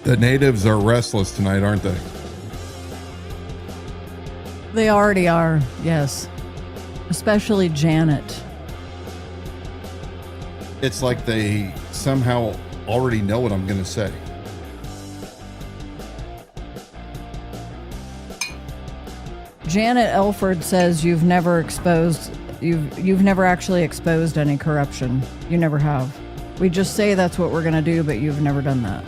The natives are restless tonight, aren't they? They already are, yes. Especially Janet. It's like they somehow already know what I'm going to say. Janet Elford says you've never actually exposed any corruption. You never have. We just say that's what we're going to do, but you've never done that.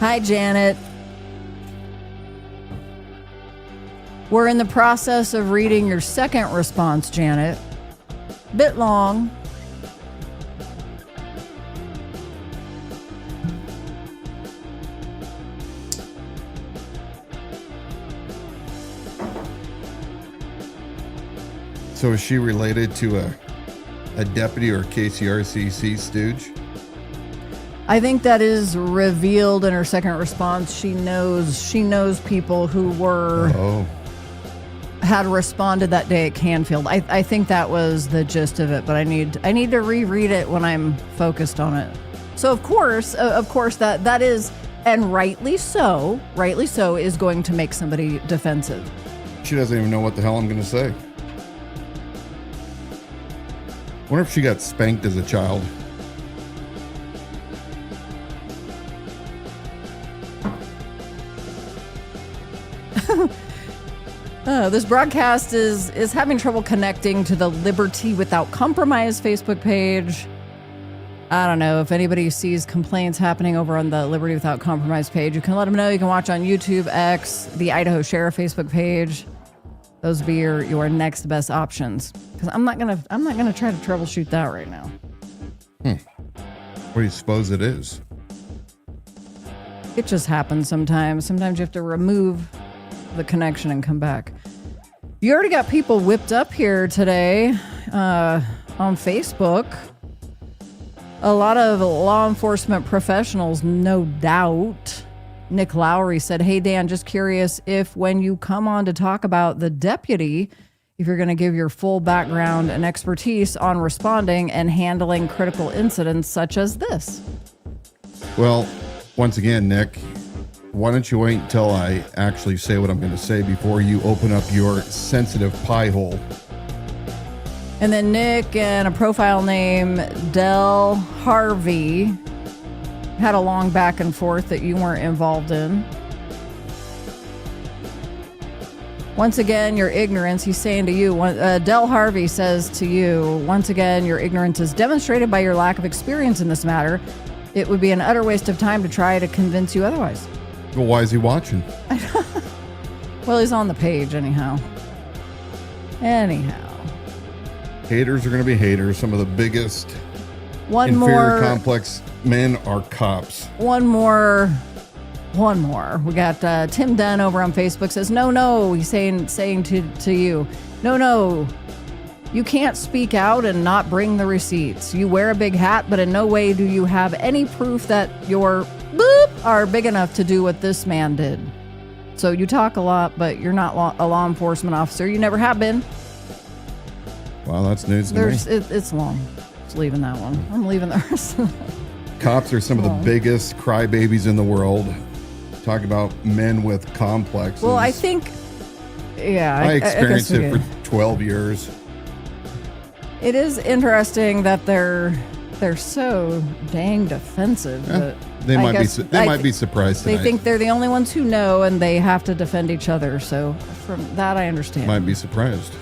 Hi, Janet. We're in the process of reading your second response, Janet. Bit long. So is she related to a deputy or KCRCC stooge? I think that is revealed in her second response. She knows people who had responded that day at Canfield. I think that was the gist of it, but I need to reread it when I'm focused on it. So of course that is, and rightly so, is going to make somebody defensive. She doesn't even know what the hell I'm going to say. Wonder if she got spanked as a child. This broadcast is having trouble connecting to the Liberty Without Compromise Facebook page. I don't know if anybody sees complaints happening over on the Liberty Without Compromise page. You can let them know. You can watch on YouTube, X, the Idaho Sheriff Facebook page. Those would be your next best options. Because I'm not gonna try to troubleshoot that right now. What do you suppose it is? It just happens sometimes. Sometimes you have to remove the connection and come back. You already got people whipped up here today on Facebook. A lot of law enforcement professionals, no doubt. Nick Lowry said, "Hey, Dan, just curious if when you come on to talk about the deputy, if you're going to give your full background and expertise on responding and handling critical incidents such as this." Well, once again, Nick, why don't you wait until I actually say what I'm going to say before you open up your sensitive pie hole? And then Nick and a profile name, Del Harvey, had a long back and forth that you weren't involved in. Once again, your ignorance, he's saying to you, Del Harvey says to you, once again, your ignorance is demonstrated by your lack of experience in this matter. It would be an utter waste of time to try to convince you otherwise. Well, why is he watching? Well, he's on the page anyhow. Haters are going to be haters. Some of the biggest inferior complex men are cops. One more. We got Tim Dunn over on Facebook says, no. He's saying to you, no. You can't speak out and not bring the receipts. You wear a big hat, but in no way do you have any proof that your are big enough to do what this man did. So you talk a lot, but you're not a law enforcement officer. You never have been. Wow, that's news to me. It's long. Just leaving that one. I'm leaving the rest. Cops are some of the biggest crybabies in the world. Talk about men with complexes. Well, I think, yeah. I experienced it for 12 years. It is interesting that they're so dang defensive. Yeah, they might be surprised tonight. They think they're the only ones who know, and they have to defend each other. So from that, I understand. Might be surprised.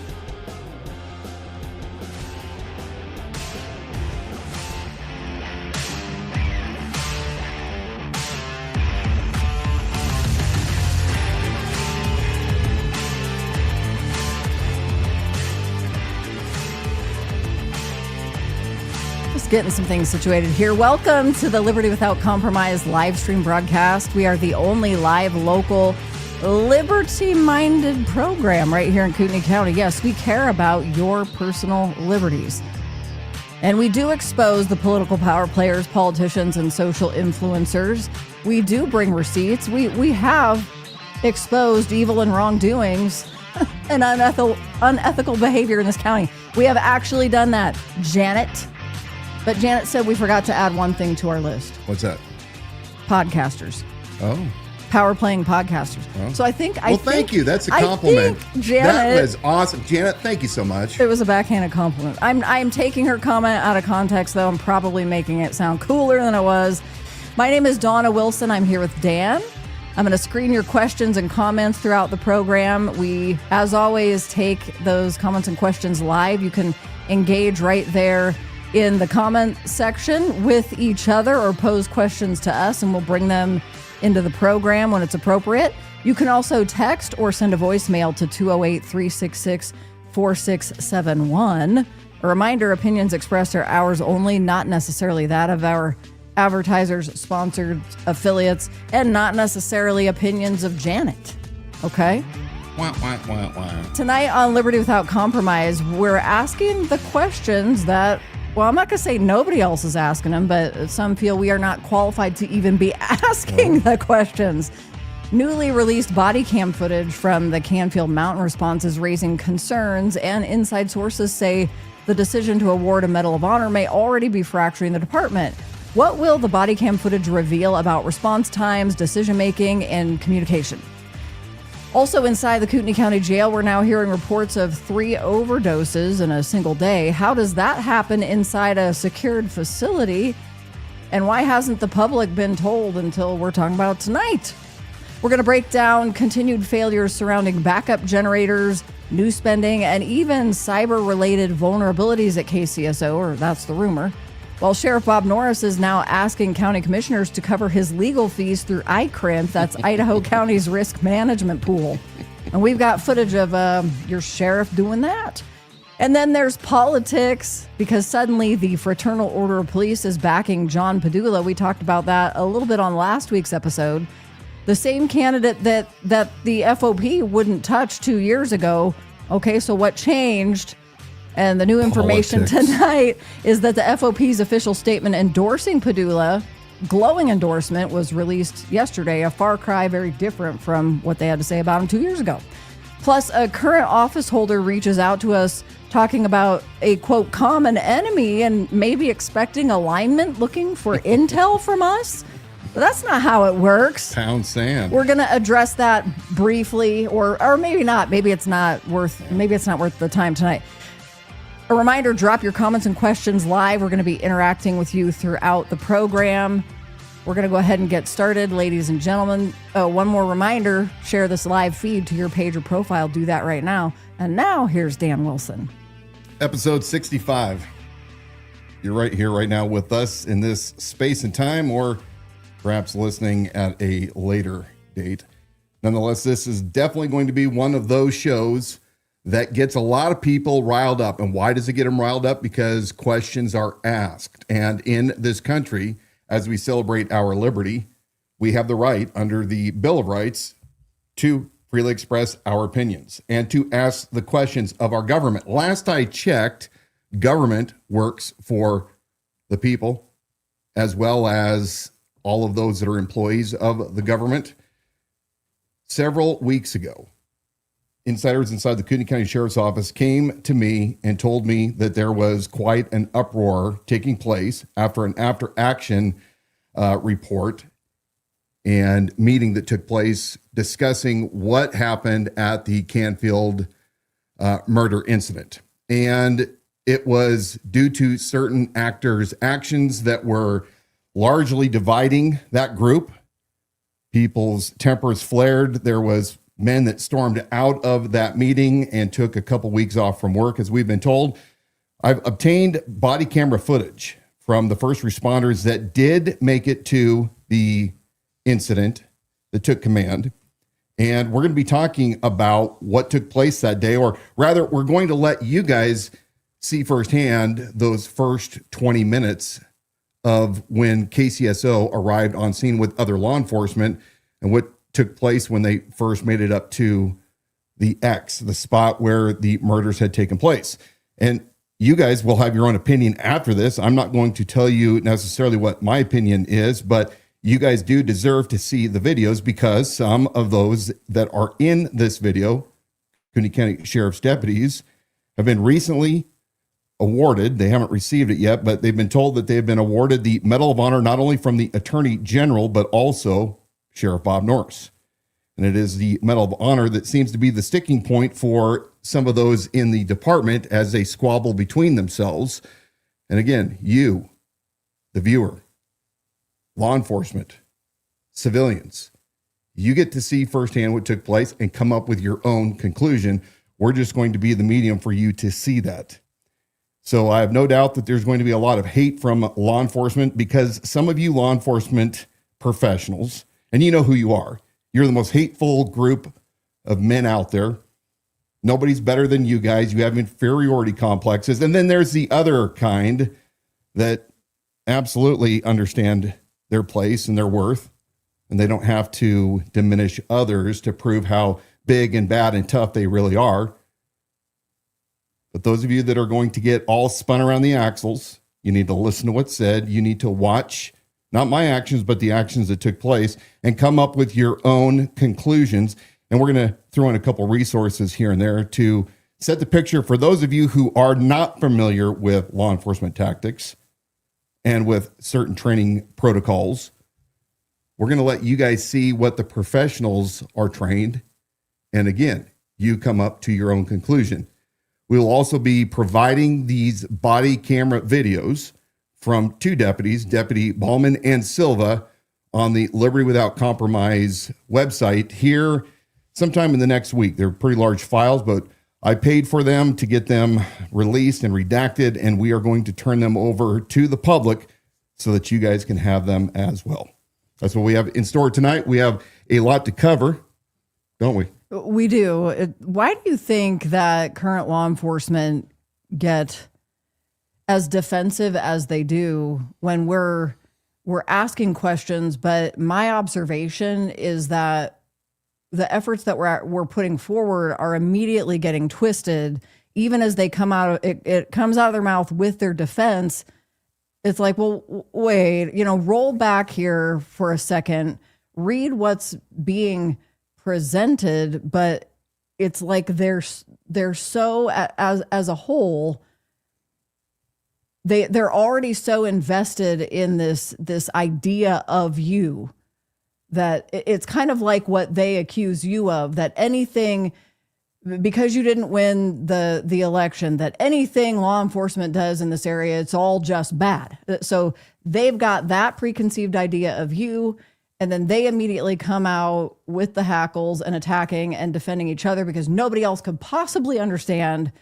Getting some things situated here. Welcome to the Liberty Without Compromise live stream broadcast. We are the only live, local, liberty-minded program right here in Kootenai County. Yes, we care about your personal liberties. And we do expose the political power players, politicians, and social influencers. We do bring receipts. We have exposed evil and wrongdoings and unethical behavior in this county. We have actually done that. Janet, But Janet said we forgot to add one thing to our list. What's that? Podcasters. Oh. Power playing podcasters. Oh. So I think... thank you. That's a compliment. Janet, that was awesome. Janet, thank you so much. It was a backhanded compliment. I'm taking her comment out of context, though. I'm probably making it sound cooler than it was. My name is Donna Wilson. I'm here with Dan. I'm going to screen your questions and comments throughout the program. We, as always, take those comments and questions live. You can engage right there in the comment section with each other or pose questions to us, and we'll bring them into the program when it's appropriate. You can also text or send a voicemail to 208-366-4671. A reminder, opinions expressed are ours only, not necessarily that of our advertisers, sponsored affiliates, and not necessarily opinions of Janet. Okay? Wah, wah, wah, wah. Tonight on Liberty Without Compromise, we're asking the questions that, well, I'm not going to say nobody else is asking them, but some feel we are not qualified to even be asking the questions. Newly released body cam footage from the Canfield Mountain response is raising concerns, and inside sources say the decision to award a Medal of Honor may already be fracturing the department. What will the body cam footage reveal about response times, decision-making, and communication? Also inside the Kootenai County Jail, we're now hearing reports of 3 overdoses in a single day. How does that happen inside a secured facility? And why hasn't the public been told until we're talking about tonight? We're going to break down continued failures surrounding backup generators, new spending, and even cyber-related vulnerabilities at KCSO, or that's the rumor. While Sheriff Bob Norris is now asking county commissioners to cover his legal fees through ICRIMP, that's Idaho County's risk management pool. And we've got footage of your sheriff doing that. And then there's politics, because suddenly the Fraternal Order of Police is backing John Padula. We talked about that a little bit on last week's episode. The same candidate that the FOP wouldn't touch 2 years ago. Okay, so what changed? And the new information tonight is that the FOP's official statement endorsing Padula, glowing endorsement, was released yesterday, a far cry very different from what they had to say about him 2 years ago. Plus, a current office holder reaches out to us talking about a, quote, common enemy and maybe expecting alignment, looking for intel from us. But that's not how it works. Pound sand. We're going to address that briefly, or maybe not. Maybe it's not worth the time tonight. A reminder, drop your comments and questions live. We're going to be interacting with you throughout the program. We're going to go ahead and get started, ladies and gentlemen. One more reminder, share this live feed to your page or profile. Do that right now. And now, here's Dan Wilson. Episode 65. You're right here, right now with us in this space and time, or perhaps listening at a later date. Nonetheless, this is definitely going to be one of those shows that gets a lot of people riled up. And why does it get them riled up? Because questions are asked. And in this country, as we celebrate our liberty, we have the right under the Bill of Rights to freely express our opinions and to ask the questions of our government. Last I checked, government works for the people as well as all of those that are employees of the government. Several weeks ago, insiders inside the Kootenai County Sheriff's Office came to me and told me that there was quite an uproar taking place after an after-action report and meeting that took place discussing what happened at the Canfield murder incident. And it was due to certain actors' actions that were largely dividing that group. People's tempers flared. There was men that stormed out of that meeting and took a couple weeks off from work, as we've been told. I've obtained body camera footage from the first responders that did make it to the incident that took command. And we're going to be talking about what took place that day, or rather, we're going to let you guys see firsthand those first 20 minutes of when KCSO arrived on scene with other law enforcement and what took place when they first made it up to the X, the spot where the murders had taken place. And you guys will have your own opinion after this. I'm not going to tell you necessarily what my opinion is, but you guys do deserve to see the videos, because some of those that are in this video, Kootenai County Sheriff's deputies, have been recently awarded, they haven't received it yet, but they've been told that they've been awarded the Medal of Honor, not only from the Attorney General, but also Sheriff Bob Norris. And it is the Medal of Honor that seems to be the sticking point for some of those in the department as they squabble between themselves. And again, you, the viewer, law enforcement, civilians, you get to see firsthand what took place and come up with your own conclusion. We're just going to be the medium for you to see that. So I have no doubt that there's going to be a lot of hate from law enforcement, because some of you law enforcement professionals, and you know who you are, you're the most hateful group of men out there. Nobody's better than you guys. You have inferiority complexes. And then there's the other kind that absolutely understand their place and their worth, and they don't have to diminish others to prove how big and bad and tough they really are. But those of you that are going to get all spun around the axles, you need to listen to what's said. You need to watch, not my actions, but the actions that took place, and come up with your own conclusions. And we're going to throw in a couple resources here and there to set the picture for those of you who are not familiar with law enforcement tactics and with certain training protocols. We're going to let you guys see what the professionals are trained. And again, you come up to your own conclusion. We will also be providing these body camera videos from two deputies, Deputy Ballman and Silva, on the Liberty Without Compromise website here sometime in the next week. They're pretty large files, but I paid for them to get them released and redacted, and we are going to turn them over to the public so that you guys can have them as well. That's what we have in store tonight. We have a lot to cover, don't we? We do. Why do you think that current law enforcement get as defensive as they do when we're asking questions? But my observation is that the efforts that we're putting forward are immediately getting twisted, even as they come out. It comes out of their mouth with their defense. It's like, well, wait, roll back here for a second, read what's being presented, but it's like they're so as a whole, they're already so invested in this idea of you that it's kind of like what they accuse you of, that anything, because you didn't win the election, that anything law enforcement does in this area, it's all just bad. So they've got that preconceived idea of you. And then they immediately come out with the hackles and attacking and defending each other because nobody else could possibly understand,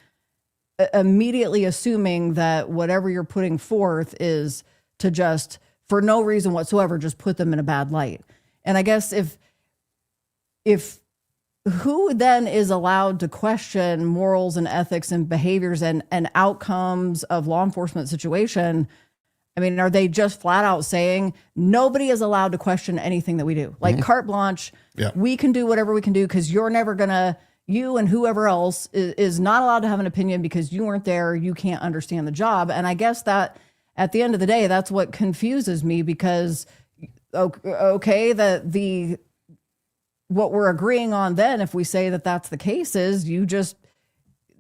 immediately assuming that whatever you're putting forth is to just, for no reason whatsoever, just put them in a bad light. And I guess if who then is allowed to question morals and ethics and behaviors and outcomes of law enforcement situation? I mean, are they just flat out saying nobody is allowed to question anything that we do? Like carte blanche, we can do whatever we can do because you're never going to, you and whoever else is not allowed to have an opinion because you weren't there, you can't understand the job. And I guess that at the end of the day, that's what confuses me, because, okay, what we're agreeing on then, if we say that that's the case, is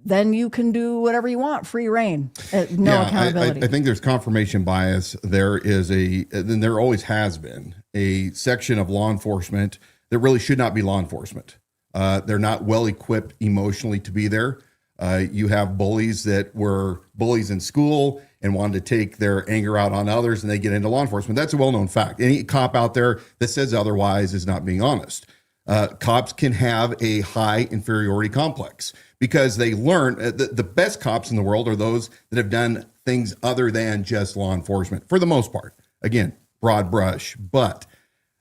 then you can do whatever you want, free reign, no accountability. I think there's confirmation bias. There is and there always has been a section of law enforcement that really should not be law enforcement. They're not well equipped emotionally to be there. You have bullies that were bullies in school and wanted to take their anger out on others, and they get into law enforcement. That's a well-known fact. Any cop out there that says otherwise is not being honest. Cops can have a high inferiority complex because they learn the best cops in the world are those that have done things other than just law enforcement for the most part. Again, broad brush, but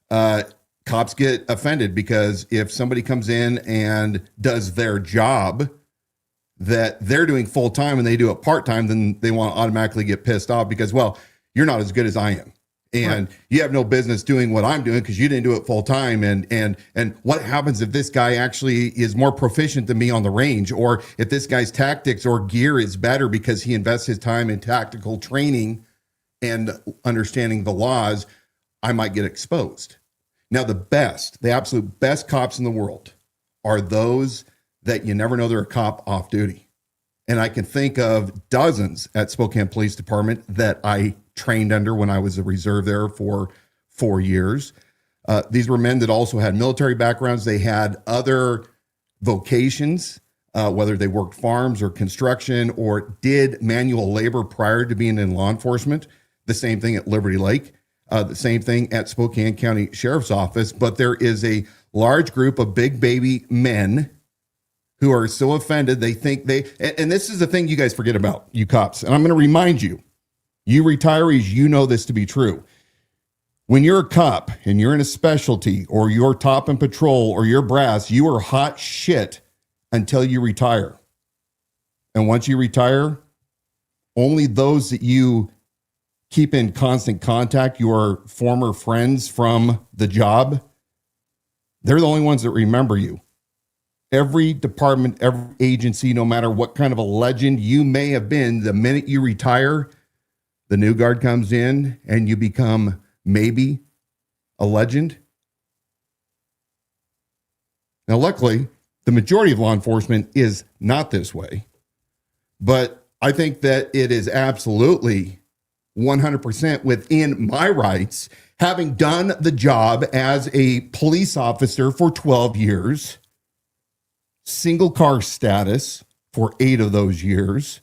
cops get offended because if somebody comes in and does their job that they're doing full time and they do it part time, then they want to automatically get pissed off because, well, you're not as good as I am. And you have no business doing what I'm doing because you didn't do it full time. And what happens if this guy actually is more proficient than me on the range, or if this guy's tactics or gear is better because he invests his time in tactical training and understanding the laws, I might get exposed. Now, the absolute best cops in the world are those that you never know they're a cop off duty. And I can think of dozens at Spokane Police Department that I trained under when I was a reserve there for 4 years. These were men that also had military backgrounds. They had other vocations, whether they worked farms or construction or did manual labor prior to being in law enforcement. The same thing at Liberty Lake, the same thing at Spokane County Sheriff's Office. But there is a large group of big baby men who are so offended they think and this is the thing you guys forget about, you cops. And I'm going to remind you, you retirees, you know this to be true. When you're a cop and you're in a specialty or you're top in patrol or you're brass, you are hot shit until you retire. And once you retire, only those that you keep in constant contact, your former friends from the job, they're the only ones that remember you. Every department, every agency, no matter what kind of a legend you may have been, the minute you retire, the new guard comes in and you become maybe a legend. Now, luckily, the majority of law enforcement is not this way, but I think that it is absolutely 100% within my rights, having done the job as a police officer for 12 years, single car status for 8 of those years,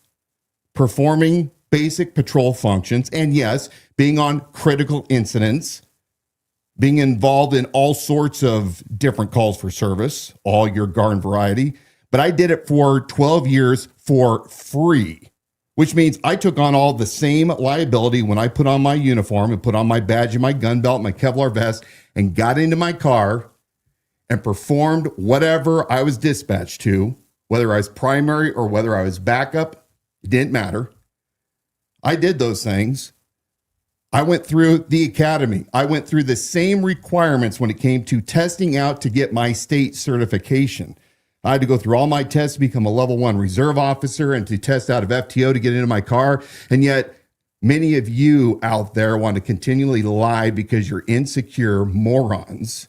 performing basic patrol functions, and yes, being on critical incidents, being involved in all sorts of different calls for service, all your garden variety. But I did it for 12 years for free, which means I took on all the same liability when I put on my uniform and put on my badge and my gun belt, my Kevlar vest, and got into my car and performed whatever I was dispatched to, whether I was primary or whether I was backup, it didn't matter. I did those things. I went through the academy. I went through the same requirements when it came to testing out to get my state certification. I had to go through all my tests to become a level 1 reserve officer and to test out of FTO to get into my car. And yet many of you out there want to continually lie because you're insecure morons.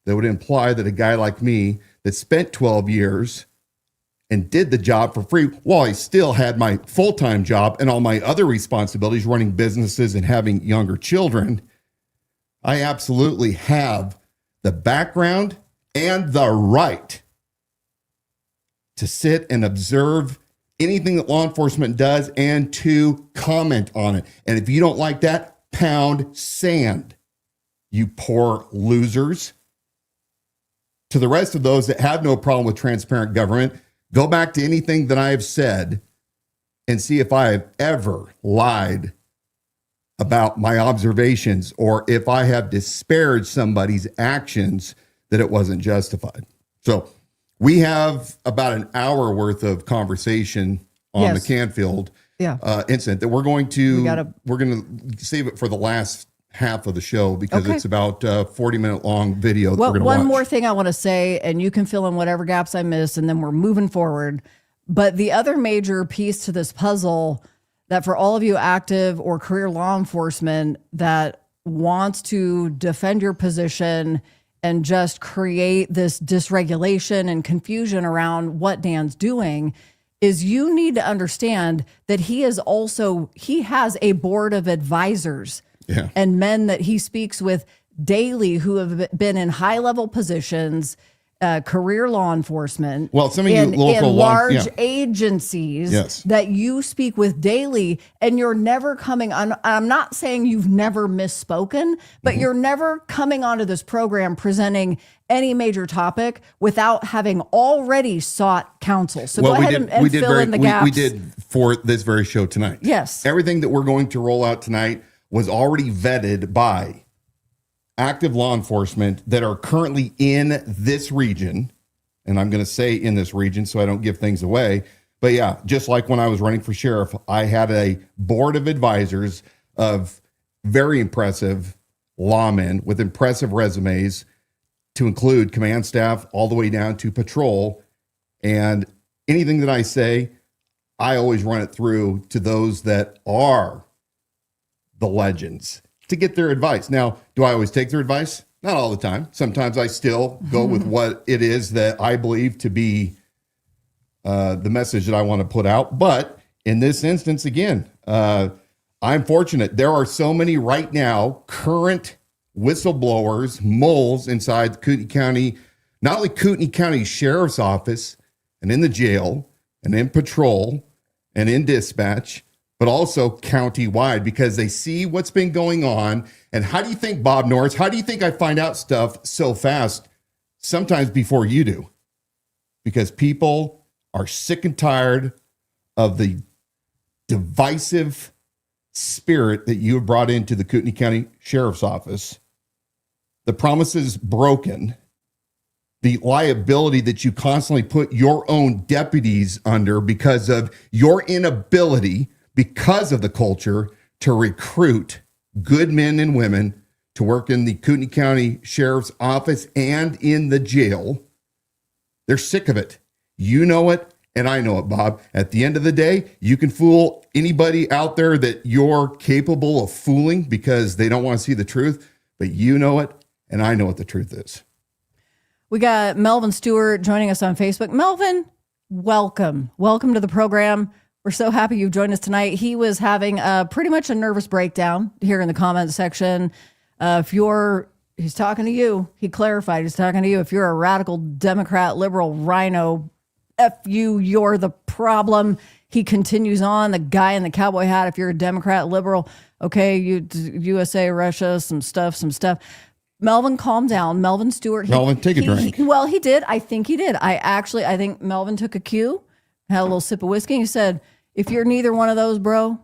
That would imply that a guy like me that spent 12 years and did the job for free while I still had my full-time job and all my other responsibilities, running businesses and having younger children, I absolutely have the background and the right to sit and observe anything that law enforcement does and to comment on it. And if you don't like that, pound sand, you poor losers. To the rest of those that have no problem with transparent government, go back to anything that I have said and see if I have ever lied about my observations or if I have disparaged somebody's actions that it wasn't justified. So we have about an hour worth of conversation on the Canfield incident that we're going to save it for the last half of the show because it's about a 40-minute long video that we're going to watch. One more thing I want to say, and you can fill in whatever gaps I missed, and then we're moving forward. But the other major piece to this puzzle that for all of you active or career law enforcement that wants to defend your position and just create this dysregulation and confusion around what Dan's doing is you need to understand that he has a board of advisors and men that he speaks with daily who have been in high-level positions, career law enforcement. Well, some of you local in large agencies that you speak with daily, and you're never coming on. I'm not saying you've never misspoken, but you're never coming onto this program presenting any major topic without having already sought counsel. So go ahead and fill in the gaps. We did for this very show tonight. Yes. Everything that we're going to roll out tonight was already vetted by active law enforcement that are currently in this region. And I'm going to say in this region so I don't give things away. But yeah, just like when I was running for sheriff, I had a board of advisors of very impressive lawmen with impressive resumes to include command staff all the way down to patrol. And anything that I say, I always run it through to those that are the legends to get their advice. Now, do I always take their advice? Not all the time. Sometimes I still go with what it is that I believe to be the message that I want to put out. But in this instance, again, I'm fortunate. There are so many right now current whistleblowers, moles inside the Kootenai County, not only Kootenai County Sheriff's Office and in the jail and in patrol and in dispatch, but also county-wide, because they see what's been going on. And how do you think, Bob Norris, how do you think I find out stuff so fast, sometimes before you do? Because people are sick and tired of the divisive spirit that you have brought into the Kootenai County Sheriff's Office, the promises broken, the liability that you constantly put your own deputies under because of your inability, because of the culture, to recruit good men and women to work in the Kootenai County Sheriff's Office and in the jail. They're sick of it. You know it, and I know it, Bob. At the end of the day, you can fool anybody out there that you're capable of fooling because they don't want to see the truth, but you know it, and I know what the truth is. We got Melvin Stewart joining us on Facebook. Melvin, welcome. Welcome to the program. We're so happy you've joined us tonight. He was having pretty much a nervous breakdown here in the comment section. He's talking to you. He clarified, he's talking to you. If you're a radical Democrat, liberal, rhino, F you, you're the problem. He continues on, the guy in the cowboy hat. If you're a Democrat, liberal, okay, USA, Russia, some stuff. Melvin, calm down. Melvin Stewart. Melvin, take a drink. Well, he did. I think he did. I think Melvin took a cue, had a little sip of whiskey. He said, if you're neither one of those, bro,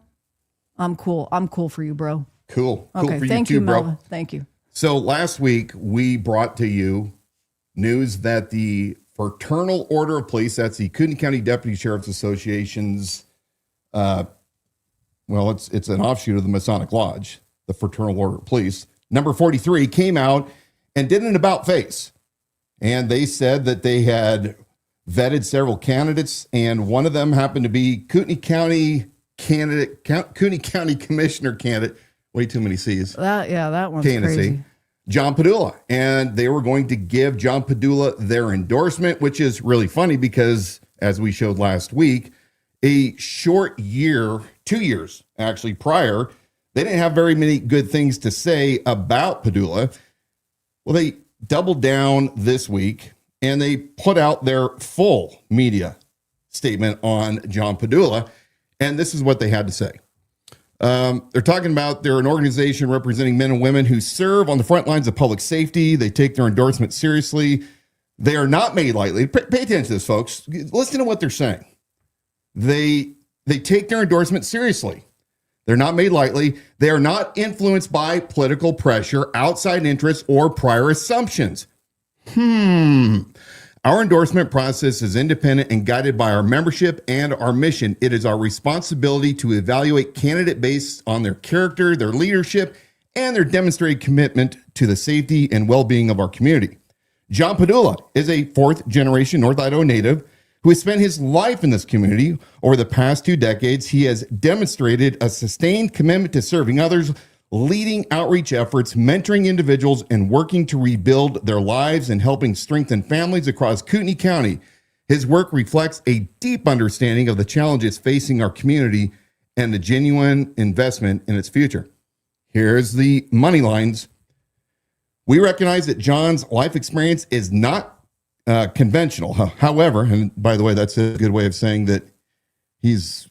I'm cool. I'm cool for you, bro. Cool. Okay, for thank you too, you, bro. Melvin. Thank you. So last week, we brought to you news that the Fraternal Order of Police, that's the Kootenai County Deputy Sheriff's Association's, it's an offshoot of the Masonic Lodge, the Fraternal Order of Police, number 43, came out and did an about-face. And they said that they had vetted several candidates, and one of them happened to be Kootenai County Commissioner candidate, way too many C's. That one's K&C, crazy. John Padula. And they were going to give John Padula their endorsement, which is really funny because, as we showed last week, a short year, 2 years actually prior, they didn't have very many good things to say about Padula. Well, they doubled down this week and they put out their full media statement on John Padula. And this is what they had to say. They're talking about they're an organization representing men and women who serve on the front lines of public safety. They take their endorsement seriously. They are not made lightly. Pay attention to this, folks. Listen to what they're saying. They take their endorsement seriously. They're not made lightly. They are not influenced by political pressure, outside interests, or prior assumptions. Our endorsement process is independent and guided by our membership and our mission. It is our responsibility to evaluate candidates based on their character, their leadership, and their demonstrated commitment to the safety and well-being of our community. John Padula is a fourth-generation North Idaho native who has spent his life in this community. Over the past 2 decades, he has demonstrated a sustained commitment to serving others, leading outreach efforts, mentoring individuals, and working to rebuild their lives and helping strengthen families across Kootenai County. His work reflects a deep understanding of the challenges facing our community and the genuine investment in its future. Here's the money lines. We recognize that John's life experience is not conventional. However, and by the way, that's a good way of saying that he's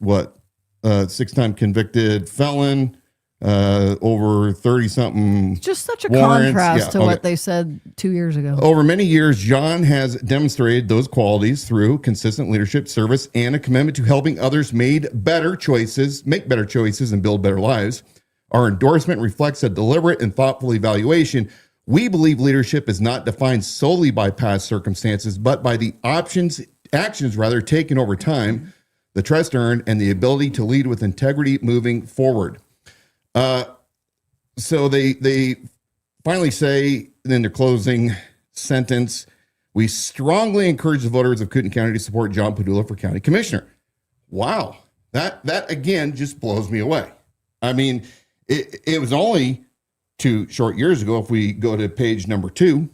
six-time convicted felon, over 30-something. Just such a warrants. contrast to what they said 2 years ago. Over many years, John has demonstrated those qualities through consistent leadership, service, and a commitment to helping others make better choices, and build better lives. Our endorsement reflects a deliberate and thoughtful evaluation. We believe leadership is not defined solely by past circumstances, but by the actions taken over time, the trust earned, and the ability to lead with integrity moving forward. So they finally say in their closing sentence, we strongly encourage the voters of Kootenai County to support John Padula for county commissioner. Wow. That again just blows me away. I mean, it was only 2 short years ago, if we go to page number 2,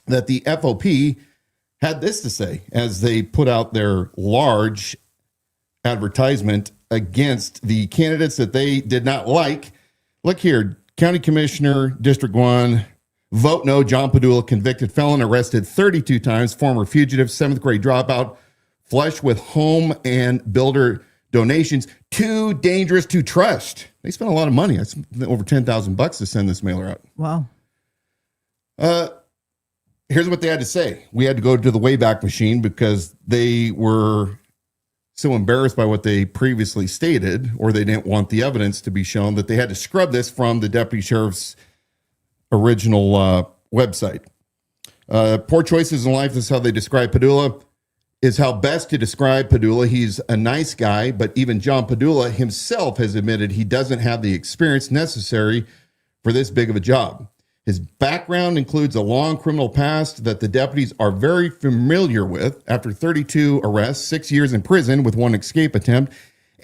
that the FOP had this to say as they put out their large advertisement against the candidates that they did not like. Look here, County Commissioner, District 1, vote no, John Padula, convicted felon, arrested 32 times, former fugitive, seventh grade dropout, flush with home and builder donations, too dangerous to trust. They spent a lot of money. I spent over $10,000 to send this mailer out. Wow. Here's what they had to say. We had to go to the Wayback Machine because they were so embarrassed by what they previously stated, or they didn't want the evidence to be shown, that they had to scrub this from the deputy sheriff's original website. Poor choices in life is how they describe Padula, is how best to describe Padula. He's a nice guy, but even John Padula himself has admitted he doesn't have the experience necessary for this big of a job. His background includes a long criminal past that the deputies are very familiar with. After 32 arrests, 6 years in prison with one escape attempt,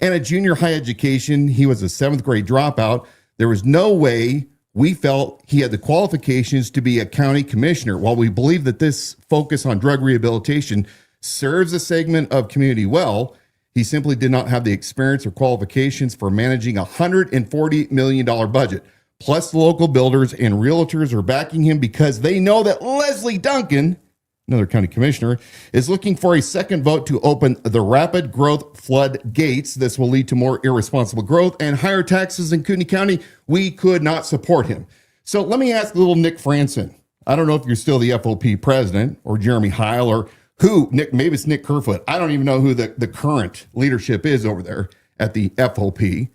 and a junior high education, he was a seventh grade dropout. There was no way we felt he had the qualifications to be a county commissioner. While we believe that this focus on drug rehabilitation serves a segment of community well, he simply did not have the experience or qualifications for managing a $140 million budget. Plus, the local builders and realtors are backing him because they know that Leslie Duncan, another county commissioner, is looking for a second vote to open the rapid growth floodgates. This will lead to more irresponsible growth and higher taxes in Kootenai County. We could not support him. So let me ask little Nick Franson. I don't know if you're still the FOP president or Jeremy Heil or who, Nick, maybe it's Nick Kerfoot. I don't even know who the current leadership is over there at the FOP.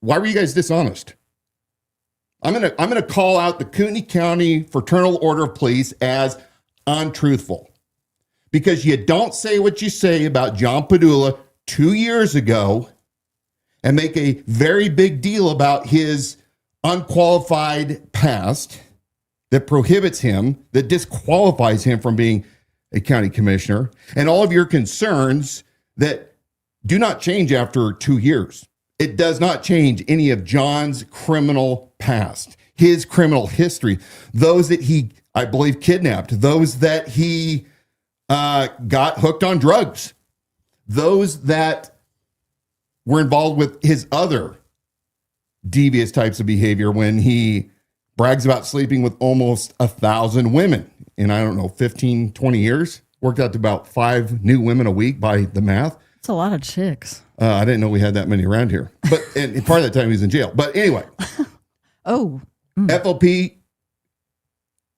Why were you guys dishonest? I'm gonna call out the Kootenai County Fraternal Order of Police as untruthful, because you don't say what you say about John Padula 2 years ago and make a very big deal about his unqualified past that prohibits him, that disqualifies him from being a county commissioner, and all of your concerns that do not change after 2 years. It does not change any of John's criminal past, his criminal history, those that he, I believe, kidnapped, those that he got hooked on drugs, those that were involved with his other devious types of behavior when he brags about sleeping with almost 1,000 women in, I don't know, 15, 20 years. Worked out to about 5 new women a week by the math. It's a lot of chicks. I didn't know we had that many around here. But and part of that time he was in jail. But anyway. FOP,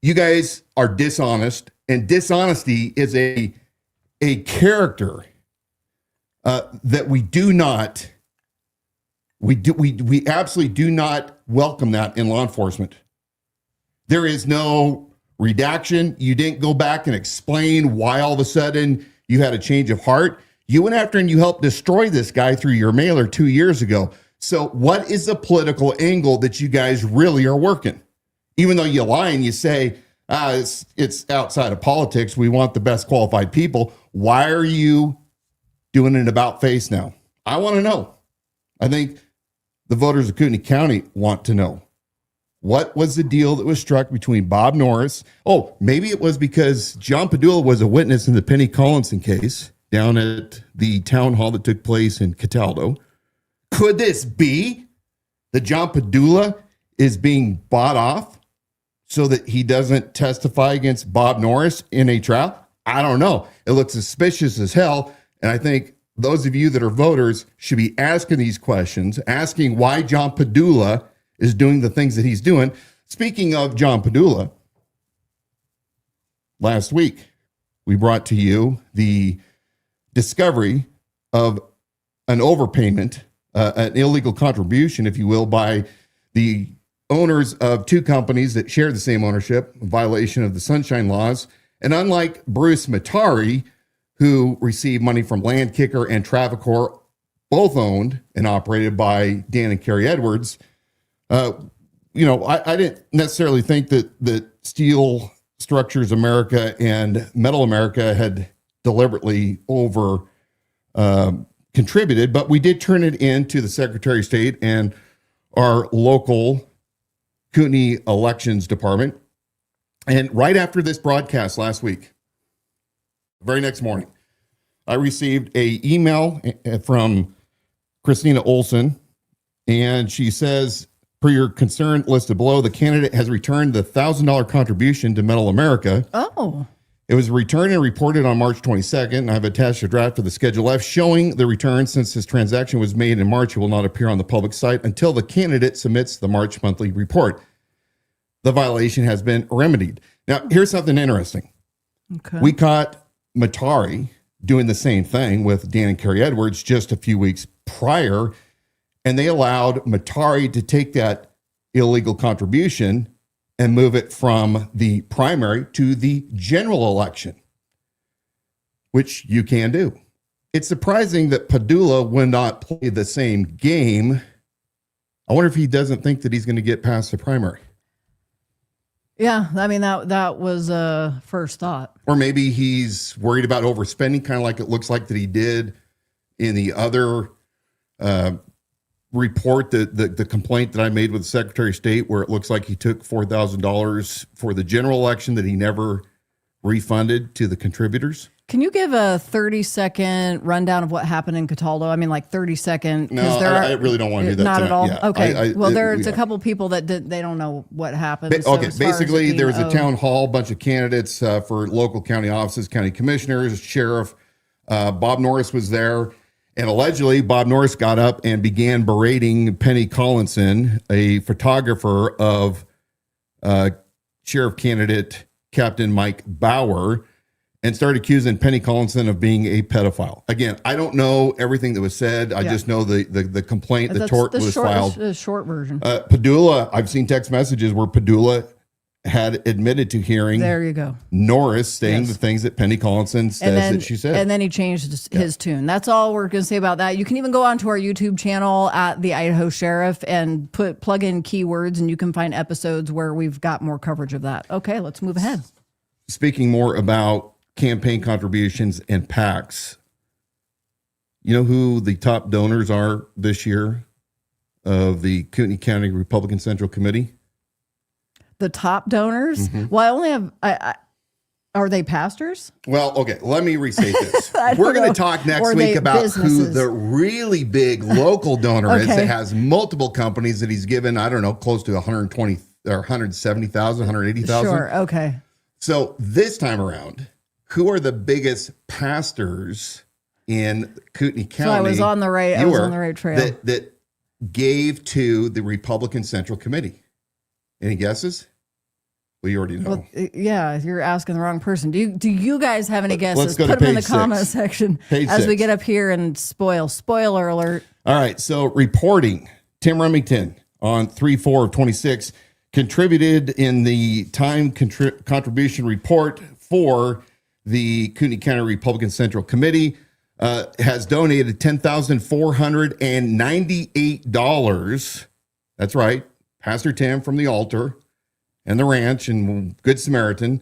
you guys are dishonest. And dishonesty is a character that we do not, we absolutely do not welcome that in law enforcement. There is no redaction. You didn't go back and explain why all of a sudden you had a change of heart. You went after and you helped destroy this guy through your mailer 2 years ago. So what is the political angle that you guys really are working? Even though you lie and you say, it's outside of politics, we want the best qualified people. Why are you doing an about face now? I want to know. I think the voters of Kootenai County want to know. What was the deal that was struck between Bob Norris? Oh, maybe it was because John Padula was a witness in the Penny Collinson case down at the town hall that took place in Cataldo. Could this be that John Padula is being bought off so that he doesn't testify against Bob Norris in a trial? I don't know. It looks suspicious as hell. And I think those of you that are voters should be asking these questions, asking why John Padula is doing the things that he's doing. Speaking of John Padula, last week we brought to you the discovery of an overpayment, an illegal contribution, if you will, by the owners of 2 companies that share the same ownership, a violation of the Sunshine Laws. And unlike Bruce Matari, who received money from Landkicker and Travacor, both owned and operated by Dan and Carrie Edwards, I didn't necessarily think that Steel Structures America and Metal America had deliberately over contributed, but we did turn it in to the Secretary of State and our local Kootenai Elections Department. And right after this broadcast last week, very next morning, I received a email from Christina Olson, and she says, per your concern listed below, the candidate has returned the $1,000 contribution to Middle America. Oh. It was returned and reported on March 22nd. I've attached a draft of the Schedule F showing the return. Since this transaction was made in March, it will not appear on the public site until the candidate submits the March monthly report. The violation has been remedied. Now, here's something interesting. Okay. We caught Matari doing the same thing with Dan and Carrie Edwards just a few weeks prior, and they allowed Matari to take that illegal contribution and move it from the primary to the general election, which you can do. It's surprising that Padula would not play the same game. I wonder if he doesn't think that he's going to get past the primary. Yeah, I mean, that was a first thought. Or maybe he's worried about overspending, kind of like it looks like that he did in the other report, the complaint that I made with the Secretary of State, where it looks like he took $4,000 for the general election that he never refunded to the contributors. Can you give a 30-second rundown of what happened in Cataldo? I mean, like 30-second. No, I really don't want to do that. Not tonight. at all? Yeah, okay. There's a couple people that they don't know what happened. Okay, basically, there was a town hall, bunch of candidates for local county offices, county commissioners, sheriff. Bob Norris was there. And allegedly, Bob Norris got up and began berating Penny Collinson, a photographer of sheriff candidate Captain Mike Bauer, and started accusing Penny Collinson of being a pedophile. Again, I don't know everything that was said. I just know the complaint, the tort was filed. The short version. Padula, I've seen text messages where Padula had admitted to hearing there you go. Norris saying the things that Penny Collinson says that she said. And then he changed his tune. That's all we're going to say about that. You can even go onto our YouTube channel at the Idaho Sheriff and plug in keywords, and you can find episodes where we've got more coverage of that. Okay, let's move ahead. Speaking more about campaign contributions and PACs, you know who the top donors are this year of the Kootenai County Republican Central Committee? The top donors? Mm-hmm. Well, I only have, are they pastors? Well, okay, let me restate this. We're going to talk next week about who the really big local donor is that has multiple companies that he's given, I don't know, close to 120 or 170,000, 180,000. Sure, okay. So this time around, who are the biggest pastors in Kootenai County? So I was on the right trail. That gave to the Republican Central Committee. Any guesses? Well, you already know. Well, yeah, you're asking the wrong person. Do you guys have any guesses? Let's go Put to them in the page comment 6. section Page as 6. we get up here and spoiler alert. All right, so reporting, Tim Remington on 3/4 of 26 contributed in the time contribution report for the Kootenai County Republican Central Committee, has donated $10,498. That's right. Pastor Tim from the altar and the ranch and Good Samaritan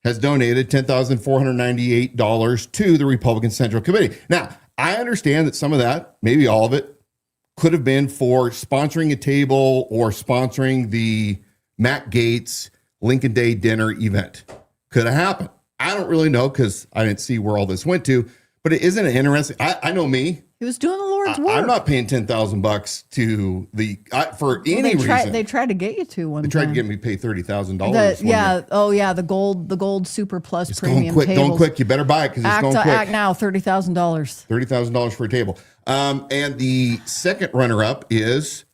has donated $10,498 to the Republican Central Committee. Now, I understand that some of that, maybe all of it, could have been for sponsoring a table or sponsoring the Matt Gaetz Lincoln Day dinner event. Could have happened. I don't really know because I didn't see where all this went to, but it isn't it interesting. I know me. He was doing the Lord's work. I'm not paying $10,000 to the for any reason. They tried to get you to one. They tried to get me to pay $30,000. Yeah. Oh yeah. The gold super plus it's premium going quick. tables. Going quick. You better buy it because it's going quick. Act now. $30,000. $30,000 for a table. And the second runner-up is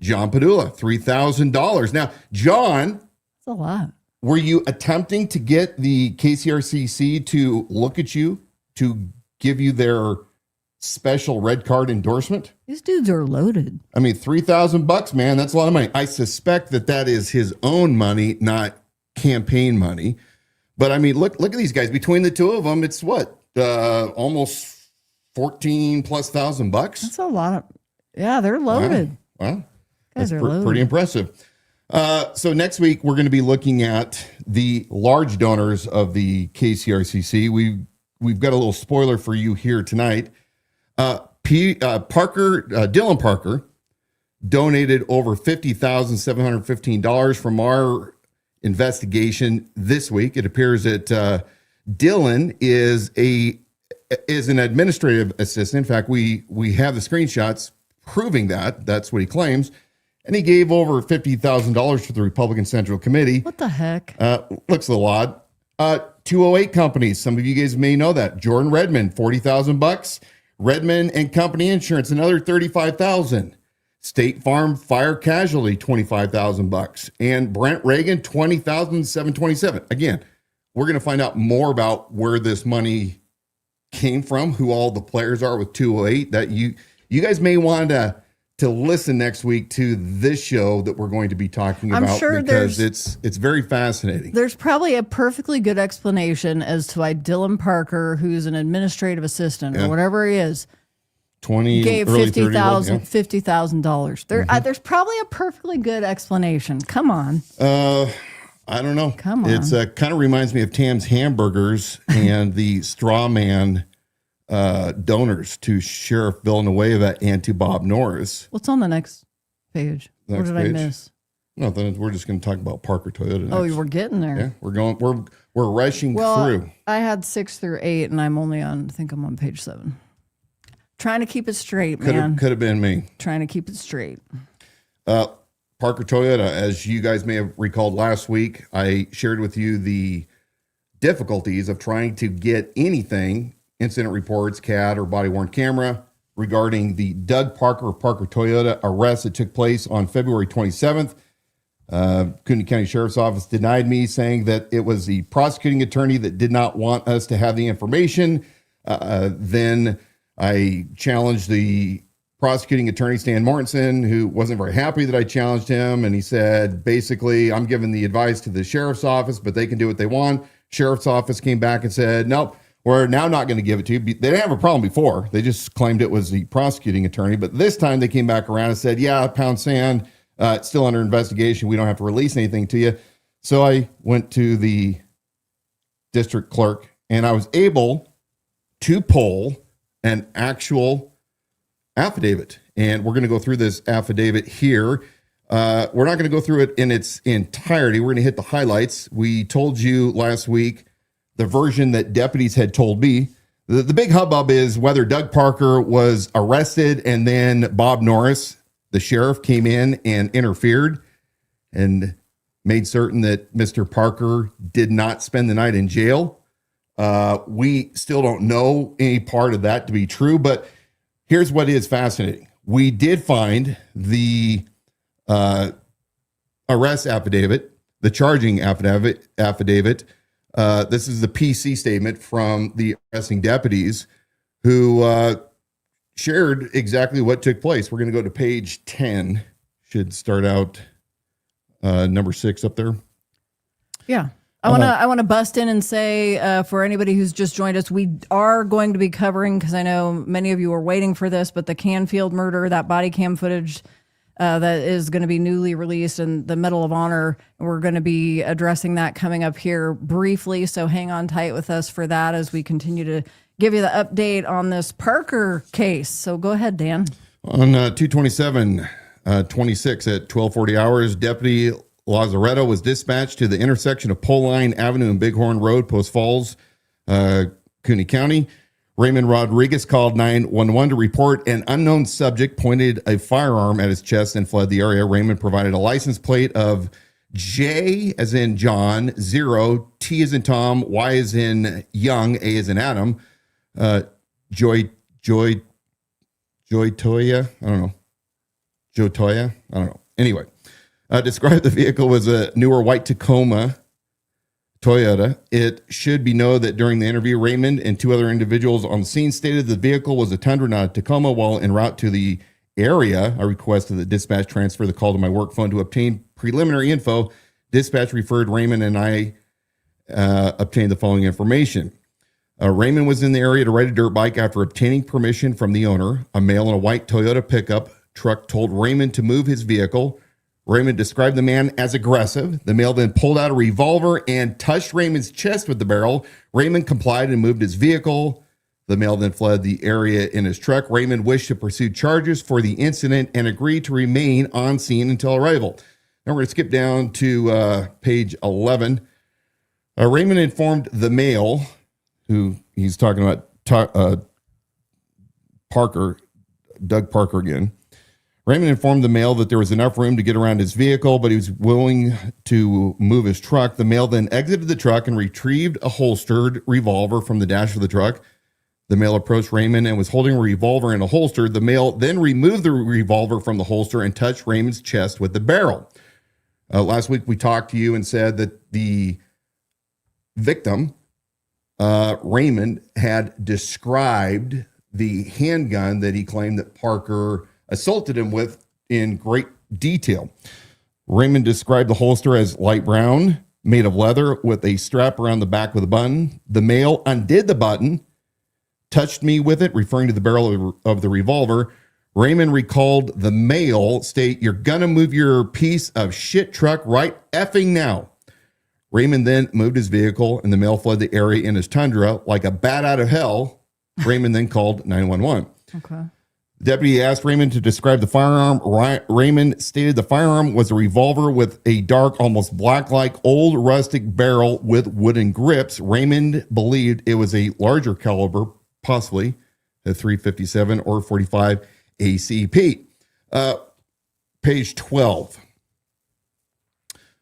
John Padula, $3,000. Now, John, that's a lot. Were you attempting to get the KCRCC to look at you to give you their special red card endorsement? These dudes are loaded. I mean, $3,000, man, that's a lot of money. I suspect that is his own money, not campaign money. But I mean, look at these guys. Between the two of them, it's what? Almost 14+ thousand bucks. That's a lot of, yeah, they're loaded. Wow. That's pretty impressive. So next week, we're going to be looking at the large donors of the KCRCC. We've got a little spoiler for you here tonight. Dylan Parker donated over $50,715 from our investigation this week. It appears that Dylan is an administrative assistant. In fact, we have the screenshots proving that. That's what he claims. And he gave over $50,000 to the Republican Central Committee. What the heck? Looks a little odd. 208 companies. Some of you guys may know that. Jordan Redmond, $40,000. Redmond and Company Insurance, another $35,000. State Farm Fire Casualty, $25,000. And Brent Reagan, $20,727. Again, we're going to find out more about where this money came from, who all the players are with 208. That you guys may want to listen next week to this show that we're going to be talking about. I'm sure because it's very fascinating. There's probably a perfectly good explanation as to why Dylan Parker, who's an administrative assistant or whatever he is, gave $50,000. There's probably a perfectly good explanation. Come on. I don't know. Come on. It's kind of reminds me of Tam's Hamburgers and the straw man donors to Sheriff Villanueva and to Bob Norris. What's on the next page? What did I miss? Nothing. We're just going to talk about Parker Toyota next. Oh, we're getting there. Yeah, we're rushing through. I had 6 through 8, and I'm only on. I think I'm on page 7. Trying to keep it straight, man. Could have been me. Trying to keep it straight. Parker Toyota, as you guys may have recalled last week, I shared with you the difficulties of trying to get anything, incident reports, CAD, or body-worn camera, regarding the Doug Parker of Parker Toyota arrest that took place on February 27th. Kootenai County Sheriff's Office denied me, saying that it was the prosecuting attorney that did not want us to have the information. Then I challenged the prosecuting attorney, Stan Mortensen, who wasn't very happy that I challenged him. And he said, basically, I'm giving the advice to the sheriff's office, but they can do what they want. Sheriff's office came back and said, nope, we're now not going to give it to you. They didn't have a problem before. They just claimed it was the prosecuting attorney. But this time they came back around and said, yeah, pound sand, it's still under investigation. We don't have to release anything to you. So I went to the district clerk and I was able to pull an actual affidavit. And we're going to go through this affidavit here. We're not going to go through it in its entirety. We're going to hit the highlights. We told you last week the version that deputies had told me. The big hubbub is whether Doug Parker was arrested and then Bob Norris, the sheriff, came in and interfered and made certain that Mr. Parker did not spend the night in jail. We still don't know any part of that to be true, but here's what is fascinating. We did find the arrest affidavit, the charging affidavit. This is the PC statement from the arresting deputies who shared exactly what took place. We're going to go to page 10. Should start out number 6 up there. Yeah. I want to bust in and say for anybody who's just joined us, we are going to be covering, because I know many of you are waiting for this, but the Canfield murder, that body cam footage that is going to be newly released, and the Medal of Honor, we're going to be addressing that coming up here briefly. So hang on tight with us for that as we continue to give you the update on this Parker case. So go ahead, Dan. On 2/27/26 at 12:40 hours, Deputy Lazaretto was dispatched to the intersection of Pole Line Avenue and Bighorn Road, Post Falls, Kootenai County. Raymond Rodriguez called 911 to report an unknown subject pointed a firearm at his chest and fled the area. Raymond provided a license plate of J as in John, 0, T as in Tom, Y as in Young, A as in Adam, Joy Toya, I don't know. Joe Toya, I don't know. Anyway. Described the vehicle was a newer white Tacoma Toyota. It should be known that during the interview, Raymond and 2 other individuals on the scene stated the vehicle was a Tundra, not a Tacoma. While en route to the area, I requested that dispatch transfer the call to my work phone to obtain preliminary info. Dispatch referred Raymond and I obtained the following information. Raymond was in the area to ride a dirt bike after obtaining permission from the owner. A male in a white Toyota pickup truck told Raymond to move his vehicle. Raymond described the man as aggressive. The male then pulled out a revolver and touched Raymond's chest with the barrel. Raymond complied and moved his vehicle. The male then fled the area in his truck. Raymond wished to pursue charges for the incident and agreed to remain on scene until arrival. Now we're going to skip down to page 11. Raymond informed the male, who he's talking about Parker, Doug Parker again. Raymond informed the male that there was enough room to get around his vehicle, but he was willing to move his truck. The male then exited the truck and retrieved a holstered revolver from the dash of the truck. The male approached Raymond and was holding a revolver in a holster. The male then removed the revolver from the holster and touched Raymond's chest with the barrel. Last week, we talked to you and said that the victim, Raymond, had described the handgun that he claimed that Parker assaulted him with in great detail. Raymond described the holster as light brown, made of leather with a strap around the back with a button. The male undid the button, touched me with it, referring to the barrel of the revolver. Raymond recalled the male state, "You're gonna move your piece of shit truck right effing now." Raymond then moved his vehicle and the male fled the area in his Tundra like a bat out of hell. Raymond then called 911. Okay. The deputy asked Raymond to describe the firearm. Raymond stated the firearm was a revolver with a dark, almost black-like old rustic barrel with wooden grips. Raymond believed it was a larger caliber, possibly a .357 or .45 ACP. Page 12.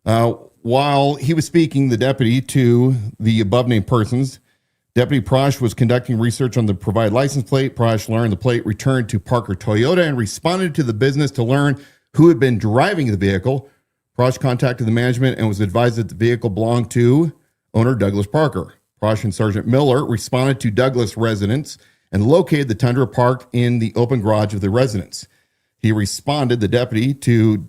While he was speaking, the deputy, to the above-named persons, Deputy Prosh was conducting research on the provided license plate. Prosh learned the plate returned to Parker Toyota and responded to the business to learn who had been driving the vehicle. Prosh contacted the management and was advised that the vehicle belonged to owner Douglas Parker. Prosh and Sergeant Miller responded to Douglas residence and located the Tundra parked in the open garage of the residence. He responded, the deputy, to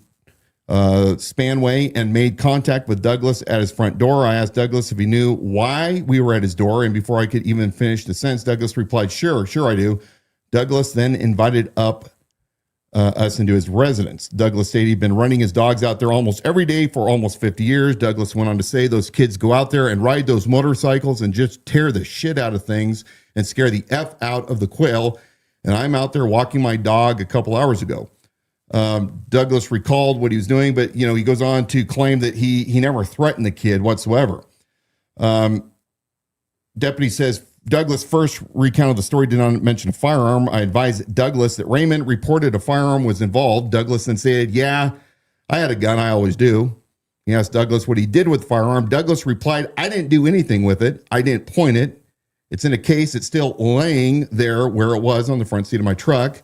Spanway and made contact with Douglas at his front door. I asked Douglas if he knew why we were at his door, and before I could even finish the sentence, Douglas replied, sure I do. Douglas then invited up us into his residence. Douglas stated he'd been running his dogs out there almost every day for almost 50 years. Douglas went on to say those kids go out there and ride those motorcycles and just tear the shit out of things and scare the F out of the quail. And I'm out there walking my dog a couple hours ago. Douglas recalled what he was doing, but he goes on to claim that he never threatened the kid whatsoever. Deputy says Douglas first recounted the story, did not mention a firearm. I advised Douglas that Raymond reported a firearm was involved. Douglas then said, yeah, I had a gun. I always do. He asked Douglas what he did with the firearm. Douglas replied, I didn't do anything with it. I didn't point it. It's in a case. It's still laying there where it was on the front seat of my truck.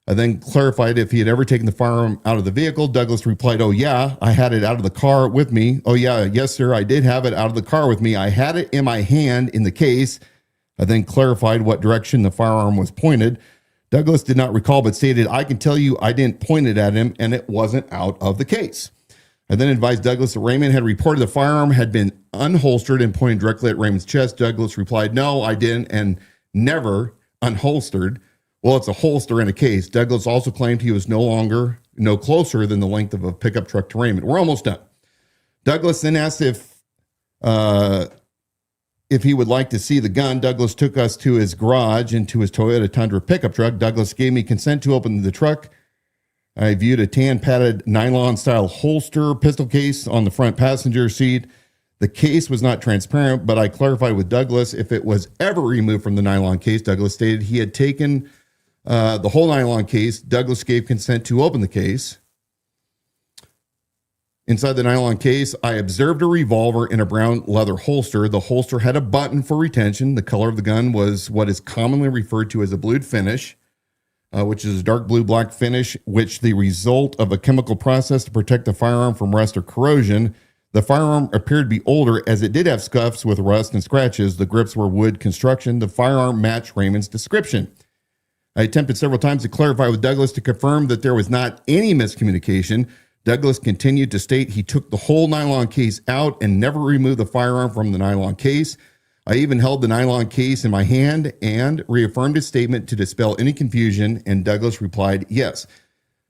I then clarified if he had ever taken the firearm out of the vehicle. Douglas replied, oh, yeah, I had it out of the car with me. Oh, yeah, yes, sir, I did have it out of the car with me. I had it in my hand in the case. I then clarified what direction the firearm was pointed. Douglas did not recall, but stated, I can tell you I didn't point it at him, and it wasn't out of the case. I then advised Douglas that Raymond had reported the firearm had been unholstered and pointed directly at Raymond's chest. Douglas replied, no, I didn't, and never unholstered. Well, it's a holster in a case. Douglas also claimed he was no closer than the length of a pickup truck to Raymond. We're almost done. Douglas then asked if he would like to see the gun. Douglas took us to his garage and to his Toyota Tundra pickup truck. Douglas gave me consent to open the truck. I viewed a tan padded nylon style holster pistol case on the front passenger seat. The case was not transparent, but I clarified with Douglas if it was ever removed from the nylon case. Douglas stated he had taken the whole nylon case. Douglas gave consent to open the case. Inside the nylon case, I observed a revolver in a brown leather holster. The holster had a button for retention. The color of the gun was what is commonly referred to as a blued finish, which is a dark blue-black finish, which the result of a chemical process to protect the firearm from rust or corrosion. The firearm appeared to be older as it did have scuffs with rust and scratches. The grips were wood construction. The firearm matched Raymond's description. I attempted several times to clarify with Douglas to confirm that there was not any miscommunication. Douglas continued to state he took the whole nylon case out and never removed the firearm from the nylon case. I even held the nylon case in my hand and reaffirmed his statement to dispel any confusion, and Douglas replied, yes.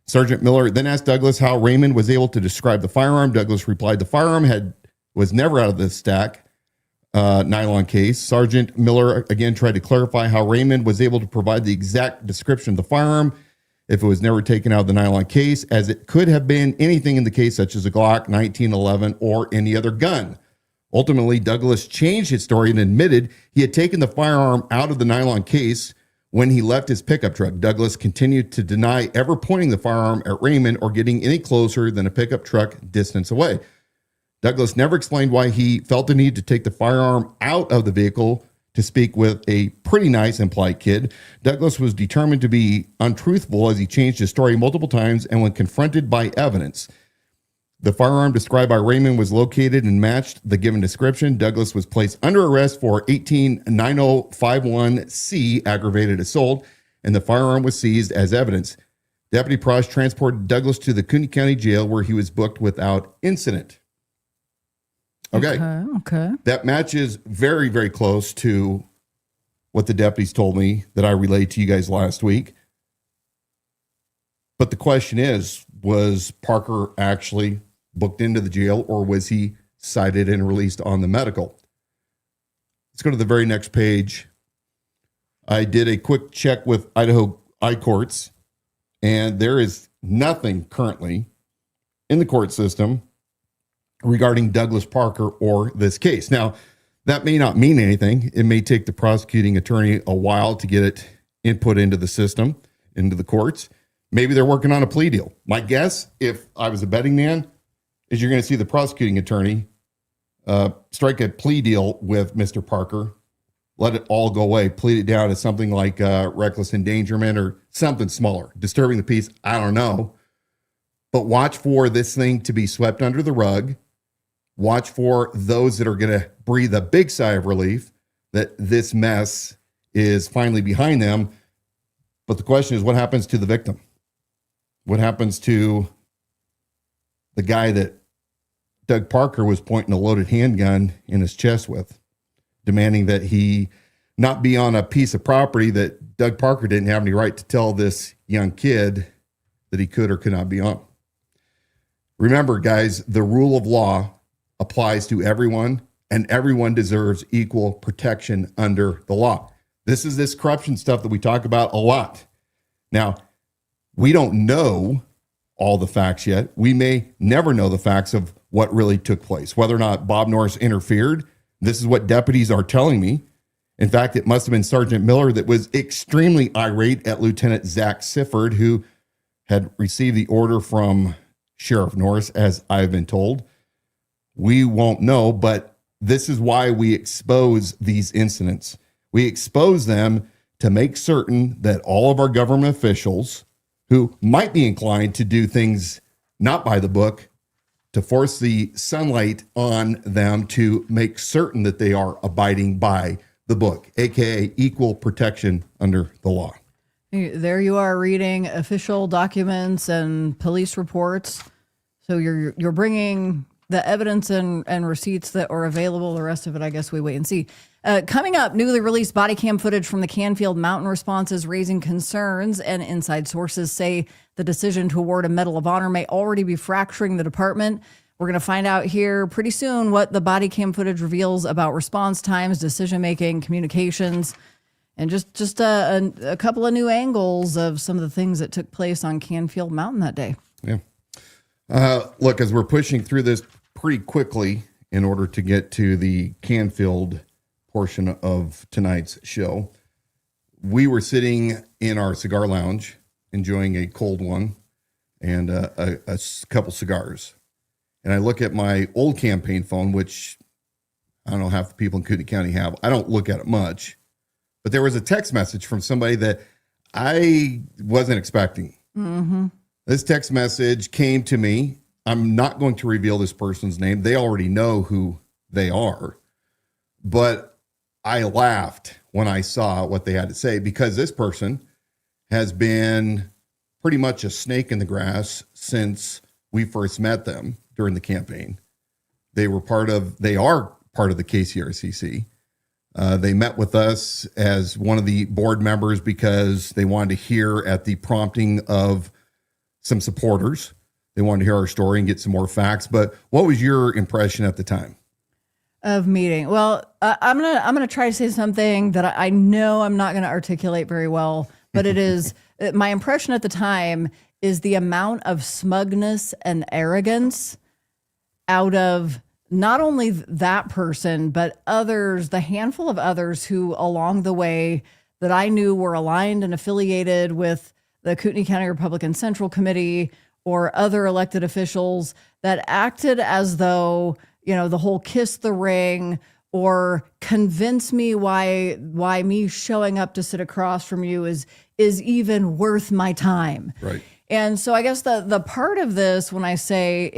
Sergeant Miller then asked Douglas how Raymond was able to describe the firearm. Douglas replied the firearm was never out of the stack nylon case. Sergeant Miller again tried to clarify how Raymond was able to provide the exact description of the firearm. if it was never taken out of the nylon case, as it could have been anything in the case, such as a Glock 1911 or any other gun. Ultimately, Douglas changed his story and admitted he had taken the firearm out of the nylon case when he left his pickup truck. Douglas continued to deny ever pointing the firearm at Raymond or getting any closer than a pickup truck distance away. Douglas never explained why he felt the need to take the firearm out of the vehicle to speak with a pretty nice and polite kid. Douglas was determined to be untruthful as he changed his story multiple times, and when confronted by evidence, the firearm described by Raymond was located and matched the given description. Douglas was placed under arrest for 18-9051C aggravated assault, and the firearm was seized as evidence. Deputy Prosh transported Douglas to the Kootenai County Jail, where he was booked without incident. Okay. That matches very, very close to what the deputies told me that I relayed to you guys last week. But the question is, was Parker actually booked into the jail, or was he cited and released on the medical? Let's go to the very next page. I did a quick check with Idaho I-Courts, and there is nothing currently in the court system regarding Douglas Parker or this case. Now, that may not mean anything. It may take the prosecuting attorney a while to get it input into the system, into the courts. Maybe they're working on a plea deal. My guess, if I was a betting man, is you're going to see the prosecuting attorney strike a plea deal with Mr. Parker, let it all go away, plead it down as something like reckless endangerment or something smaller, disturbing the peace. I don't know. But watch for this thing to be swept under the rug. Watch for those that are going to breathe a big sigh of relief that this mess is finally behind them. But the question is, what happens to the victim? What happens to the guy that Doug Parker was pointing a loaded handgun in his chest with, demanding that he not be on a piece of property that Doug Parker didn't have any right to tell this young kid that he could or could not be on? Remember, guys, the rule of law applies to everyone, and everyone deserves equal protection under the law. This is this corruption stuff that we talk about a lot. Now, we don't know all the facts yet. We may never know the facts of what really took place, whether or not Bob Norris interfered. This is what deputies are telling me. In fact, it must have been Sergeant Miller that was extremely irate at Lieutenant Zach Sifford, who had received the order from Sheriff Norris, as I've been told. We won't know, but this is why we expose these incidents. We expose them to make certain that all of our government officials who might be inclined to do things not by the book, to force the sunlight on them to make certain that they are abiding by the book, aka equal protection under the law. There you are reading official documents and police reports. So you're bringing the evidence and receipts that are available. The rest of it, I guess we wait and see. Coming up, newly released body cam footage from the Canfield Mountain response is raising concerns, and inside sources say the decision to award a Medal of Honor may already be fracturing the department. We're going to find out here pretty soon what the body cam footage reveals about response times, decision-making, communications, and just a couple of new angles of some of the things that took place on Canfield Mountain that day. Yeah. Look, as we're pushing through this pretty quickly in order to get to the Canfield portion of tonight's show, we were sitting in our cigar lounge enjoying a cold one and a couple cigars. And I look at my old campaign phone, which I don't know, half the people in Kootenai County have. I don't look at it much. But there was a text message from somebody that I wasn't expecting. Mm-hmm. This text message came to me. I'm not going to reveal this person's name. They already know who they are. But I laughed when I saw what they had to say, because this person has been pretty much a snake in the grass since we first met them during the campaign. They are part of the KCRCC. They met with us as one of the board members because they wanted to hear, at the prompting of some supporters, they wanted to hear our story and get some more facts. But what was your impression at the time of meeting? Well, I'm gonna try to say something that I know I'm not going to articulate very well, but it is my impression at the time is the amount of smugness and arrogance out of not only that person, but others, the handful of others who along the way that I knew were aligned and affiliated with the Kootenai County Republican Central Committee or other elected officials that acted as though, the whole kiss the ring or convince me why me showing up to sit across from you is even worth my time. Right. And so I guess the part of this, when I say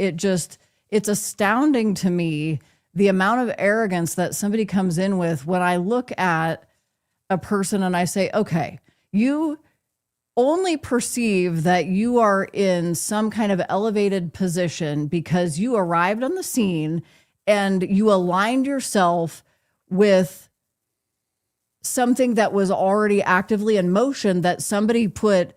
it's astounding to me, the amount of arrogance that somebody comes in with when I look at a person and I say, okay, you only perceive that you are in some kind of elevated position because you arrived on the scene and you aligned yourself with something that was already actively in motion that somebody put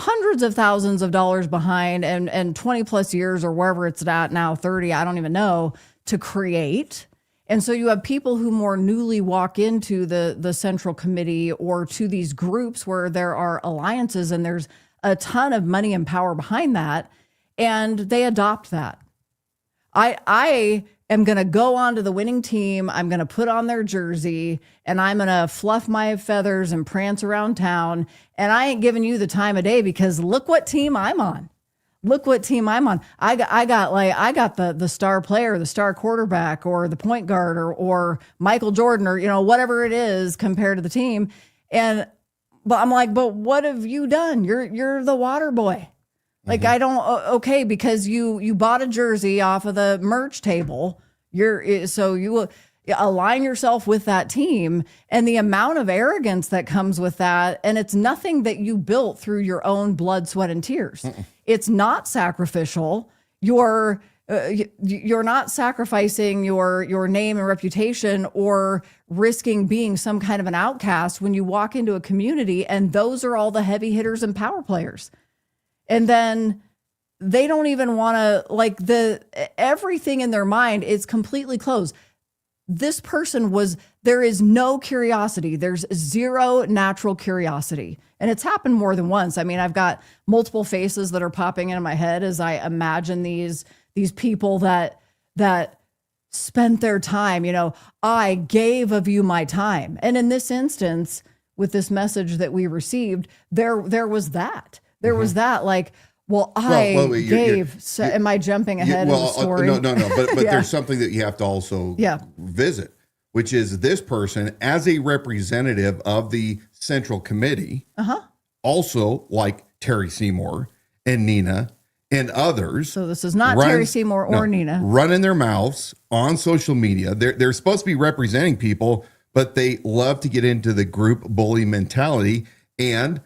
hundreds of thousands of dollars behind and 20 plus years or wherever it's at now, 30, I don't even know, to create. And so you have people who more newly walk into the central committee or to these groups where there are alliances and there's a ton of money and power behind that, and they adopt that. I am going to go onto the winning team. I'm going to put on their jersey and I'm going to fluff my feathers and prance around town. And I ain't giving you the time of day because look what team I'm on. Look what team I'm on. I got the star player, the star quarterback, or the point guard, or Michael Jordan, or whatever it is compared to the team. But I'm like, but what have you done? You're the water boy. Like I don't okay because you bought a jersey off of the merch table. You will align yourself with that team, and the amount of arrogance that comes with that, and it's nothing that you built through your own blood, sweat, and tears. It's not sacrificial. You're not sacrificing your name and reputation or risking being some kind of an outcast when you walk into a community, and those are all the heavy hitters and power players. And then they don't even want to, everything in their mind is completely closed. This person there is no curiosity. There's zero natural curiosity. And it's happened more than once. I mean, I've got multiple faces that are popping into my head as I imagine these people that spent their time, I gave of you my time. And in this instance, with this message that we received, there was that. There was that, am I jumping ahead of the story? No. But there's something that you have to also visit, which is this person as a representative of the Central Committee, also like Terry Seymour and Nina and others. So this is not Terry Seymour or Nina. Running their mouths on social media. They're supposed to be representing people, but they love to get into the group bully mentality, and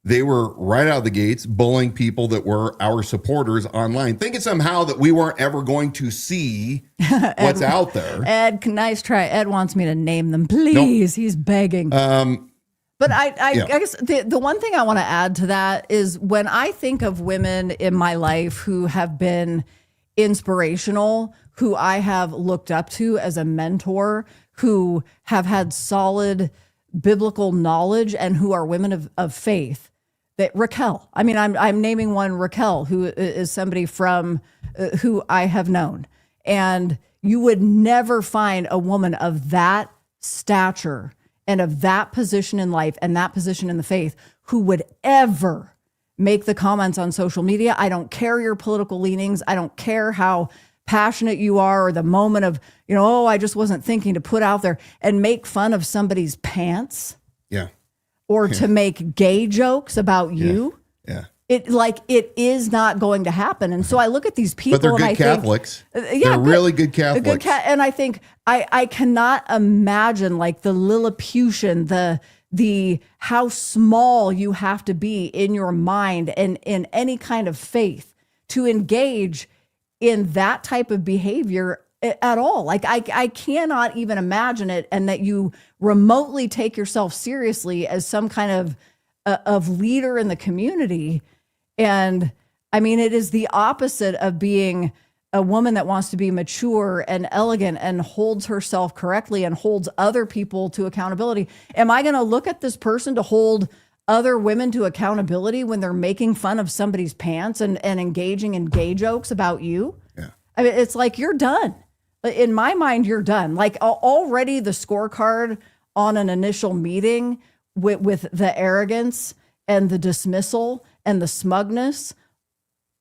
they were right out of the gates bullying people that were our supporters online, thinking somehow that we weren't ever going to see what's out there. Ed, nice try. Ed wants me to name them, please. Nope. He's begging. But I guess the one thing I want to add to that is when I think of women in my life who have been inspirational, who I have looked up to as a mentor, who have had solid biblical knowledge and who are women of faith. That Raquel, I mean, I'm naming one Raquel, who is somebody from who I have known. And you would never find a woman of that stature and of that position in life and that position in the faith who would ever make the comments on social media. I don't care your political leanings. I don't care how passionate you are or the moment of, I just wasn't thinking to put out there and make fun of somebody's pants. Yeah. Or to make gay jokes about you. Yeah. It is not going to happen. And so I look at these people, but they're good Catholics. They're really good Catholics. And I think I cannot imagine the Lilliputian, the how small you have to be in your mind and in any kind of faith to engage in that type of behavior at all. I cannot even imagine it, and that you remotely take yourself seriously as some kind of leader in the community. And I mean, it is the opposite of being a woman that wants to be mature and elegant and holds herself correctly and holds other people to accountability. Am I going to look at this person to hold other women to accountability when they're making fun of somebody's pants and engaging in gay jokes about you. Yeah. I mean, it's like, you're done. In my mind, you're done. Like, already the scorecard on an initial meeting with the arrogance and the dismissal and the smugness.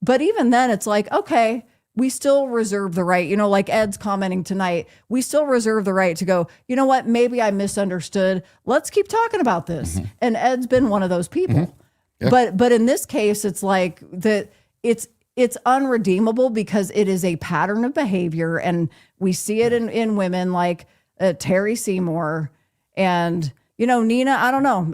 But even then, it's like, okay, we still reserve the right, like Ed's commenting tonight, we still reserve the right to go, you know what, maybe I misunderstood. Let's keep talking about this. Mm-hmm. And Ed's been one of those people. Mm-hmm. Yeah. But in this case, it's like that it's unredeemable because it is a pattern of behavior. And we see it in women like Terry Seymour and, Nina. I don't know.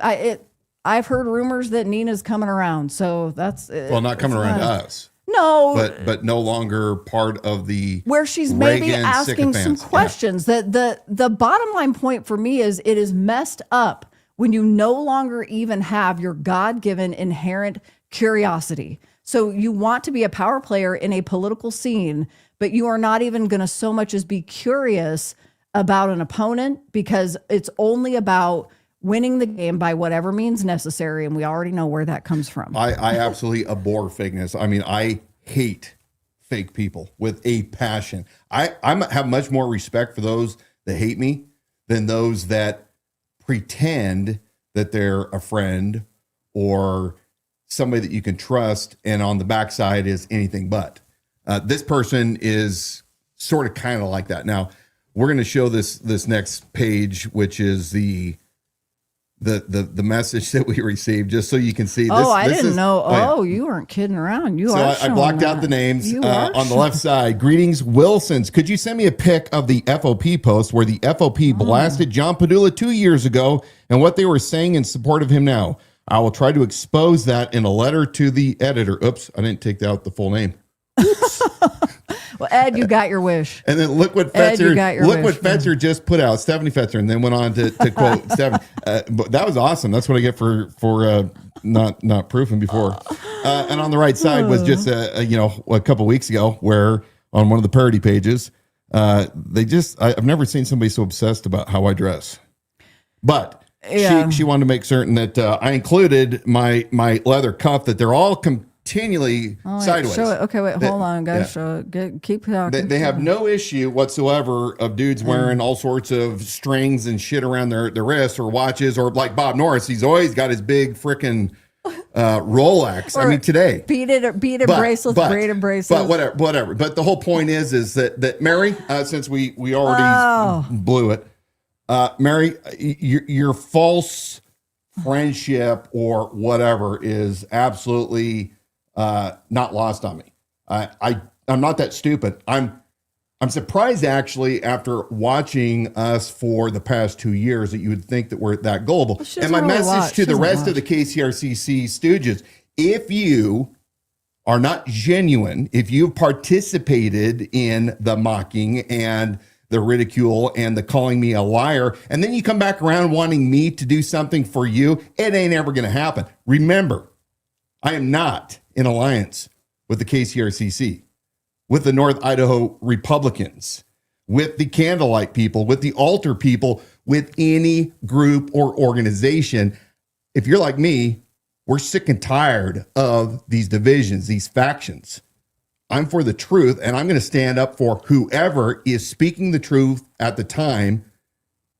I've heard rumors that Nina's coming around. So that's not coming around to us. No, but no longer part of the where she's maybe asking some questions. That the bottom line point for me is it is messed up when you no longer even have your God-given inherent curiosity. So you want to be a power player in a political scene, but you are not even going to so much as be curious about an opponent because it's only about winning the game by whatever means necessary. And we already know where that comes from. I absolutely abhor fakeness. I mean, I hate fake people with a passion. I have much more respect for those that hate me than those that pretend that they're a friend or somebody that you can trust. And on the backside is anything but. This person is sort of kind of like that. Now we're going to show this next page, which is the message that we received, just so you can see. I didn't know. Oh, you weren't kidding around. I blocked out the names on the left side. Greetings, Wilsons. Could you send me a pic of the FOP post where the FOP blasted John Padula 2 years ago and what they were saying in support of him now? I will try to expose that in a letter to the editor. Oops, I didn't take out the full name. Well, Ed, you got your wish. And then look what Fetzer just put out, Stephanie Fetzer, and then went on to quote Stephanie. But that was awesome. That's what I get for not proofing before. And on the right side was just a couple weeks ago where on one of the parody pages, I've never seen somebody so obsessed about how I dress. But she wanted to make certain that I included my leather cuff, that they're all continually sideways. Show it. Okay, wait, hold on, guys. Show it. Keep talking. They have no issue whatsoever of dudes wearing all sorts of strings and shit around their wrists or watches, or like Bob Norris, he's always got his big freaking Rolex. Or I mean, today beaded bracelets, braided bracelets. But whatever. But the whole point is that Mary, since we already blew it, Mary, your false friendship or whatever is absolutely not lost on me. I'm not that stupid. I'm surprised actually after watching us for the past 2 years that you would think that we're that gullible. And my message to the rest of the KCRCC stooges, if you are not genuine, if you've participated in the mocking and the ridicule and the calling me a liar, and then you come back around wanting me to do something for you, it ain't ever going to happen. Remember, I am not in alliance with the KCRCC, with the North Idaho Republicans, with the Candlelight people, with the Altar people, with any group or organization. If you're like me, we're sick and tired of these divisions, these factions. I'm for the truth, and I'm going to stand up for whoever is speaking the truth at the time,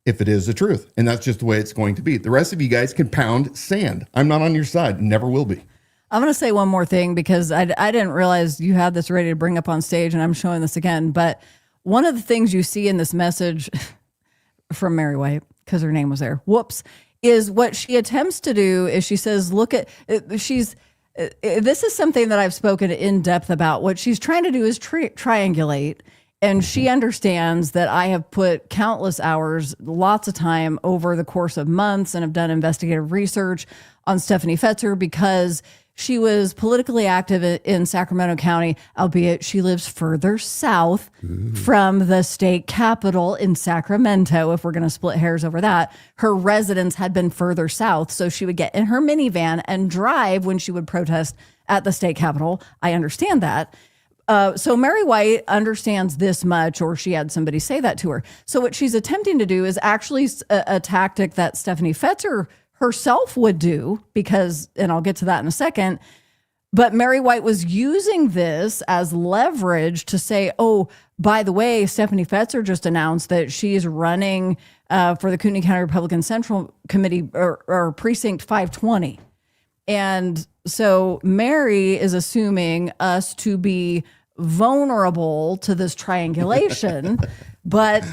if it is the truth. And that's just the way it's going to be. The rest of you guys can pound sand. I'm not on your side, never will be. I'm going to say one more thing because I didn't realize you had this ready to bring up on stage, and I'm showing this again. But one of the things you see in this message from Mary White, because her name was there, whoops, is what she attempts to do is she says, look at, this is something that I've spoken in depth about. What she's trying to do is triangulate. And she understands that I have put countless hours, lots of time over the course of months, and have done investigative research on Stephanie Fetzer because she was politically active in Sacramento County, albeit she lives further south from the state capital in Sacramento. If we're going to split hairs over that, her residence had been further south. So she would get in her minivan and drive when she would protest at the state capitol. I understand that. So Mary White understands this much, or she had somebody say that to her. So what she's attempting to do is actually a tactic that Stephanie Fetzer herself would do because, and I'll get to that in a second, but Mary White was using this as leverage to say, oh, by the way, Stephanie Fetzer just announced that she's running for the Kootenai County Republican Central Committee or Precinct 520. And so Mary is assuming us to be vulnerable to this triangulation, but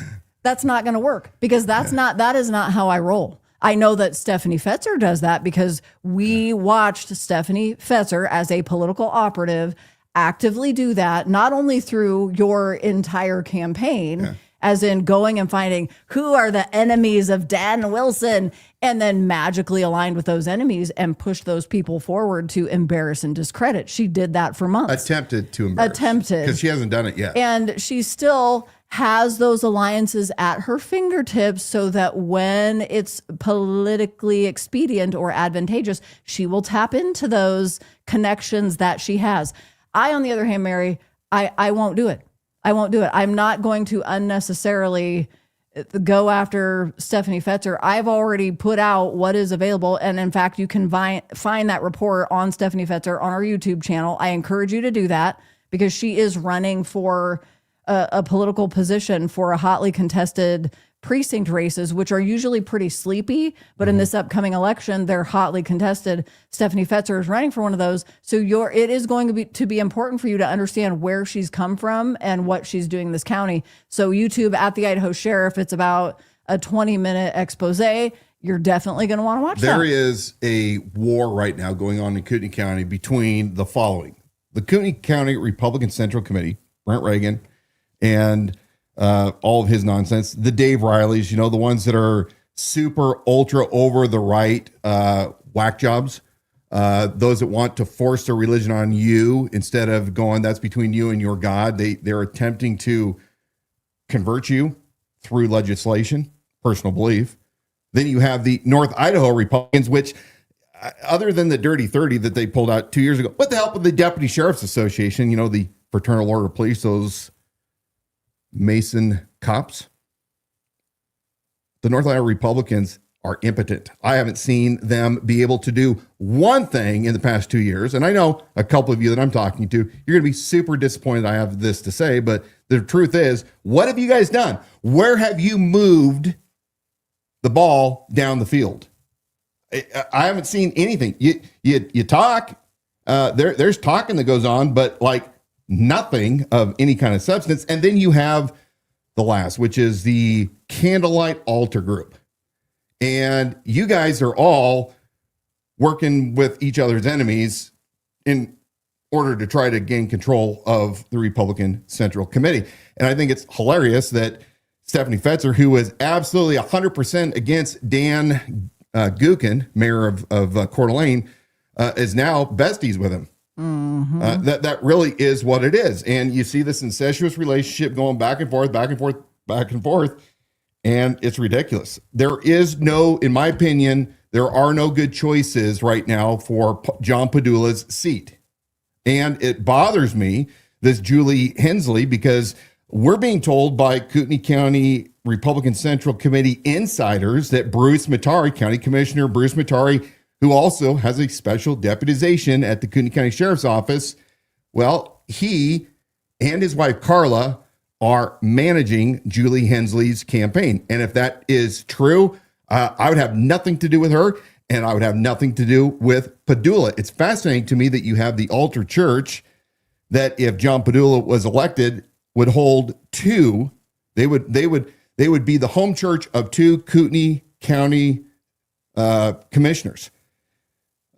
that's not going to work because that is not how I roll. I know that Stephanie Fetzer does that because we watched Stephanie Fetzer as a political operative actively do that, not only through your entire campaign, as in going and finding who are the enemies of Dan Wilson and then magically aligned with those enemies and push those people forward to embarrass and discredit. She did that for months. Attempted to embarrass. Because she hasn't done it yet. And she still has those alliances at her fingertips so that when it's politically expedient or advantageous, she will tap into those connections that she has. I, on the other hand, Mary, I won't do it. I won't do it. I'm not going to unnecessarily go after Stephanie Fetzer. I've already put out what is available. And in fact, you can find that report on Stephanie Fetzer on our YouTube channel. I encourage you to do that because she is running for a political position for a hotly contested precinct races, which are usually pretty sleepy. But in this upcoming election, they're hotly contested. Stephanie Fetzer is running for one of those. So it is going to be important for you to understand where she's come from and what she's doing in this county. So YouTube at the Idaho Sheriff, it's about a 20-minute expose. You're definitely going to want to watch that. There is a war right now going on in Kootenai County between the following. The Kootenai County Republican Central Committee, Brent Reagan, and all of his nonsense, the Dave Rileys, the ones that are super ultra over the right whack jobs, those that want to force their religion on you instead of going, that's between you and your God. They're attempting to convert you through legislation, personal belief. Then you have the North Idaho Republicans, which other than the Dirty 30 that they pulled out 2 years ago, with the help of the Deputy Sheriff's Association, the Fraternal Order of Police, those Mason cops, the North Idaho Republicans are impotent. I haven't seen them be able to do one thing in the past 2 years. And I know a couple of you that I'm talking to, you're going to be super disappointed I have this to say, but the truth is, what have you guys done? Where have you moved the ball down the field? I haven't seen anything. You talk, there's talking that goes on, but like nothing of any kind of substance. And then you have the last, which is the Candlelight Altar Group. And you guys are all working with each other's enemies in order to try to gain control of the Republican Central Committee. And I think it's hilarious that Stephanie Fetzer, who was absolutely 100% against Dan Gookin, mayor of Coeur d'Alene, is now besties with him. Mm-hmm. That really is what it is. And you see this incestuous relationship going back and forth, back and forth, back and forth. And it's ridiculous. There is no, in my opinion, there are no good choices right now for John Padula's seat. And it bothers me, this Julie Hensley, because we're being told by Kootenai County Republican Central Committee insiders that Bruce Matari, County Commissioner Bruce Matari, who also has a special deputization at the Kootenai County Sheriff's Office, well, he and his wife Carla are managing Julie Hensley's campaign. And if that is true, I would have nothing to do with her, and I would have nothing to do with Padula. It's fascinating to me that you have the altar church that, if John Padula was elected, would hold two. They would be the home church of two Kootenai County commissioners.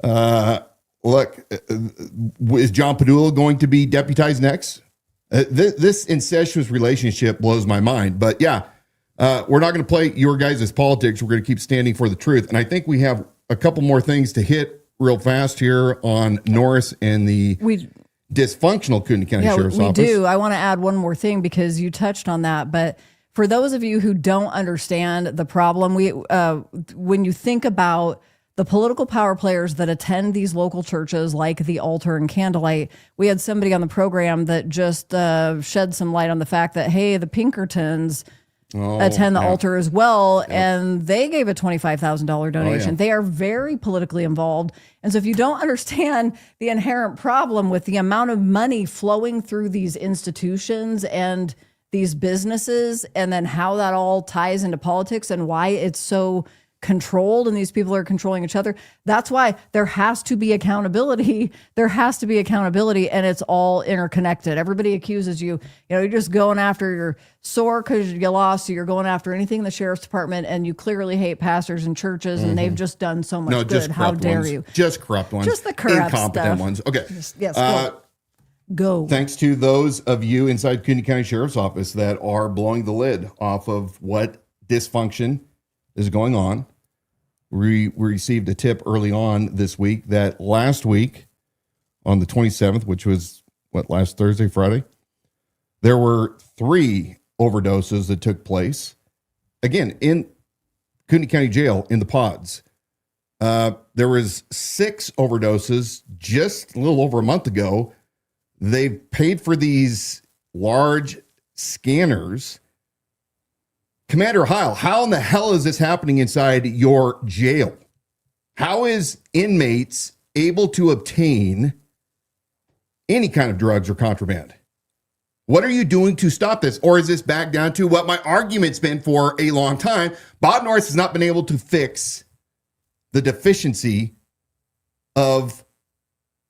Look, is John Padula going to be deputized next? This incestuous relationship blows my mind. But yeah, we're not going to play your guys' politics. We're going to keep standing for the truth. And I think we have a couple more things to hit real fast here on Norris and the dysfunctional Kootenai County Sheriff's Office. We do. I want to add one more thing because you touched on that. But for those of you who don't understand the problem, when you think about the political power players that attend these local churches like the Altar and Candlelight, we had somebody on the program that just shed some light on the fact that, hey, the Pinkertons attend the altar as well. And they gave a $25,000 donation. They are very politically involved. And so if you don't understand the inherent problem with the amount of money flowing through these institutions and these businesses, and then how that all ties into politics and why it's so controlled and these people are controlling each other. That's why there has to be accountability. There has to be accountability, and it's all interconnected. Everybody accuses you, you're just going after your sore because you lost. So you're going after anything in the sheriff's department, and you clearly hate pastors and churches, and they've just done so much good. How dare you? Just corrupt ones. Just the corrupt incompetent stuff. ones. Okay. Yes. Go. Thanks to those of you inside Kootenai County Sheriff's Office that are blowing the lid off of what dysfunction is going on. We received a tip early on this week that last week on the 27th, which was last Thursday, Friday, there were 3 overdoses that took place. Again, in Kootenai County Jail in the pods. There was 6 overdoses just a little over a month ago. They paid for these large scanners. Commander Heil, how in the hell is this happening inside your jail? How is inmates able to obtain any kind of drugs or contraband? What are you doing to stop this? Or is this back down to what my argument's been for a long time? Bob Norris has not been able to fix the deficiency of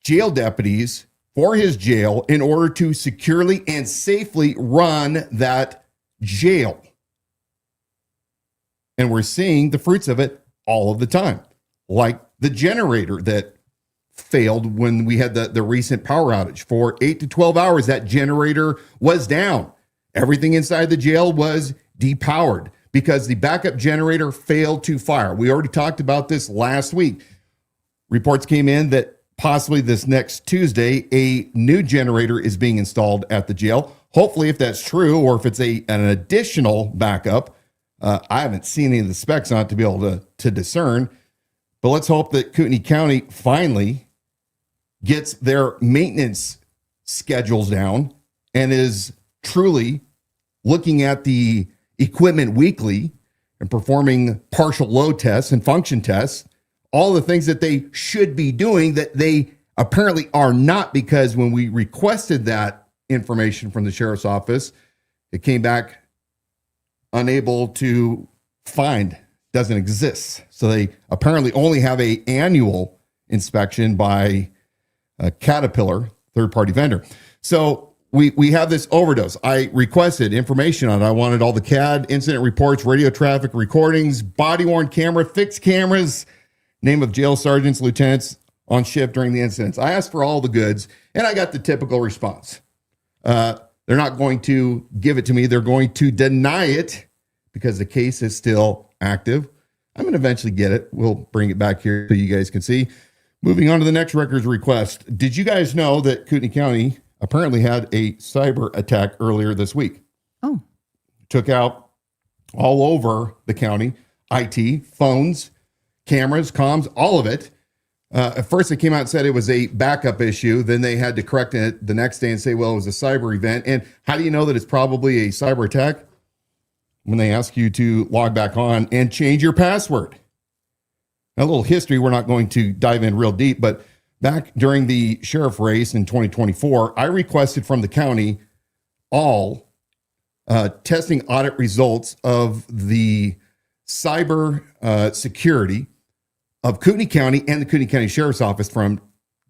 jail deputies for his jail in order to securely and safely run that jail. And we're seeing the fruits of it all of the time, like the generator that failed when we had the recent power outage. For 8 to 12 hours, that generator was down. Everything inside the jail was depowered because the backup generator failed to fire. We already talked about this last week. Reports came in that possibly this next Tuesday, a new generator is being installed at the jail. Hopefully, if that's true, or if it's an additional backup, I haven't seen any of the specs on it to be able to discern. But let's hope that Kootenai County finally gets their maintenance schedules down and is truly looking at the equipment weekly and performing partial load tests and function tests, all the things that they should be doing that they apparently are not, because when we requested that information from the sheriff's office, it came back unable to find, doesn't exist. So they apparently only have an annual inspection by a Caterpillar third-party vendor. So we have this overdose. I requested information on it. I wanted all the CAD, incident reports, radio traffic recordings, body-worn camera, fixed cameras, name of jail sergeants, lieutenants on shift during the incidents. I asked for all the goods, and I got the typical response. They're not going to give it to me. They're going to deny it because the case is still active. I'm going to eventually get it. We'll bring it back here so you guys can see. Moving on to the next records request. Did you guys know that Kootenai County apparently had a cyber attack earlier this week? Oh. Took out all over the county, IT, phones, cameras, comms, all of it. At first, it came out and said it was a backup issue. Then they had to correct it the next day and say, well, it was a cyber event. And how do you know that it's probably a cyber attack? When they ask you to log back on and change your password. Now, a little history, we're not going to dive in real deep, but back during the sheriff race in 2024, I requested from the county all testing audit results of the cyber security of Kootenai County and the Kootenai County Sheriff's Office from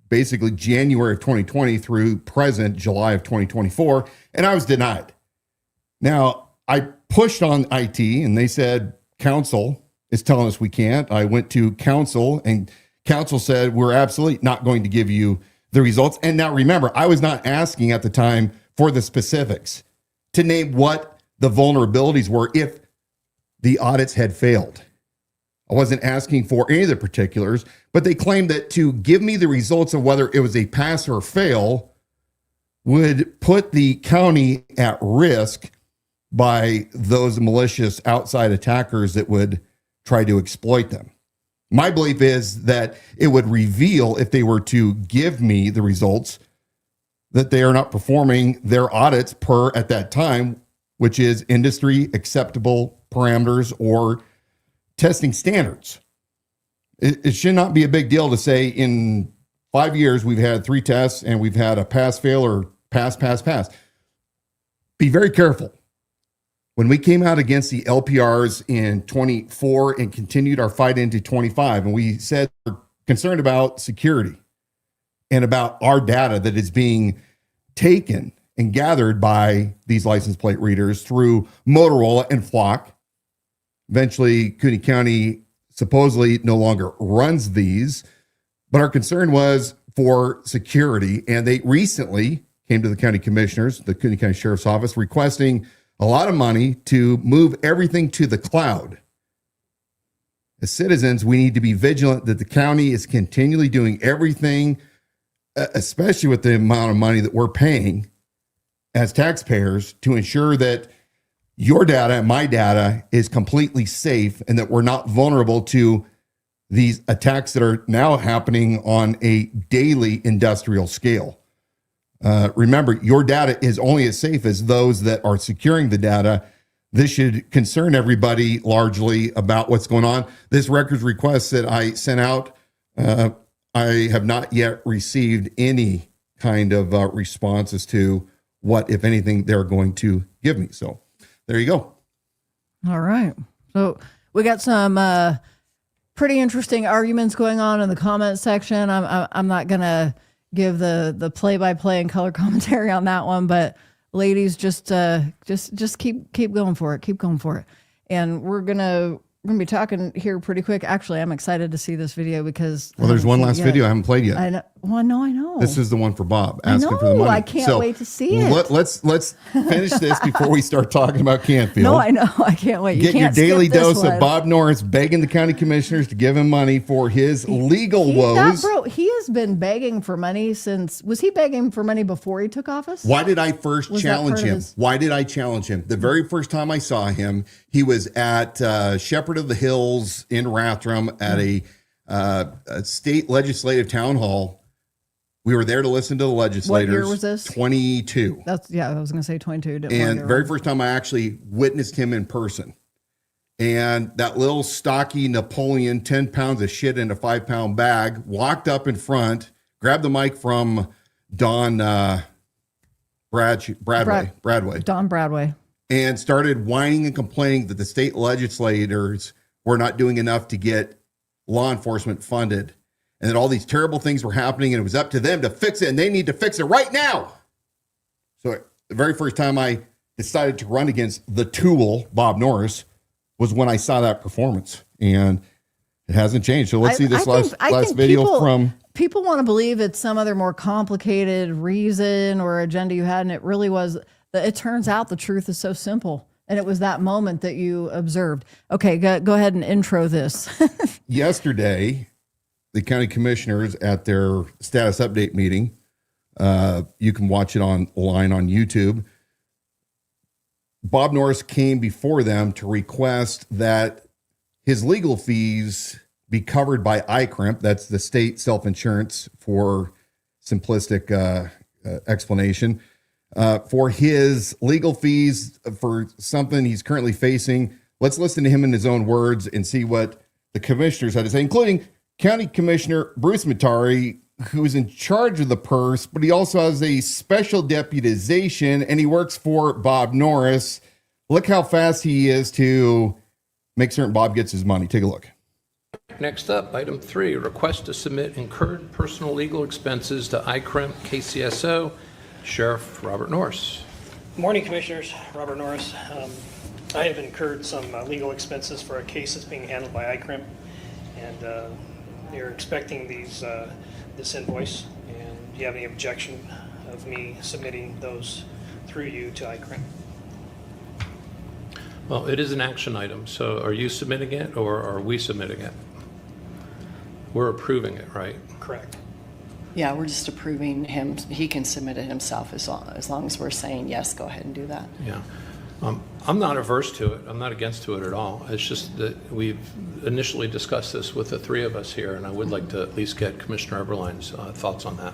basically January of 2020 through present July of 2024, and I was denied. Now, I pushed on IT, and they said, council is telling us we can't. I went to council, and council said, we're absolutely not going to give you the results. And now remember, I was not asking at the time for the specifics to name what the vulnerabilities were if the audits had failed. I wasn't asking for any of the particulars, but they claimed that to give me the results of whether it was a pass or fail would put the county at risk by those malicious outside attackers that would try to exploit them. My belief is that it would reveal, if they were to give me the results, that they are not performing their audits per, at that time, which is industry acceptable parameters or testing standards. It should not be a big deal to say in 5 years we've had 3 tests and we've had a pass, fail, or pass. Be very careful. When we came out against the LPRs in 24 and continued our fight into 25, and we said we're concerned about security and about our data that is being taken and gathered by these license plate readers through Motorola and Flock. Eventually, Kootenai County supposedly no longer runs these, but our concern was for security. And they recently came to the county commissioners, the Kootenai County Sheriff's Office, requesting a lot of money to move everything to the cloud. As citizens, we need to be vigilant that the county is continually doing everything, especially with the amount of money that we're paying as taxpayers, to ensure that your data and my data is completely safe and that we're not vulnerable to these attacks that are now happening on a daily industrial scale. Remember, your data is only as safe as those that are securing the data. This should concern everybody largely about what's going on. This records request that I sent out, I have not yet received any kind of response as to what, if anything, they're going to give me. So there you go. All right. So we got some pretty interesting arguments going on in the comment section. I'm not going to give the play-by-play and color commentary on that one, but ladies, just keep going for it. Keep going for it. And we're gonna be talking here pretty quick. Actually, I'm excited to see this video because there's one last video I haven't played yet. I know. Well, no, I know. This is the one for Bob asking for the money. I can't wait to see it. Let's finish this before we start talking about Canfield. No, I know. I can't wait. Get your daily dose of Bob Norris begging the county commissioners to give him money for his legal woes. He has been begging for money since. Was he begging for money before he took office? Why did I first challenge him? Why did I challenge him? The very first time I saw him, he was at Shepherd of the Hills in Rathdrum at a state legislative town hall. We were there to listen to the legislators. What year was this? 22. I was going to say 22. And very first time I actually witnessed him in person. And that little stocky Napoleon, 10 pounds of shit in a 5-pound bag, walked up in front, grabbed the mic from Don Bradway. Don Bradway. And started whining and complaining that the state legislators were not doing enough to get law enforcement funded. And that all these terrible things were happening and it was up to them to fix it and they need to fix it right now. So the very first time I decided to run against the tool, Bob Norris, was when I saw that performance. And it hasn't changed. So let's see this last video from... People want to believe it's some other more complicated reason or agenda you had, and it really was... It turns out the truth is so simple. And it was that moment that you observed. Okay, go ahead and intro this. Yesterday... the county commissioners at their status update meeting, you can watch it online on YouTube. Bob Norris came before them to request that his legal fees be covered by ICRIMP. That's the state self-insurance for simplistic explanation. For his legal fees for something he's currently facing. Let's listen to him in his own words and see what the commissioners had to say, including County Commissioner Bruce Matari, who is in charge of the purse, but he also has a special deputization, and he works for Bob Norris. Look how fast he is to make certain Bob gets his money. Take a look. Next up, item 3, request to submit incurred personal legal expenses to ICRIMP KCSO, Sheriff Robert Norris. Morning, Commissioners. Robert Norris. I have incurred some legal expenses for a case that's being handled by ICRIMP, and they're expecting this invoice. And do you have any objection of me submitting those through you to ICRIMP? Well, it is an action item, so are you submitting it or are we submitting it? We're approving it, right? Correct. Yeah, we're just approving him. He can submit it himself as long as we're saying, yes, go ahead and do that. Yeah. I'm not averse to it. I'm not against to it at all. It's just that we've initially discussed this with the three of us here, and I would like to at least get Commissioner Eberlein's thoughts on that.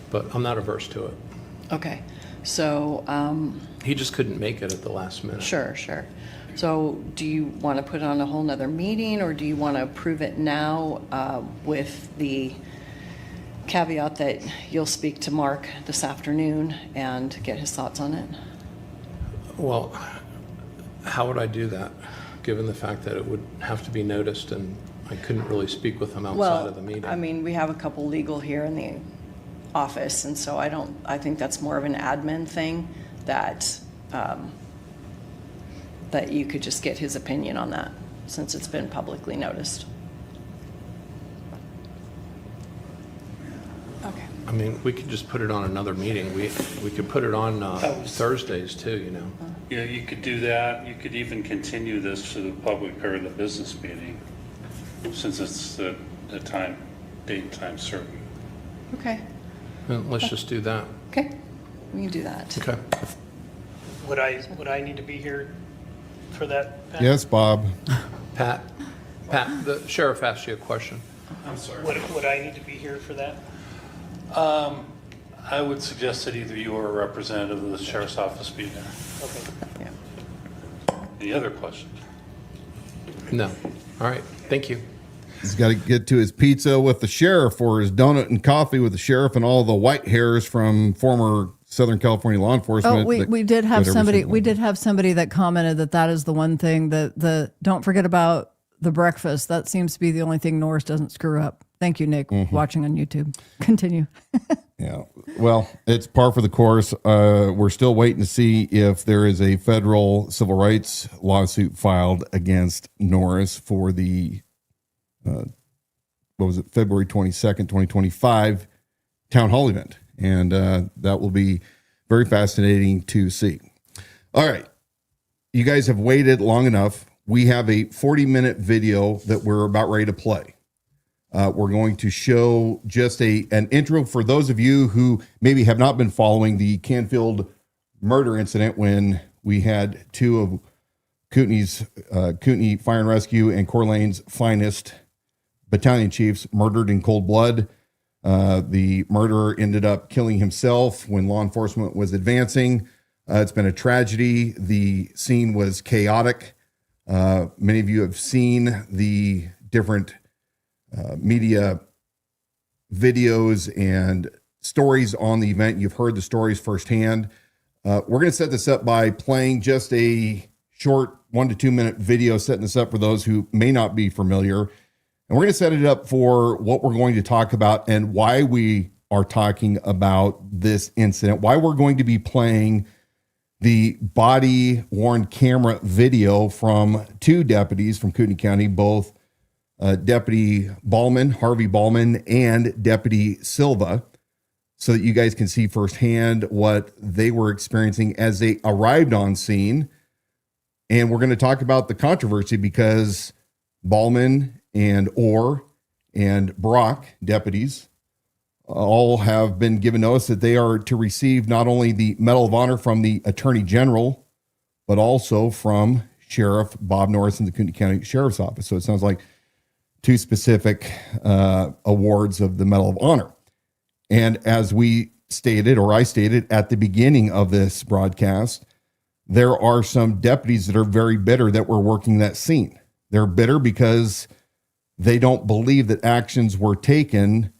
But I'm not averse to it. Okay. So, He just couldn't make it at the last minute. sure. So do you want to put on a whole nother meeting, or do you want to approve it now with the caveat that you'll speak to Mark this afternoon and get his thoughts on it? Well, how would I do that, given the fact that it would have to be noticed and I couldn't really speak with him outside of the meeting? I mean, we have a couple legal here in the office, and so I think that's more of an admin thing that that you could just get his opinion on that, since it's been publicly noticed. Okay. I mean, we could just put it on another meeting. We could put it on Thursdays too, you know. Yeah, you could do that. You could even continue this to the public or the business meeting, since it's the date and time certain. Okay. Well, let's just do that. Okay. We can do that. Okay. Would I need to be here for that, Pat? Yes, Bob. Pat, the sheriff asked you a question. I'm sorry. Would I need to be here for that? I would suggest that either you or a representative of the sheriff's office be there. Okay. Yeah. Any other questions? No. All right. Thank you. He's got to get to his pizza with the sheriff, or his donut and coffee with the sheriff, and all the white hairs from former Southern California law enforcement. Oh, we did have somebody. We did have somebody that commented that is the one thing that don't forget about the breakfast. That seems to be the only thing Norris doesn't screw up. Thank you, Nick, watching on YouTube. Continue. Yeah. Well, it's par for the course. We're still waiting to see if there is a federal civil rights lawsuit filed against Norris for the February 22nd, 2025 town hall event. And that will be very fascinating to see. All right. You guys have waited long enough. We have a 40-minute video that we're about ready to play. We're going to show just an intro for those of you who maybe have not been following the Canfield murder incident when we had two of Kootenai Fire and Rescue and Coeur d'Alene's finest battalion chiefs murdered in cold blood. The murderer ended up killing himself when law enforcement was advancing. It's been a tragedy. The scene was chaotic. Many of you have seen the different media videos and stories on the event. You've heard the stories firsthand. We're going to set this up by playing just a short 1 to 2 minute video, setting this up for those who may not be familiar. And we're going to set it up for what we're going to talk about and why we are talking about this incident, why we're going to be playing the body-worn camera video from two deputies from Kootenai County, both Deputy Ballman, Harvey Ballman, and Deputy Silva, so that you guys can see firsthand what they were experiencing as they arrived on scene. And we're going to talk about the controversy because Ballman and Orr and Brock, deputies, all have been given notice that they are to receive not only the Medal of Honor from the Attorney General, but also from Sheriff Bob Norris in the Kootenai County Sheriff's Office. So it sounds like two specific awards of the Medal of Honor. And as we stated, or I stated at the beginning of this broadcast, there are some deputies that are very bitter that were working that scene. They're bitter because they don't believe that actions were taken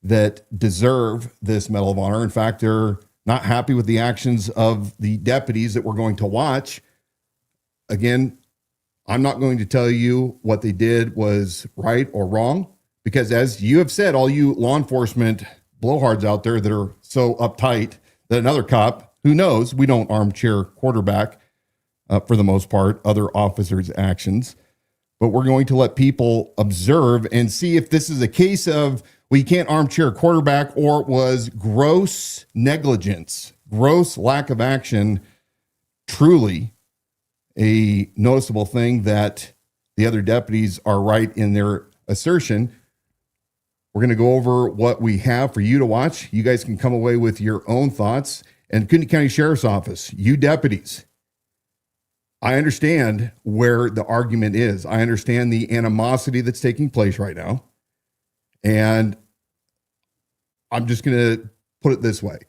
that deserve this Medal of Honor. In fact, they're not happy with the actions of the deputies that we're going to watch. Again, I'm not going to tell you what they did was right or wrong, because as you have said, all you law enforcement blowhards out there that are so uptight that another cop, who knows, we don't armchair quarterback for the most part, other officers' actions. But we're going to let people observe and see if this is a case of, well, you can't armchair quarterback, or it was gross negligence, gross lack of action, truly a noticeable thing that the other deputies are right in their assertion. We're going to go over what we have for you to watch. You guys can come away with your own thoughts. And Kootenai County Sheriff's Office, you deputies, I understand where the argument is. I understand the animosity that's taking place right now. And I'm just going to put it this way.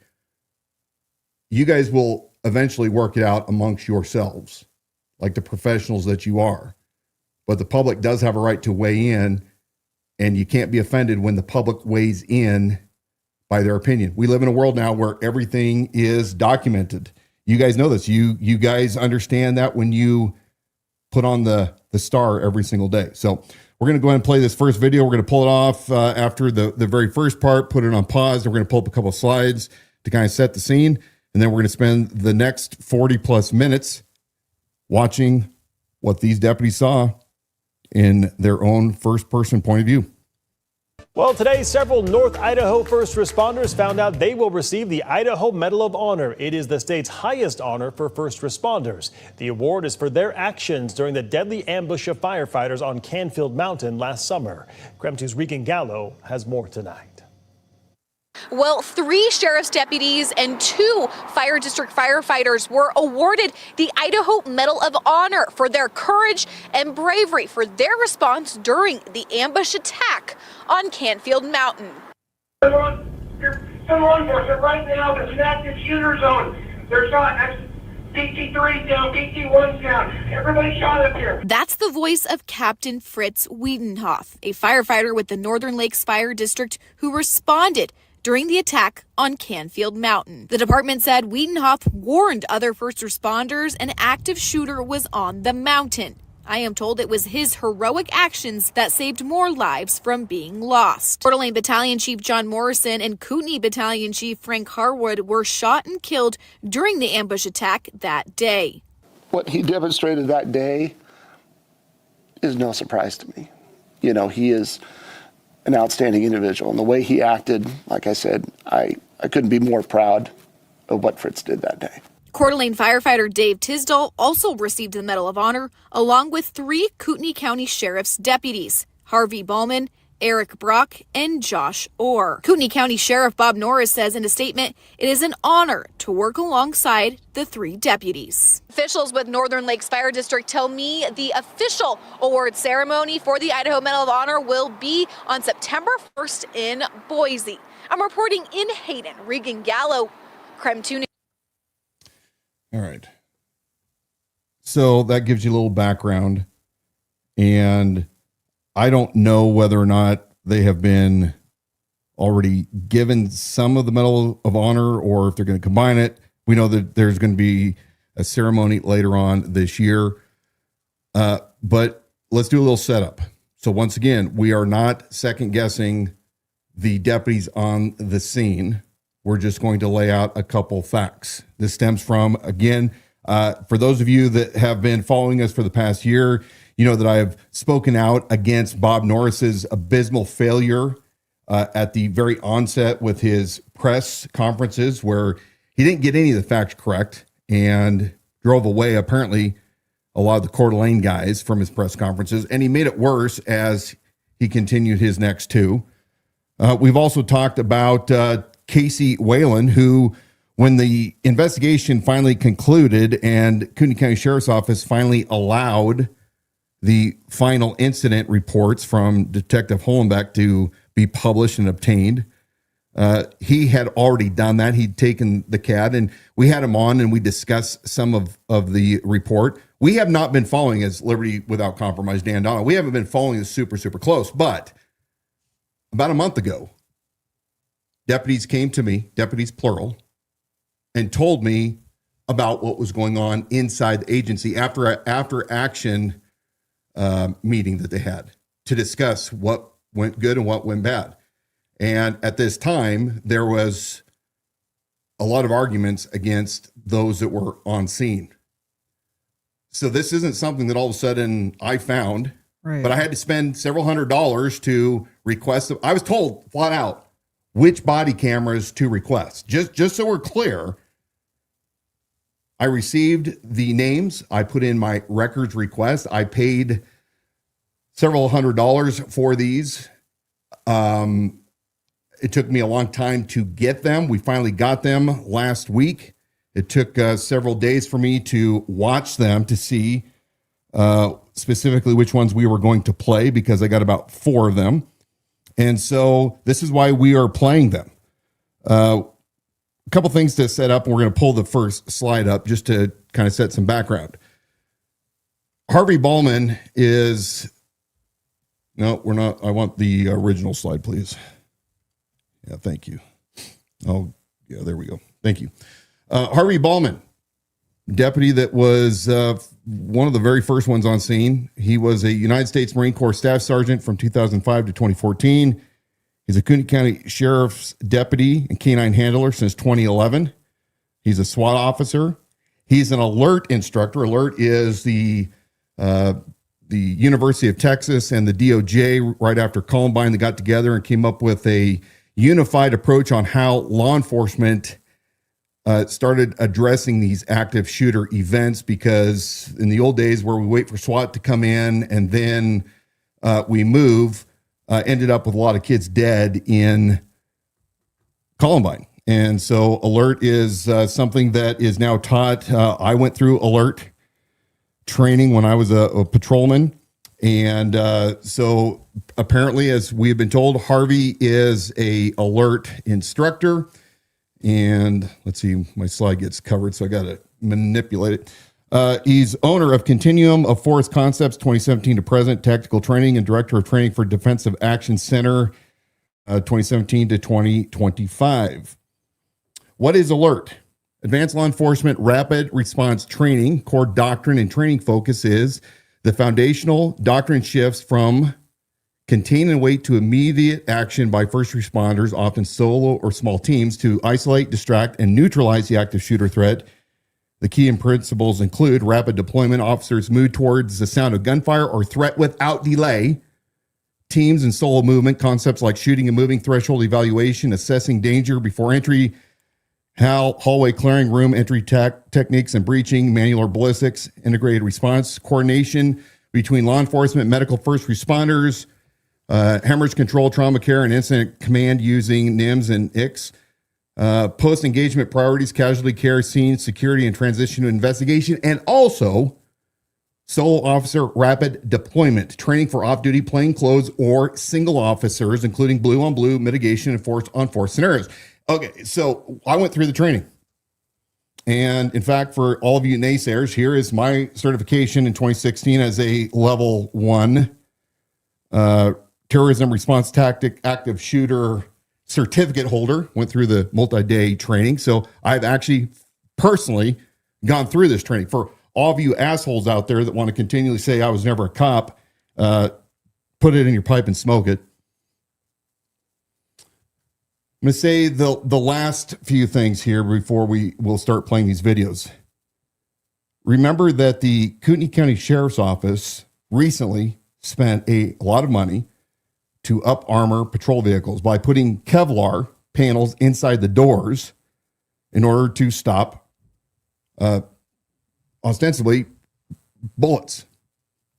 you guys will eventually work it out amongst yourselves, like the professionals that you are. But the public does have a right to weigh in, and you can't be offended when the public weighs in by their opinion. We live in a world now where everything is documented. You guys know this. You guys understand that when you put on the star every single day. So we're going to go ahead and play this first video. We're going to pull it off after the very first part, put it on pause. And we're going to pull up a couple of slides to kind of set the scene. And then we're going to spend the next 40 plus minutes watching what these deputies saw in their own first person point of view. Well, today, several North Idaho first responders found out they will receive the Idaho Medal of Honor. It is the state's highest honor for first responders. The award is for their actions during the deadly ambush of firefighters on Canfield Mountain last summer. KREM 2's Regan Gallo has more tonight. Well, 3 sheriff's deputies and 2 fire district firefighters were awarded the Idaho Medal of Honor for their courage and bravery for their response during the ambush attack on Canfield Mountain. Law enforcement right now, there's an active shooter zone. There's not PT3's down, PT1's down. Everybody shot up here. That's the voice of Captain Fritz Wiedenhoff, a firefighter with the Northern Lakes Fire District who responded during the attack on Canfield Mountain. The department said Wiedenhoff warned other first responders an active shooter was on the mountain. I am told it was his heroic actions that saved more lives from being lost. Coeur d'Alene Battalion Chief John Morrison and Kootenai Battalion Chief Frank Harwood were shot and killed during the ambush attack that day. What he demonstrated that day is no surprise to me. You know, he is an outstanding individual. And the way he acted, like I said, I couldn't be more proud of what Fritz did that day. Coeur d'Alene firefighter Dave Tisdall also received the Medal of Honor, along with 3 Kootenai County Sheriff's deputies, Harvey Ballman, Eric Brock, and Josh Orr. Kootenai County Sheriff Bob Norris says in a statement, it is an honor to work alongside the 3 deputies. Officials with Northern Lakes Fire District tell me the official award ceremony for the Idaho Medal of Honor will be on September 1st in Boise. I'm reporting in Hayden. Regan Gallo, KREM 2 News. All right. So that gives you a little background. And I don't know whether or not they have been already given some of the Medal of Honor or if they're going to combine it. We know that there's going to be a ceremony later on this year. But let's do a little setup. So once again, we are not second guessing the deputies on the scene. We're just going to lay out a couple facts. This stems from, again, for those of you that have been following us for the past year, you know that I have spoken out against Bob Norris's abysmal failure at the very onset with his press conferences where he didn't get any of the facts correct and drove away, apparently, a lot of the Coeur d'Alene guys from his press conferences. And he made it worse as he continued his next 2. We've also talked about Casey Whalen, who, when the investigation finally concluded and Kootenai County Sheriff's Office finally allowed the final incident reports from Detective Hollenbeck to be published and obtained, he had already done that. He'd taken the CAD, and we had him on, and we discussed some of the report. We have not been following, as Liberty Without Compromise, Dan Donald, we haven't been following this super, super close, but about a month ago, deputies came to me, deputies plural, and told me about what was going on inside the agency after action meeting that they had to discuss what went good and what went bad. And at this time, there was a lot of arguments against those that were on scene. So this isn't something that all of a sudden I found, right, but I had to spend several $100s to request. I was told flat out which body cameras to request. Just so we're clear, I received the names. I put in my records request. I paid several $100s for these. It took me a long time to get them. We finally got them last week. It took several days for me to watch them to see specifically which ones we were going to play, because I got about 4 of them. And so this is why we are playing them. a couple things to set up, and we're going to pull the first slide up just to kind of set some background. Harvey Ballman is, no, we're not. I want the original slide, please. Yeah, thank you. Oh, yeah, there we go. Thank you. Harvey Ballman, deputy that was one of the very first ones on scene. He was a United States Marine Corps Staff Sergeant from 2005 to 2014. He's a Kootenai County Sheriff's deputy and canine handler since 2011. He's a SWAT officer. He's an alert instructor. Alert is the University of Texas and the DOJ right after Columbine. They got together and came up with a unified approach on how law enforcement started addressing these active shooter events, because in the old days where we wait for SWAT to come in and then we move, ended up with a lot of kids dead in Columbine. And so alert is something that is now taught. I went through alert training when I was a patrolman. And so apparently, as we have been told, Harvey is a alert instructor. And let's see, my slide gets covered, so I got to manipulate it. He's owner of Continuum of Force Concepts 2017 to present, tactical training, and director of training for Defensive Action Center 2017 to 2025. What is alert? Advanced Law Enforcement Rapid Response Training. Core doctrine and training focus is the foundational doctrine shifts from contain and wait to immediate action by first responders, often solo or small teams, to isolate, distract, and neutralize the active shooter threat. The key and principles include rapid deployment. Officers move towards the sound of gunfire or threat without delay. Teams and solo movement. Concepts like shooting and moving, threshold evaluation, assessing danger before entry, hallway clearing, room entry techniques and breaching, manual or ballistics, integrated response, coordination between law enforcement, medical first responders, hemorrhage control, trauma care, and incident command using NIMS and ICS. Post-engagement priorities, casualty care, scene, security, and transition to investigation. And also, solo officer rapid deployment, training for off-duty plainclothes or single officers, including blue-on-blue mitigation and force-on-force scenarios. Okay, so I went through the training. And in fact, for all of you naysayers, here is my certification in 2016 as a level 1 terrorism response tactic active shooter certificate holder. Went through the multi-day training. So I've actually personally gone through this training. For all of you assholes out there that want to continually say I was never a cop, put it in your pipe and smoke it. I'm going to say the last few things here before we will start playing these videos. Remember that the Kootenai County Sheriff's Office recently spent a lot of money to up armor patrol vehicles by putting Kevlar panels inside the doors in order to stop, ostensibly, bullets.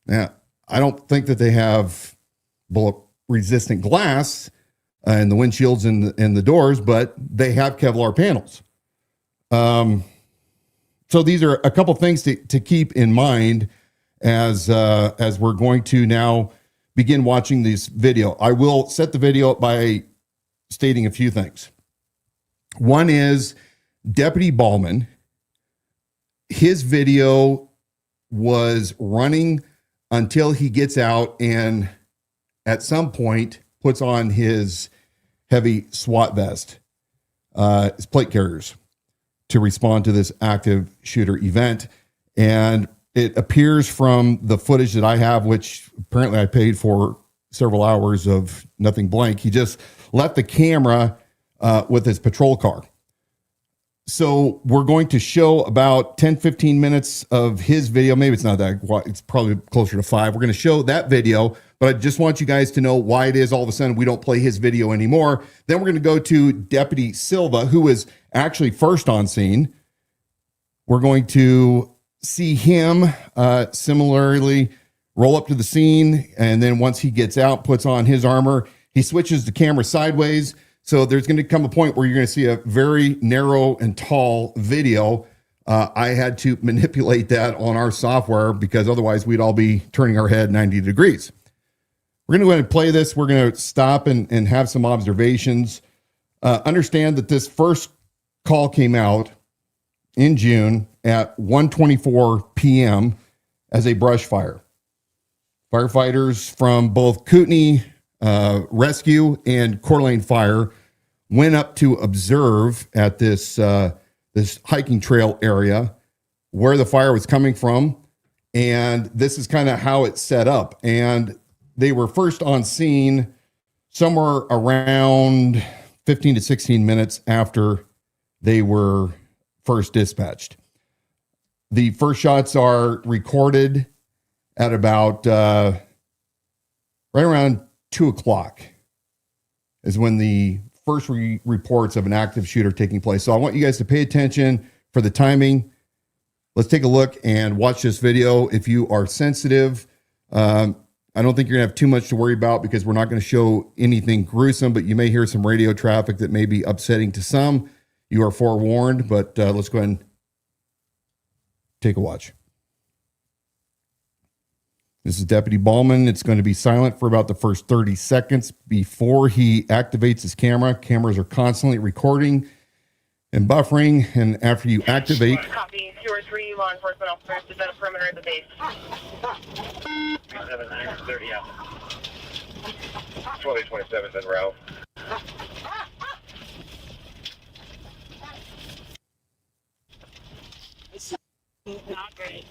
Now, I don't think that they have bullet-resistant glass in the windshields and the doors, but they have Kevlar panels. So these are a couple things to keep in mind as we're going to now begin watching this video. I will set the video up by stating a few things. One is Deputy Ballman. His video was running until he gets out and at some point puts on his heavy SWAT vest, his plate carriers, to respond to this active shooter event. And it appears from the footage that I have, which apparently I paid for several hours of nothing blank, he just left the camera with his patrol car. So we're going to show about 10, 15 minutes of his video. Maybe it's not that, it's probably closer to 5. We're going to show that video, but I just want you guys to know why it is all of a sudden we don't play his video anymore. Then we're going to go to Deputy Silva, who was actually first on scene. We're going to see him similarly roll up to the scene, and then once he gets out, puts on his armor, he switches the camera sideways. So there's going to come a point where you're going to see a very narrow and tall video. I had to manipulate that on our software because otherwise we'd all be turning our head 90 degrees. We're going to go ahead and play this. We're going to stop and have some observations. Understand that this first call came out in June at 1:24 p.m. as a brush fire. Firefighters from both Kootenai Rescue and Coeur d'Alene Fire went up to observe at this hiking trail area where the fire was coming from. And this is kind of how it's set up. And they were first on scene somewhere around 15 to 16 minutes after they were first dispatched. The first shots are recorded at about right around 2 o'clock is when the first reports of an active shooter taking place. So I want you guys to pay attention for the timing. Let's take a look and watch this video. If you are sensitive, I don't think you're gonna have too much to worry about because we're not gonna show anything gruesome, but you may hear some radio traffic that may be upsetting to some. You are forewarned, but let's go ahead and take a watch. This is Deputy Ballman. It's going to be silent for about the first 30 seconds before he activates his camera. Cameras are constantly recording and buffering, and after you activate... Copy. 2 or 3 law enforcement officers defend a perimeter of the base. 30 out. 2027's en route. This is not great.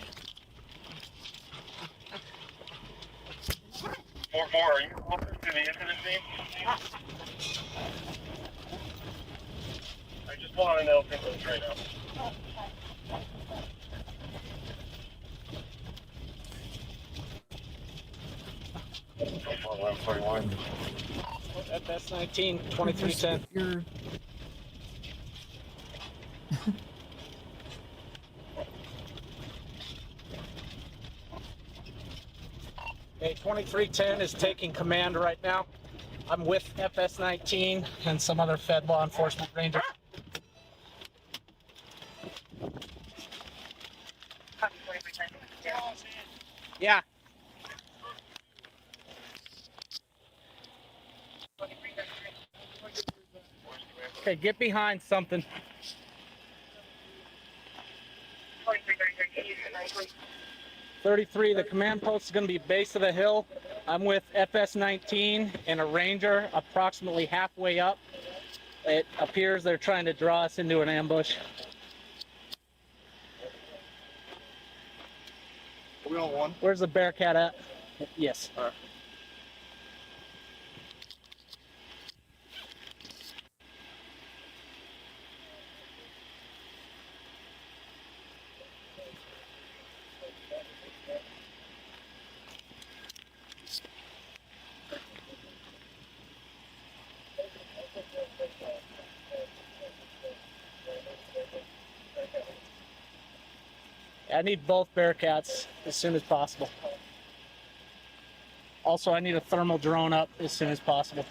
4-4, are you closer to the incident scene? I just want to know if it's right now. FS 19, 2310. You're Okay, 2310 is taking command right now. I'm with FS 19 and some other Fed law enforcement rangers. Yeah. Okay, get behind something. 33, the command post is going to be base of the hill. I'm with FS 19 and a ranger approximately halfway up. It appears they're trying to draw us into an ambush. Are we on one? Where's the Bearcat at? Yes. All right. I need both Bearcats as soon as possible. Also, I need a thermal drone up as soon as possible.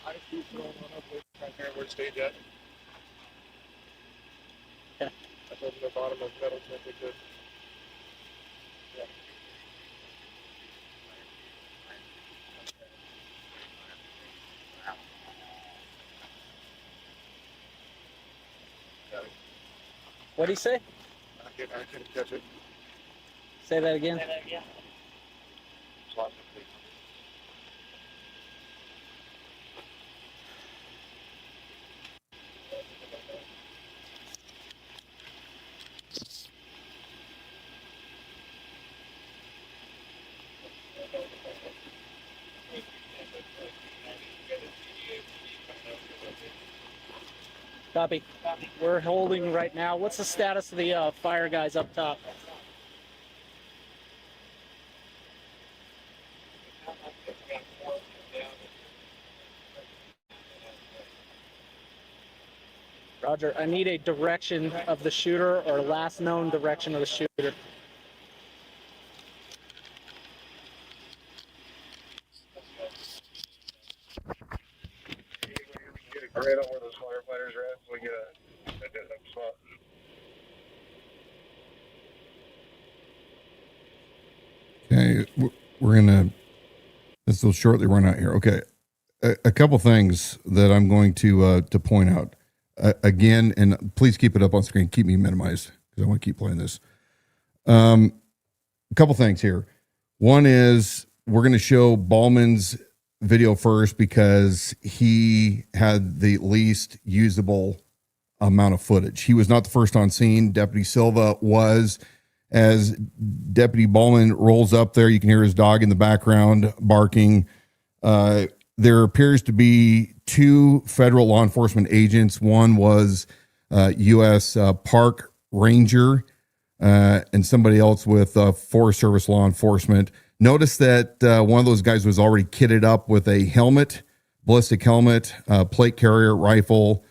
I see going on up with primary where stage at. Okay. Up over the bottom of metal template good. Yeah. Got it. What do you say? I couldn't catch it. Say that again. Slots complete. Copy. We're holding right now. What's the status of the fire guys up top? Roger. I need a direction of the shooter or last known direction of the shooter. Get a grade on where those firefighters are at so we get a spot. Okay, we're gonna. This will shortly run out here. Okay, a couple things that I'm going to point out. again, and please keep it up on screen. Keep me minimized because I want to keep playing this. A couple things here. One is we're going to show Ballman's video first because he had the least usable amount of footage. He was not the first on scene. Deputy Silva was. As Deputy Ballman rolls up there, you can hear his dog in the background barking. There appears to be two federal law enforcement agents. One was U.S. Park Ranger and somebody else with Forest Service law enforcement. Notice that one of those guys was already kitted up with a helmet, ballistic helmet, plate carrier, rifle,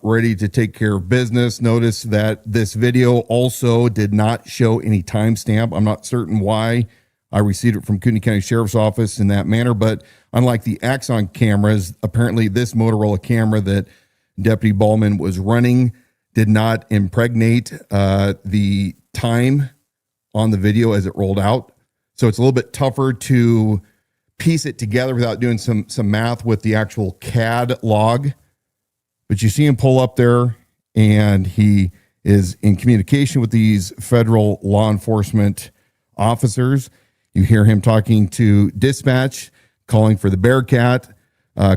ready to take care of business. Notice that this video also did not show any timestamp. I'm not certain why I received it from Kootenai County Sheriff's Office in that manner, but unlike the Axon cameras, apparently this Motorola camera that Deputy Ballman was running did not impregnate the time on the video as it rolled out. So it's a little bit tougher to piece it together without doing some math with the actual CAD log. But you see him pull up there, and he is in communication with these federal law enforcement officers. You hear him talking to dispatch, calling for the Bearcat,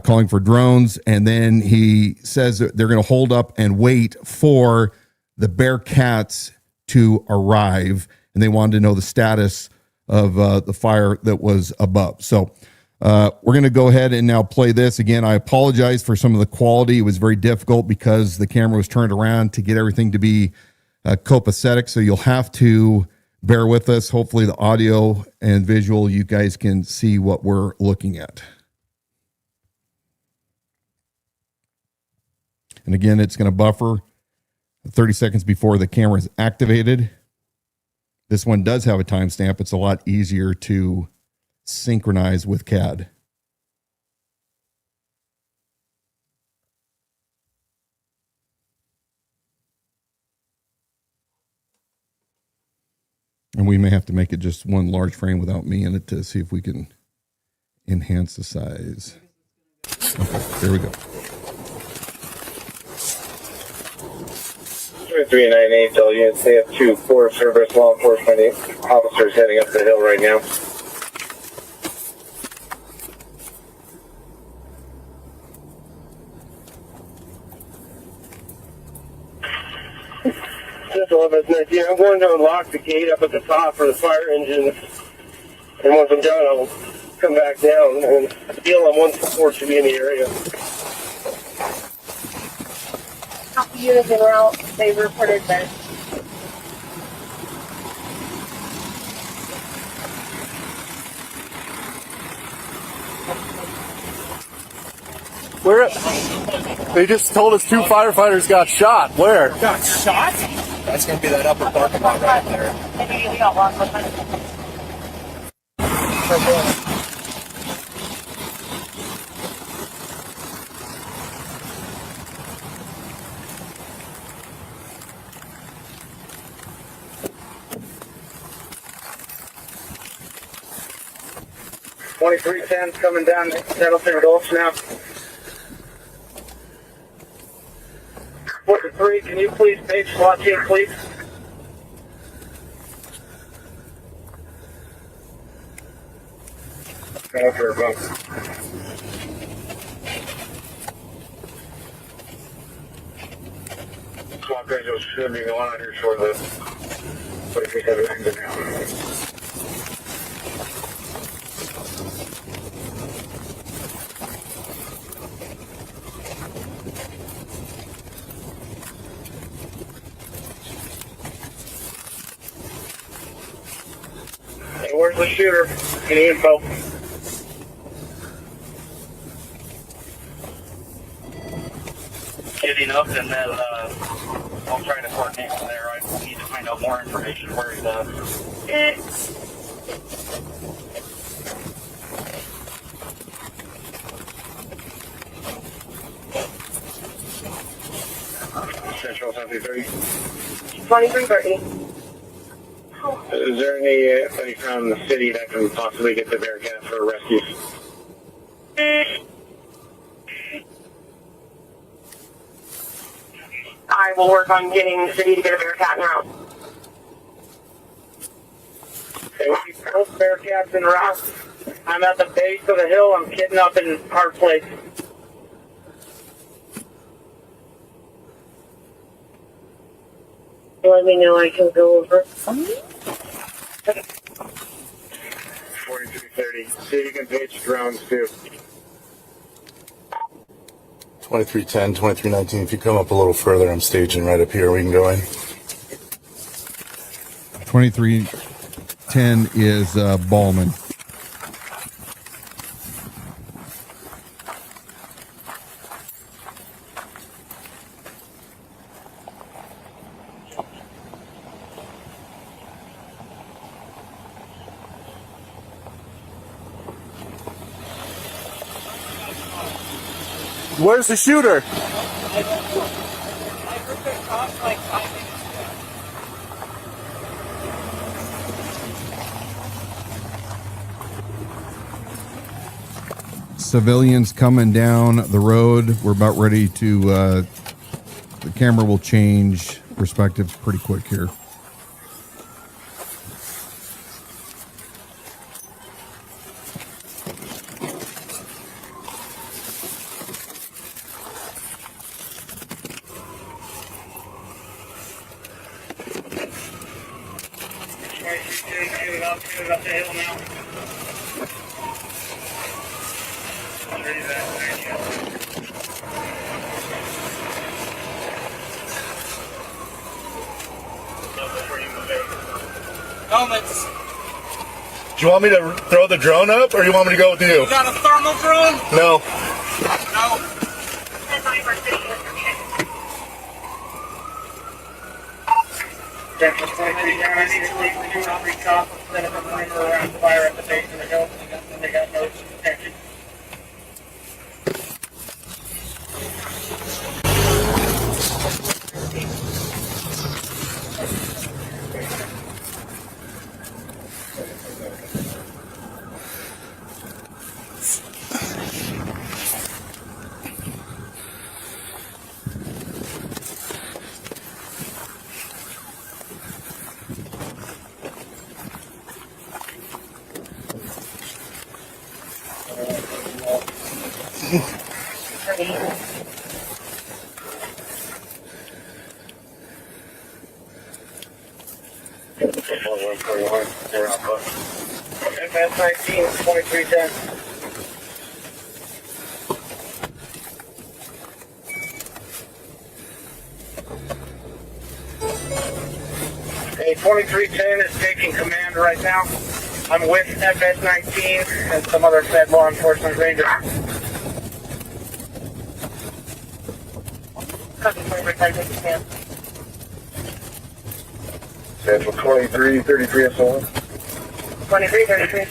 calling for drones, and then he says that they're going to hold up and wait for the Bearcats to arrive, and they wanted to know the status of the fire that was above. So we're going to go ahead and now play this. Again, I apologize for some of the quality. It was very difficult because the camera was turned around to get everything to be copacetic, so you'll have to bear with us. Hopefully the audio and visual, you guys can see what we're looking at. And again, it's going to buffer 30 seconds before the camera is activated. This one does have a timestamp. It's a lot easier to synchronize with CAD. And we may have to make it just one large frame without me in it to see if we can enhance the size. Okay, there we go. 398 tell units, they have two Forest Service law enforcement officers heading up the hill right now. Central 1119, I'm going to unlock the gate up at the top for the fire engine, and once I'm done, I'll come back down and deal on 1support to be in the area. Units en route, they reported that. Where? They just told us two firefighters got shot. Where? Got shot? That's going to be that upper parking lot right there. .2310's coming down Nettleton Gulch now. 43, can you please page slot in, please? Okay, bump. Swap radio should be going on here shortly. 2310 now. Where's the shooter? Any info? Getting up, and then I'll try to coordinate from there. I need to find out more information where he's at. Central 73. 2330. Is there anybody from the city that can possibly get the Bearcat for a rescue? I will work on getting the city to get a Bearcat in route. Both Bearcats en route. I'm at the base of the hill. I'm getting up in hard place. Let me know I can go over. 4330. See if you can pitch drones too. 2310, 2319. If you come up a little further, I'm staging right up here. We can go in. 2310 is Ballman. Where's the shooter? Civilians coming down the road. We're about ready to, the camera will change perspectives pretty quick here. Up the hill now. Helmets. Do you want me to throw the drone up, or you want me to go with you? You got a thermal drone? No. No. Fire at the base of the hill. They got no protection. FS 19, 2310. Hey, 2310 is taking command right now. I'm with FS 19 and some other Fed law enforcement rangers. Central 2333 SOL. 2333.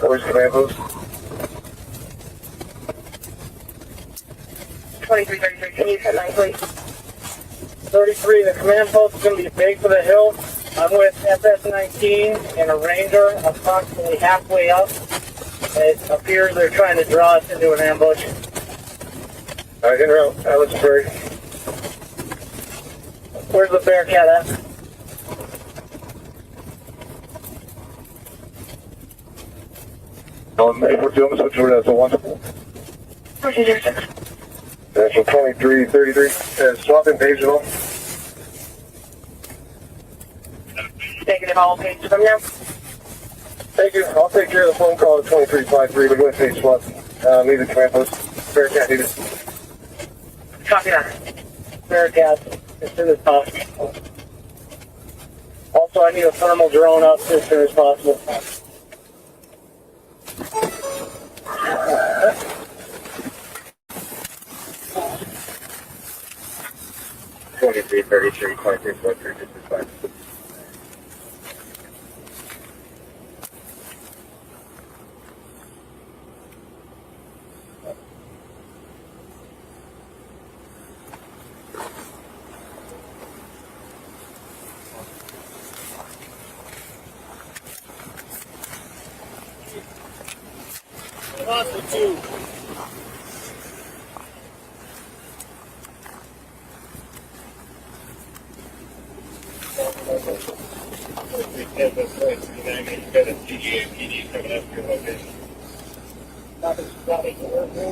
Where's command post? 2333. Can you set 9, please? 33, the command post is going to be big for the hill. I'm with FS 19 and a ranger approximately halfway up. It appears they're trying to draw us into an ambush. All right, in route. Alex Berg. Where's the Bearcat at? On 842, switch over to the 1. Procedure 6. National 2333. Swapping page at all. Negative, all page from now. Thank you. I'll take care of the phone call at 2353. We're going to take swap. Need the command post. Bearcat needed. Copy that. Bearcat as soon as possible. Also, I need a thermal drone up as soon as possible. 2333, 2343, this is fine.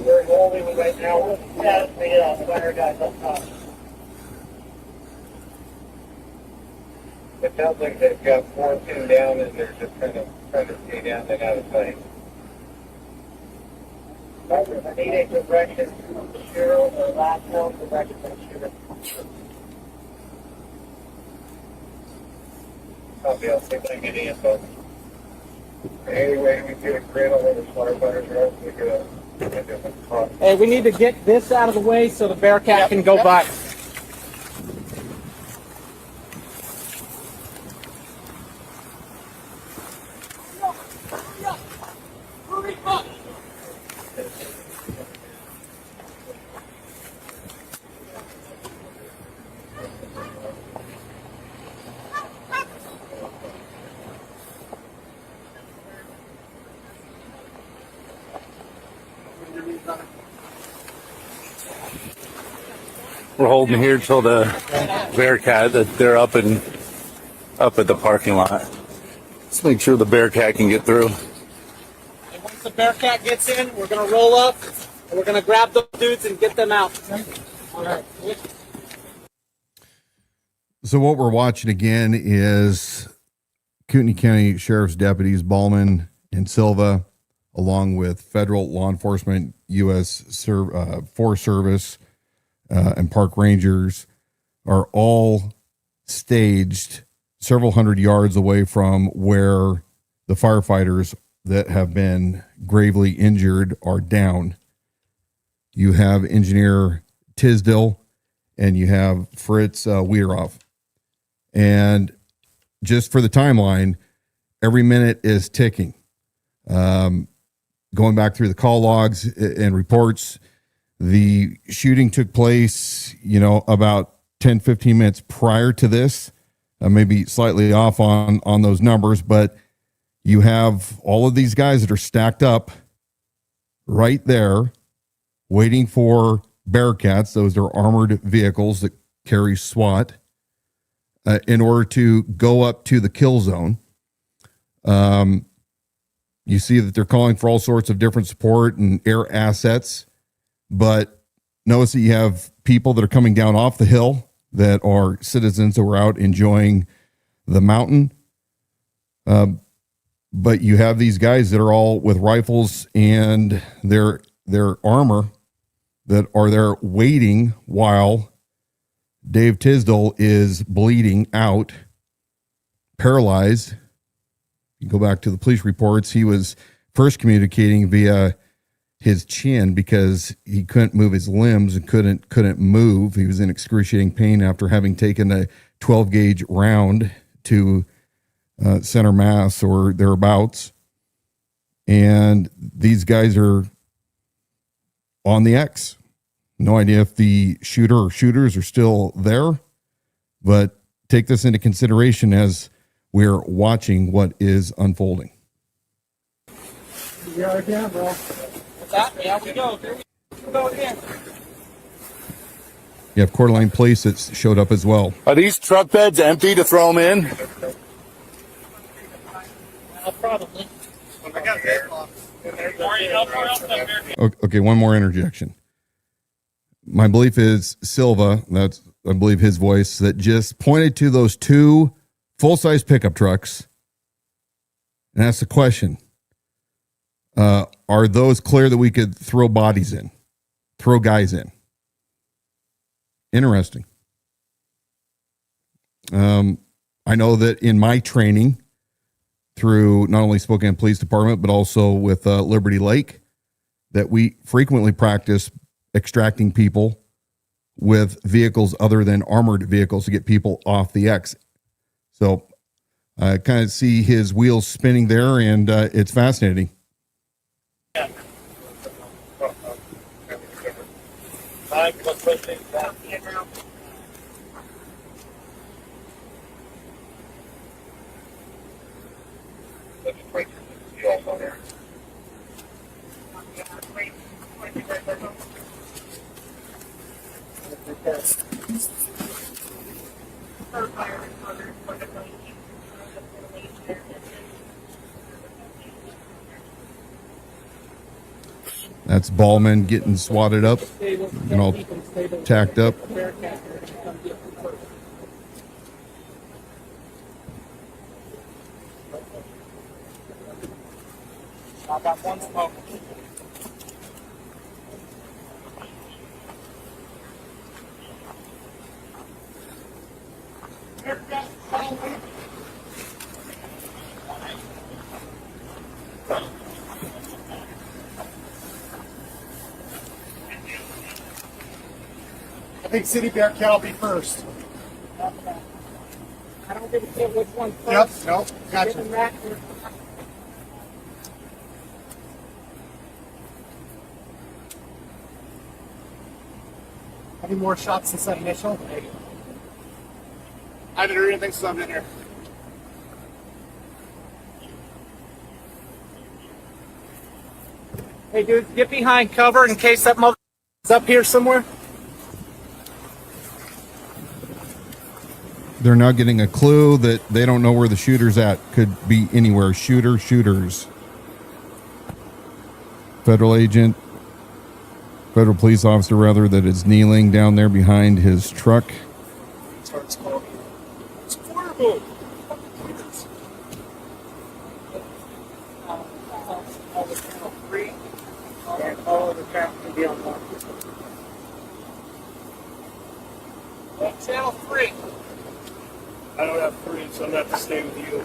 We're holding right now. The fire guys up top. It sounds like they've got 4-2 down and they're just trying to stay down and out of sight. I need a direction from the sheriff or last known direction from the sheriff. Copy, I'll see if I can get info. Anyway, we get a grid on where the firefighters are, we get a different spot. Hey, we need to get this out of the way so the Bearcat can go by. We're holding here till the Bearcat, that they're up at the parking lot. Let's make sure the Bearcat can get through. And once the Bearcat gets in, we're going to roll up and we're going to grab those dudes and get them out. All right. So what we're watching again is Kootenai County Sheriff's deputies Ballman and Silva, along with federal law enforcement, U.S. Forest Service, and park rangers, are all staged several hundred yards away from where the firefighters that have been gravely injured are down. You have Engineer Tisdale and you have Fritz Wiederoff. And just for the timeline, every minute is ticking. Going back through the call logs and reports, the shooting took place, about 10, 15 minutes prior to this, maybe slightly off on those numbers, but you have all of these guys that are stacked up right there waiting for Bearcats. Those are armored vehicles that carry SWAT in order to go up to the kill zone. You see that they're calling for all sorts of different support and air assets, but notice that you have people that are coming down off the hill that are citizens that were out enjoying the mountain. But you have these guys that are all with rifles and their armor that are there waiting while Dave Tisdale is bleeding out, paralyzed. You go back to the police reports. He was first communicating via his chin because he couldn't move his limbs and couldn't move. He was in excruciating pain after having taken a 12 gauge round to center mass or thereabouts. And these guys are on the X. No idea if the shooter or shooters are still there, but take this into consideration as we're watching what is unfolding. You are down, bro. What's that? Yeah, we go. Here we go again. You have Coeur d'Alene Police that showed up as well. Are these truck beds empty to throw them in? Probably. Okay, one more interjection. My belief is Silva, that's I believe his voice, that just pointed to those two full-size pickup trucks and asked the question, are those clear that we could throw bodies in, throw guys in? Interesting. I know that in my training through not only Spokane Police Department, but also with Liberty Lake, that we frequently practice extracting people with vehicles other than armored vehicles to get people off the X. So I kind of see his wheels spinning there, and it's fascinating. for fire responders for the ventilation. That's Ballman getting swatted up and all tacked up. I got one smoke. I think City Bearcat will be first. I don't give a shit which one first. Yep, no, gotcha. Give them that. Any more shots since that initial? I haven't heard anything since I've been here. Hey, dudes, get behind cover in case that mother is up here somewhere. They're now getting a clue that they don't know where the shooter's at. Could be anywhere. Shooters. Federal police officer rather, that is kneeling down there behind his truck. Starts calling. It's horrible. And all of the traffic can be on one. Channel 3. I don't have 3, so I'm going to have to stay with you.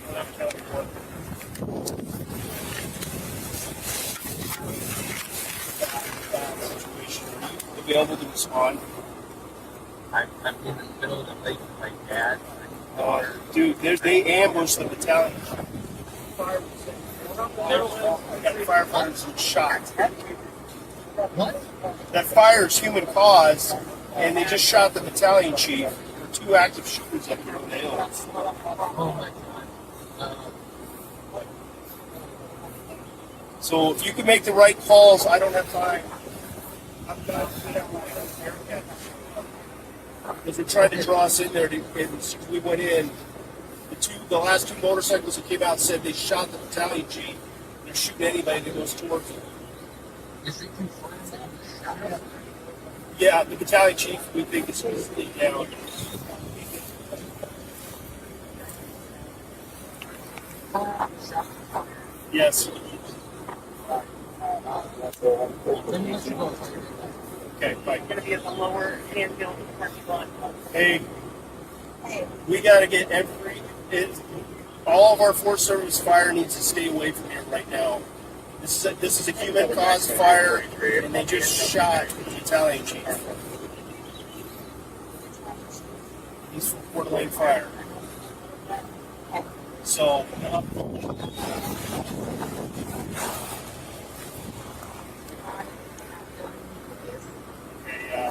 I have County 1. Available to respond. I'm in the middle of the lake with my dad. Dude, they ambushed the battalion. Got firefighters and shot. What? That fire is human cause, and they just shot the battalion chief. There were 2 active shooters up here on the hill. Oh my God. So if you can make the right calls, I don't have time. I'm done. Because they tried to draw us in there, and we went in. The last 2 motorcycles that came out said they shot the battalion chief. They're shooting anybody that goes towards them. Is it confirmed that he shot him? Yeah, the battalion chief, we think is down. Yes. Okay, bye. Going to be at the lower Canfield parking lot. Hey, we got to get all of our Forest Service fire needs to stay away from here right now. This is a human caused fire, and they just shot the battalion chief. He's from Fort Wayne Fire. So.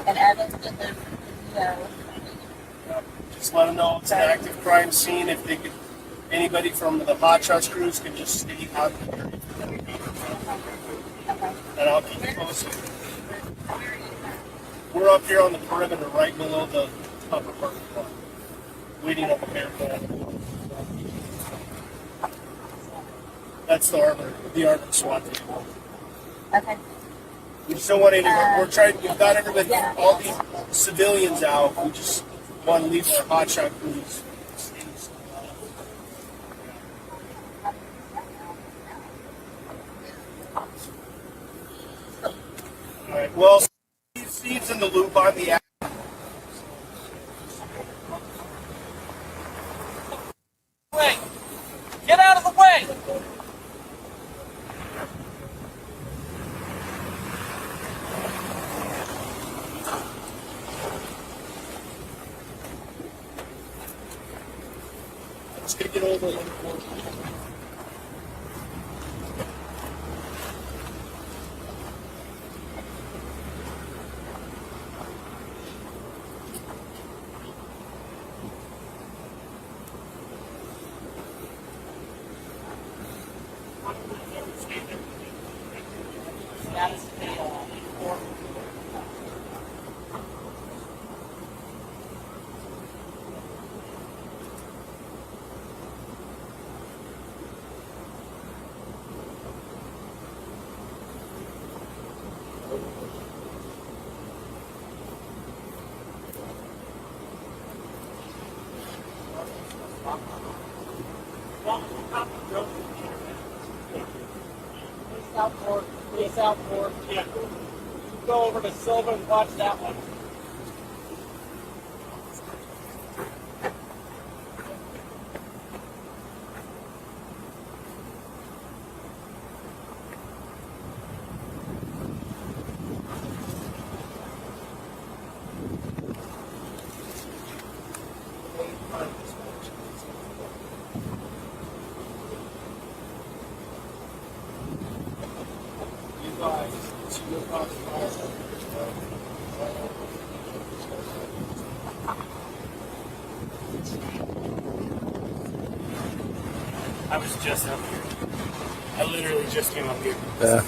And Evan's been there. Just let them know it's an active crime scene. If they could, anybody from the hot shots crews could just stay out of the area. And I'll keep you posted. We're up here on the perimeter, right below the upper parking lot, waiting on the Bearcat. That's the armored SWAT team. Okay. We just don't want any. We're trying. We've got everybody, all these civilians out. We just want to leave our hotshot crews. All right. Well, Steve's in the loop on the. Get out of the way! Let's get over it. this out for. Yeah. Go over to Silva and watch that one. I was just up here. I literally just came up here. Yeah.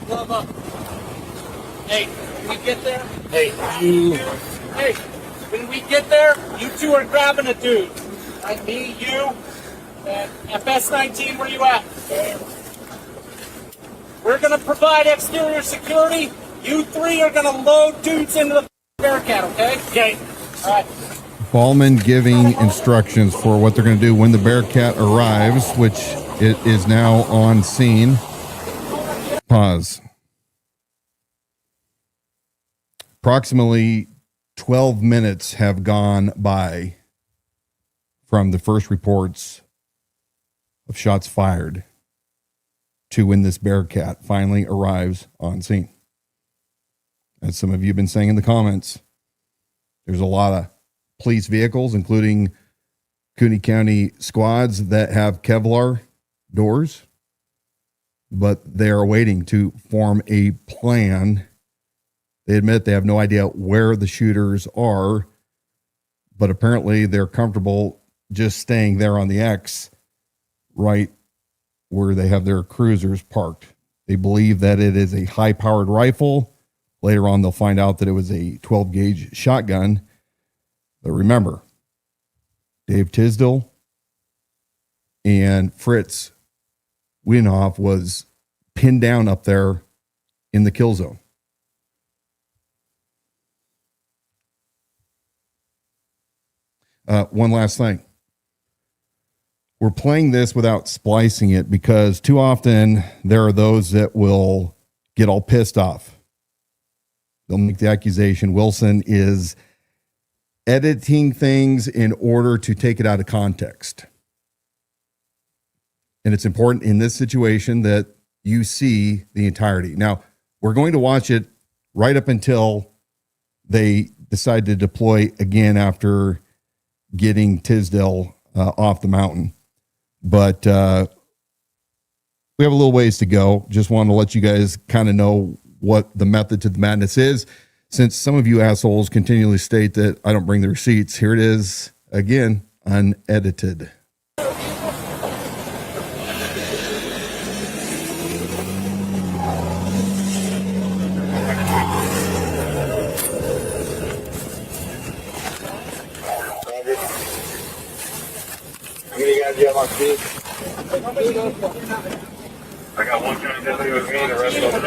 Glove up. Hey, when we get there. Hey, you. Hey, when we get there, you two are grabbing a dude. Like me, you, and FS-19, where you at? We're gonna provide exterior security. You three are gonna load dudes into the Bearcat, okay? Okay. All right. Ballman giving instructions for what they're going to do when the Bearcat arrives, which it is now on scene. Pause. Approximately 12 minutes have gone by from the first reports of shots fired to when this Bearcat finally arrives on scene. As some of you have been saying in the comments, there's a lot of police vehicles, including Kootenai County squads that have Kevlar doors, but they are waiting to form a plan. They admit they have no idea where the shooters are, but apparently they're comfortable just staying there on the X, right where they have their cruisers parked. They believe that it is a high-powered rifle. Later on, they'll find out that it was a 12-gauge shotgun. But remember, Dave Tisdale and Fritz Wienhoff was pinned down up there in the kill zone. One last thing. We're playing this without splicing it because too often there are those that will get all pissed off. They'll make the accusation Wilson is editing things in order to take it out of context. And it's important in this situation that you see the entirety. Now, we're going to watch it right up until they decide to deploy again after getting Tisdale off the mountain. But we have a little ways to go. Just wanted to let you guys kind of know what the method to the madness is. Since some of you assholes continually state that I don't bring the receipts, here it is again, unedited. How many guys do you have on speed? I got one county deputy with me, the rest of them.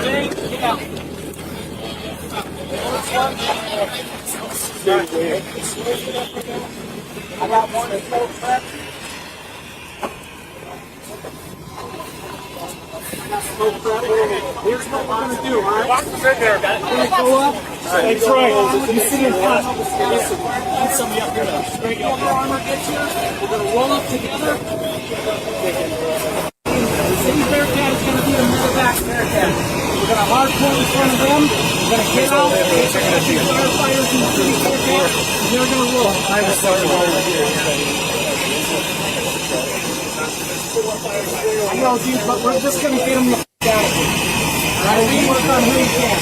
I got one in full prep. Here's what we're going to do, all right? We're going to go up. Hey, Troy, you sit in front. Get somebody up here to straight up. Armor gets here. We're going to roll up together. The city Bearcat is going to be the medevac Bearcat. We're going to hard pull in front of them. We're going to get out. Firefighters in the city Bearcat. And they're going to roll. I know, dude, but we're just going to get them the out of here. All right, we work on who we can.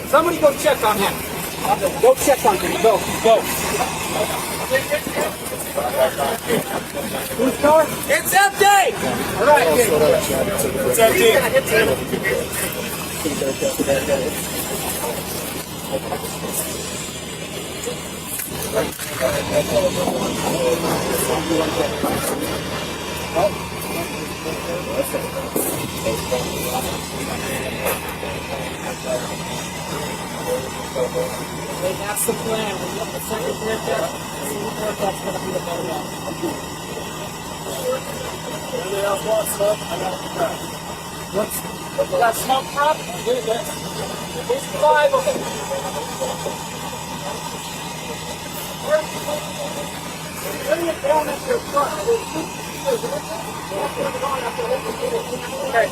Somebody go check on him. Go check on him. Go. Who's car? It's empty! All right, it's empty. That's the plan. We get the second haircut. That's going to be the Blowback. Anybody else want smoke? I got it. You got smoke prop? There's 5 of them. Bring it down at your front. Okay.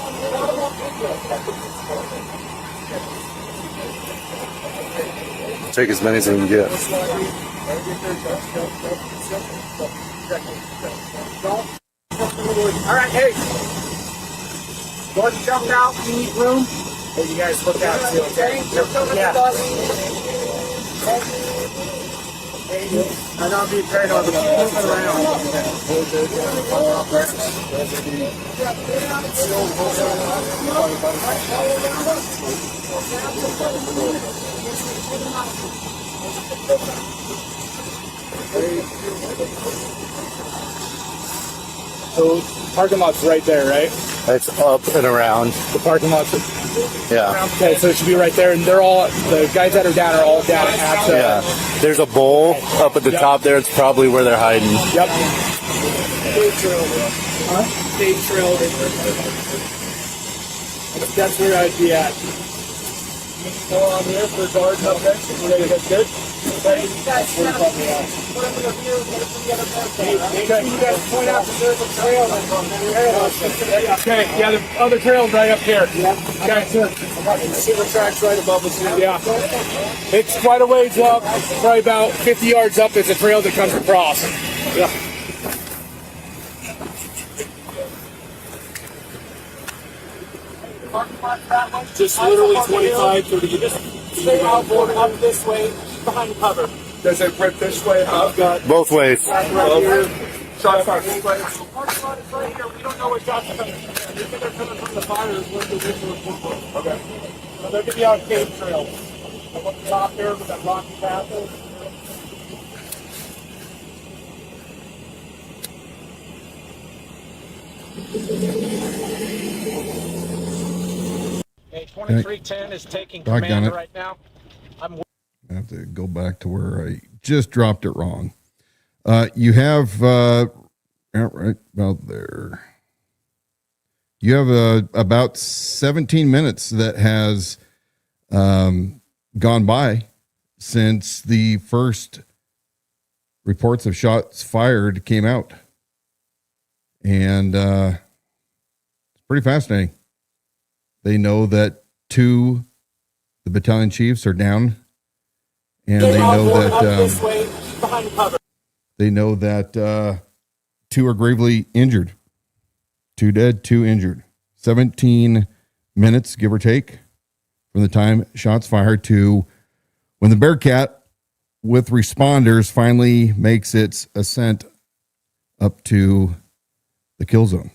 Take as many as we can get. All right, hey. Go ahead and jump out. You need room. Hey, you guys look out too, okay? Yeah. I know I'm being paranoid, but keep moving around. So parking lot's right there, right? It's up and around. The parking lot's Yeah. okay, so it should be right there, and they're all the guys that are down are all down at the. Yeah. There's a bowl up at the top there. It's probably where they're hiding. Yep. State trail. Huh? State trail. That's where I'd be at. More on here for guards up next. Okay, that's good. Okay. You guys put up the view. Okay, you guys point out that there's a trail that's on there. Okay, yeah, the other trail's right up here. Yeah. Okay, sir. See the tracks right above us here. Yeah. It's quite a ways up, probably about 50 yards up is a trail that comes across. Yeah. Just literally 25, 30. You just stay outboard up this way, behind cover. Does it rip this way? I've got Both ways. Right here. Shots fired. The parking lot is right here. We don't know what shots are coming from. We think they're coming from the fires. Where's the original report? okay. So they're going to be on Cape Trail. Up on the top there with that rocky path. Hey, 2310 is taking Doggone command it. right now. I have to go back to where I just dropped it wrong. You have right about there. You have about 17 minutes that has gone by since the first reports of shots fired came out, and it's pretty fascinating. They know that 2 the battalion chiefs are down, and they know that 2 are gravely injured. 2 dead, 2 injured. 17 minutes, give or take, from the time shots fired to when the Bearcat with responders finally makes its ascent up to the kill zone.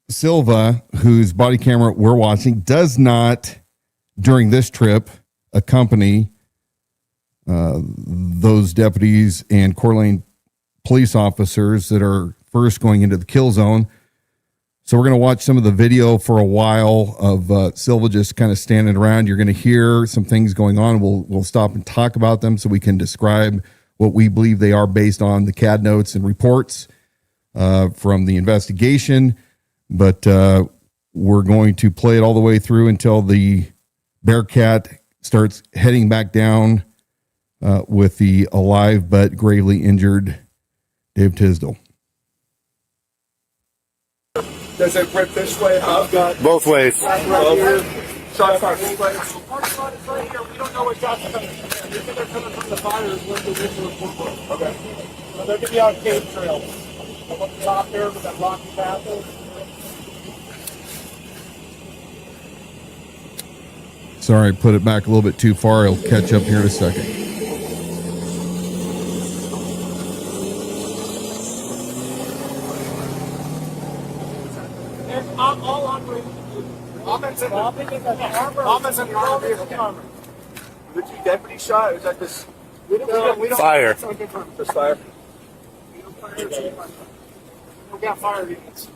Silva, whose body camera we're watching, does not, during this trip, accompany those deputies and Coeur d'Alene police officers that are first going into the kill zone. So we're going to watch some of the video for a while of Silva just kind of standing around. You're going to hear some things going on. We'll stop and talk about them so we can describe what we believe they are based on the CAD notes and reports from the investigation. But we're going to play it all the way through until the Bearcat starts heading back down with the alive but gravely injured Dave Tisdall. Does it rip this way? I've got Both ways. right here. Shots fired. The parking lot is right here. We don't know what shots are coming from. We think they're coming from the fires. Where's the original report? Okay. So they're going to be on Cape Trail. Up on the top there with that rocky path. So Sorry, put it back a little bit too far. It'll catch up here in a second. All operating. Comments in the armor vehicle. The two deputies shot. Is that this? We don't Fire. Just fire. We got fire units.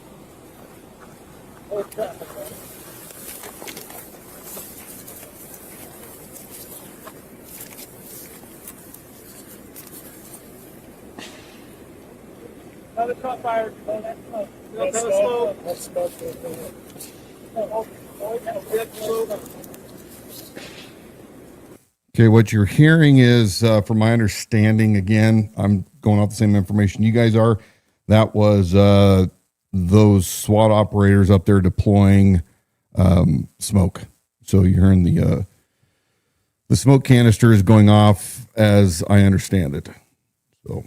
Another shot fired. That's smoke. That's smoke. Okay, what you're hearing is, from my understanding, again, I'm going off the same information you guys are. That was those SWAT operators up there deploying smoke. So you're hearing the smoke canister is going off, as I understand it. So.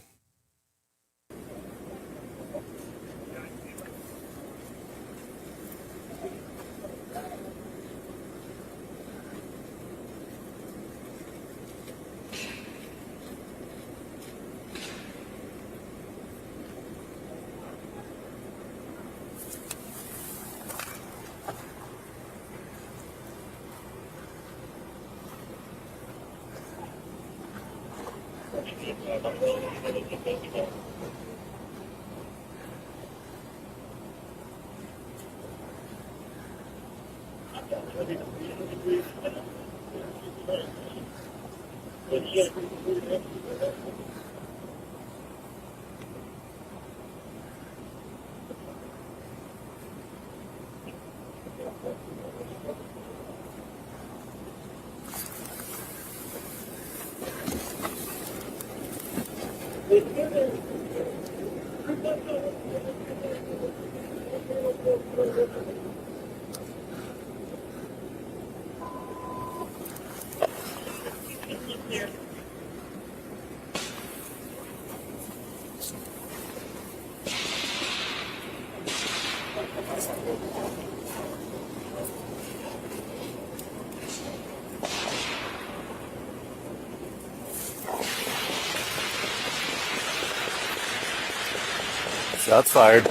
Shots fired.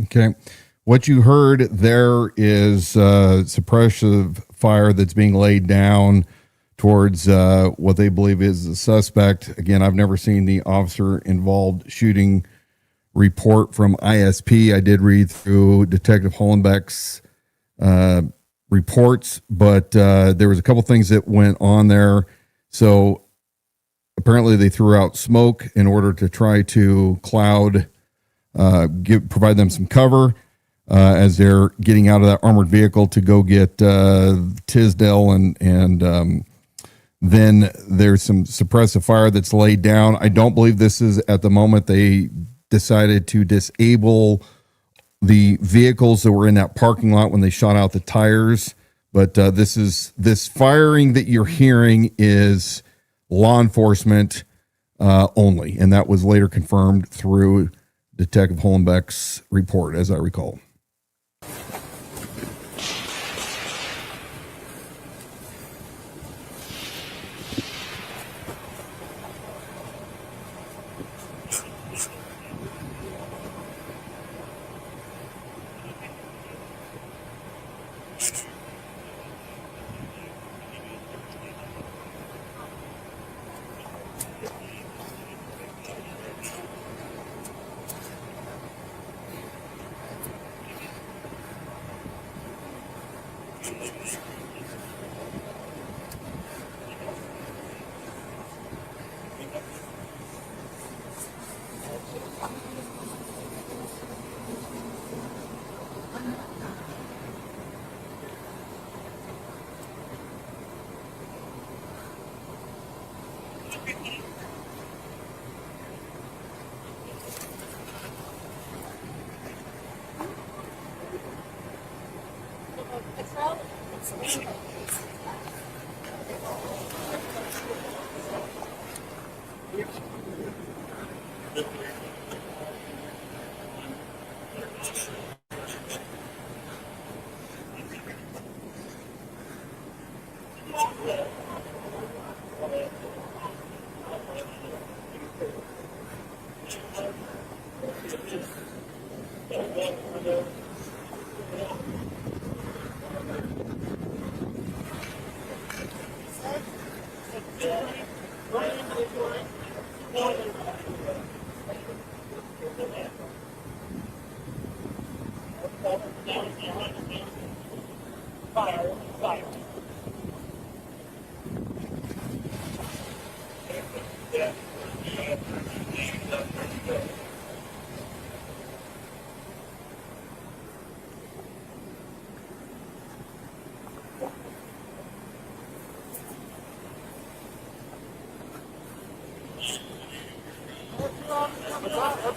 Okay. What you heard there is suppressive fire that's being laid down towards what they believe is the suspect. Again, I've never seen the officer involved shooting report from ISP. I did read through Detective Hollenbeck's reports, but there was a couple things that went on there. So apparently they threw out smoke in order to try to cloud, provide them some cover as they're getting out of that armored vehicle to go get Tisdale, and then there's some suppressive fire that's laid down. I don't believe this is at the moment. They decided to disable the vehicles that were in that parking lot when they shot out the tires. But this firing that you're hearing is law enforcement only. And that was later confirmed through Detective Hollenbeck's report, as I recall.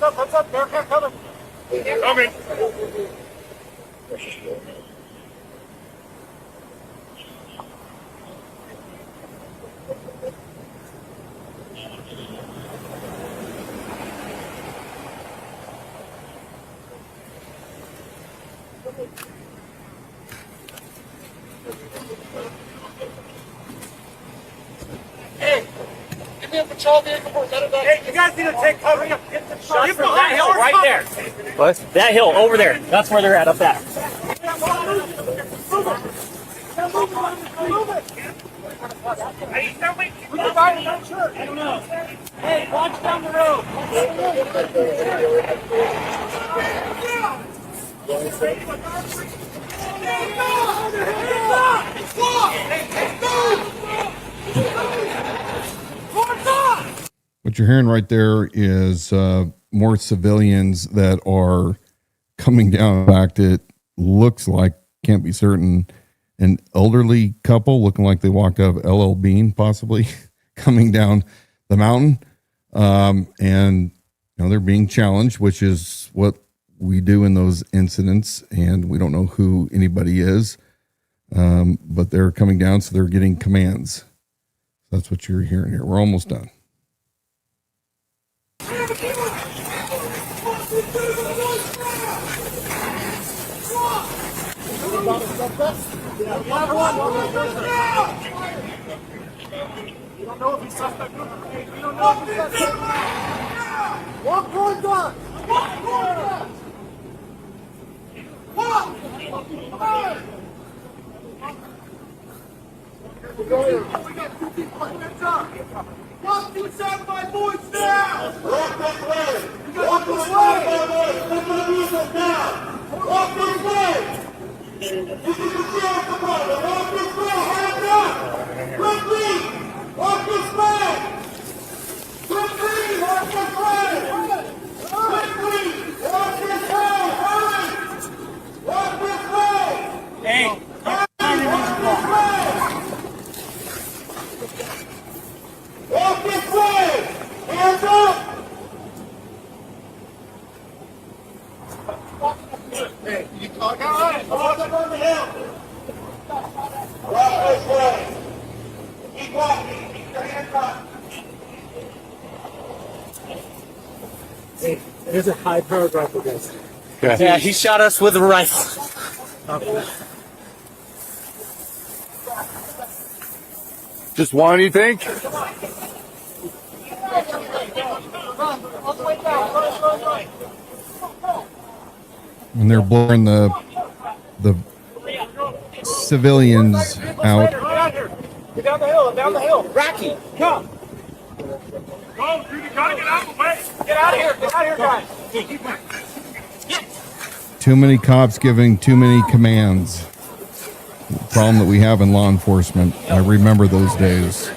What's up? Bearcat coming. Coming. Hey, give me a patrol vehicle. Hey, you guys need to take cover. Get the shots from that hill right there. What? That hill over there. That's where they're at, up there. I don't know. Hey, watch down the road. What you're hearing right there is more civilians that are coming down. In fact, it looks like, can't be certain, an elderly couple looking like they walked out of LL Bean, possibly, coming down the mountain. And, you know, they're being challenged, which is what we do in those incidents. And we don't know who anybody is, but they're coming down, so they're getting commands. That's what you're hearing here. We're almost done. You don't know if he's suspect. You don't know if he's suspect. Walk towards us. Walk towards us. Walk. Come on. We got two people. Heads up. Walk to the side of my boys now. Walk this way. Walk this way. Let's put the music down. Walk this way. This is the sheriff department. Walk this way. Hands up. Quickly. Walk this way. Quickly. Walk this way. Quickly. Walk this way. Hurry. Walk this way. Hey. Walk this way. Walk this way. Hands up. Hey, you talk all right. Walk up on the hill. Walk this way. Keep walking. Keep your hands up. Hey, there's a high-powered rifle, guys. Okay. Yeah, he shot us with a rifle. Just one, you think? And they're blowing the civilians out. Get down the hill. Down the hill. Rocky, come. Go, dude. You gotta get out of the way. Get out of here. Get out of here, guys. Too many cops giving too many commands. The problem that we have in law enforcement. I remember those days.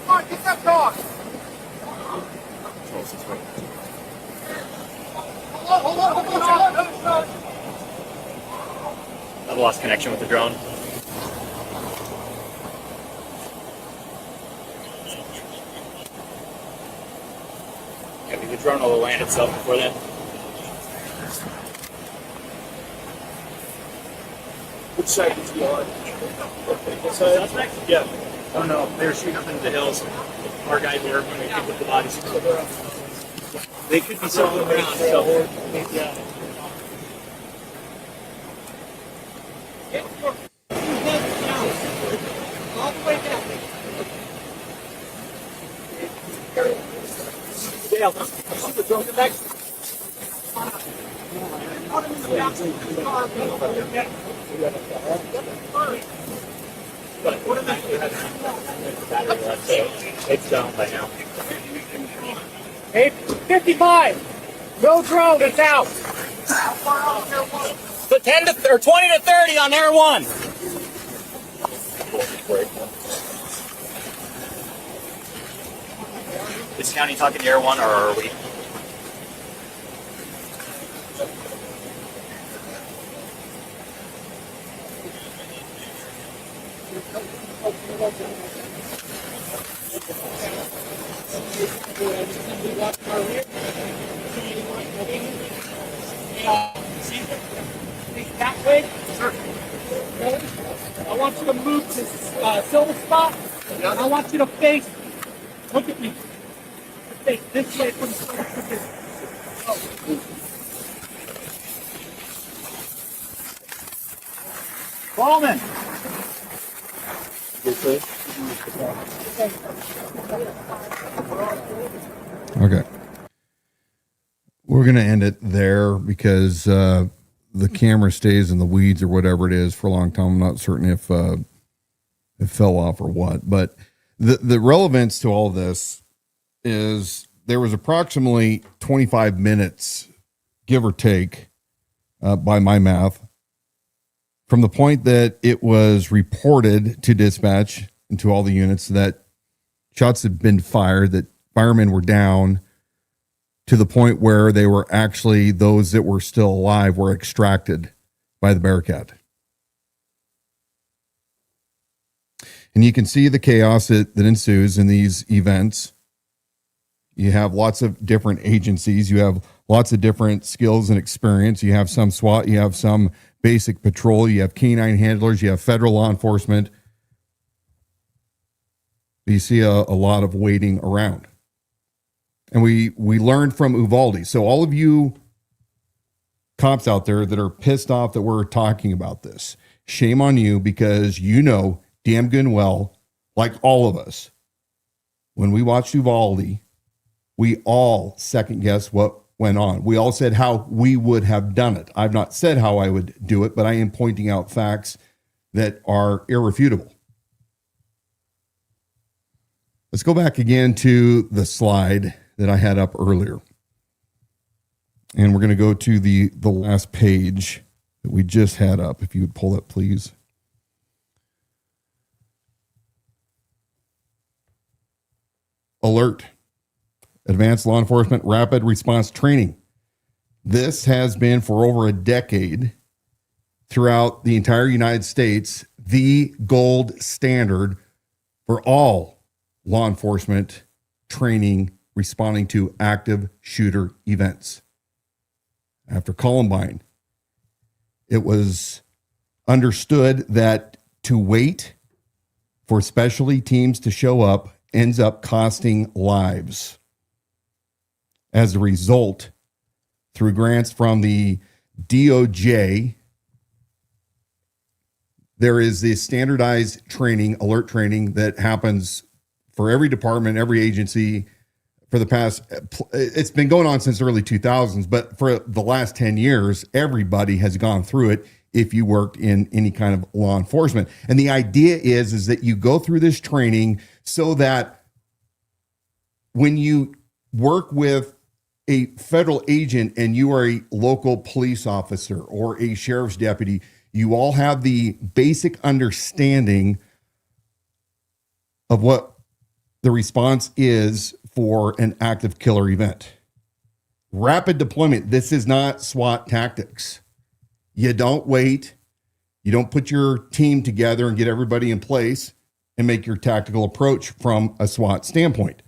Come on, get that dog. Hold on. I've lost connection with the drone. Yeah, the drone will land itself before then. Which side is he on? This side? Yeah. Oh no, they were shooting up into the hills. Our guys were when we picked up the bodies. They could be circling around, so yeah. All the way down. Dale, shoot the drone next. But it's down by now. 8:55. No drone. It's out. So 10 to or 20 to 30 on Air 1. Is County talking to Air 1 or are we? That way? Sure. I want you to move to silver spot. And I want you to face. Look at me. Face this way from the silver position. Ballman. Okay. We're going to end it there because the camera stays in the weeds or whatever it is for a long time. I'm not certain if it fell off or what. But the relevance to all this is there was approximately 25 minutes, give or take, by my math, from the point that it was reported to dispatch and to all the units that shots had been fired, that firemen were down, to the point where they were actually, those that were still alive were extracted by the Bearcat. And you can see the chaos that ensues in these events. You have lots of different agencies. You have lots of different skills and experience. You have some SWAT. You have some basic patrol. You have canine handlers. You have federal law enforcement. You see a lot of waiting around. And we learned from Uvalde. So all of you cops out there that are pissed off that we're talking about this, shame on you, because you know damn good and well, like all of us, when we watched Uvalde, we all second guessed what went on. We all said how we would have done it. I've not said how I would do it, but I am pointing out facts that are irrefutable. Let's go back again to the slide that I had up earlier. And we're going to go to the last page that we just had up. If you would pull that, please. Alert. Advanced Law Enforcement Rapid Response Training. This has been for over a decade throughout the entire United States, the gold standard for all law enforcement training responding to active shooter events. After Columbine, it was understood that to wait for specialty teams to show up ends up costing lives. As a result, through grants from the DOJ, there is this standardized training, alert training, that happens for every department, every agency for the past, it's been going on since the early 2000s, but for the last 10 years, everybody has gone through it if you worked in any kind of law enforcement. And the idea is that you go through this training so that when you work with a federal agent and you are a local police officer or a sheriff's deputy, you all have the basic understanding of what the response is for an active killer event. Rapid deployment. This is not SWAT tactics. You don't wait. You don't put your team together and get everybody in place and make your tactical approach from a SWAT standpoint.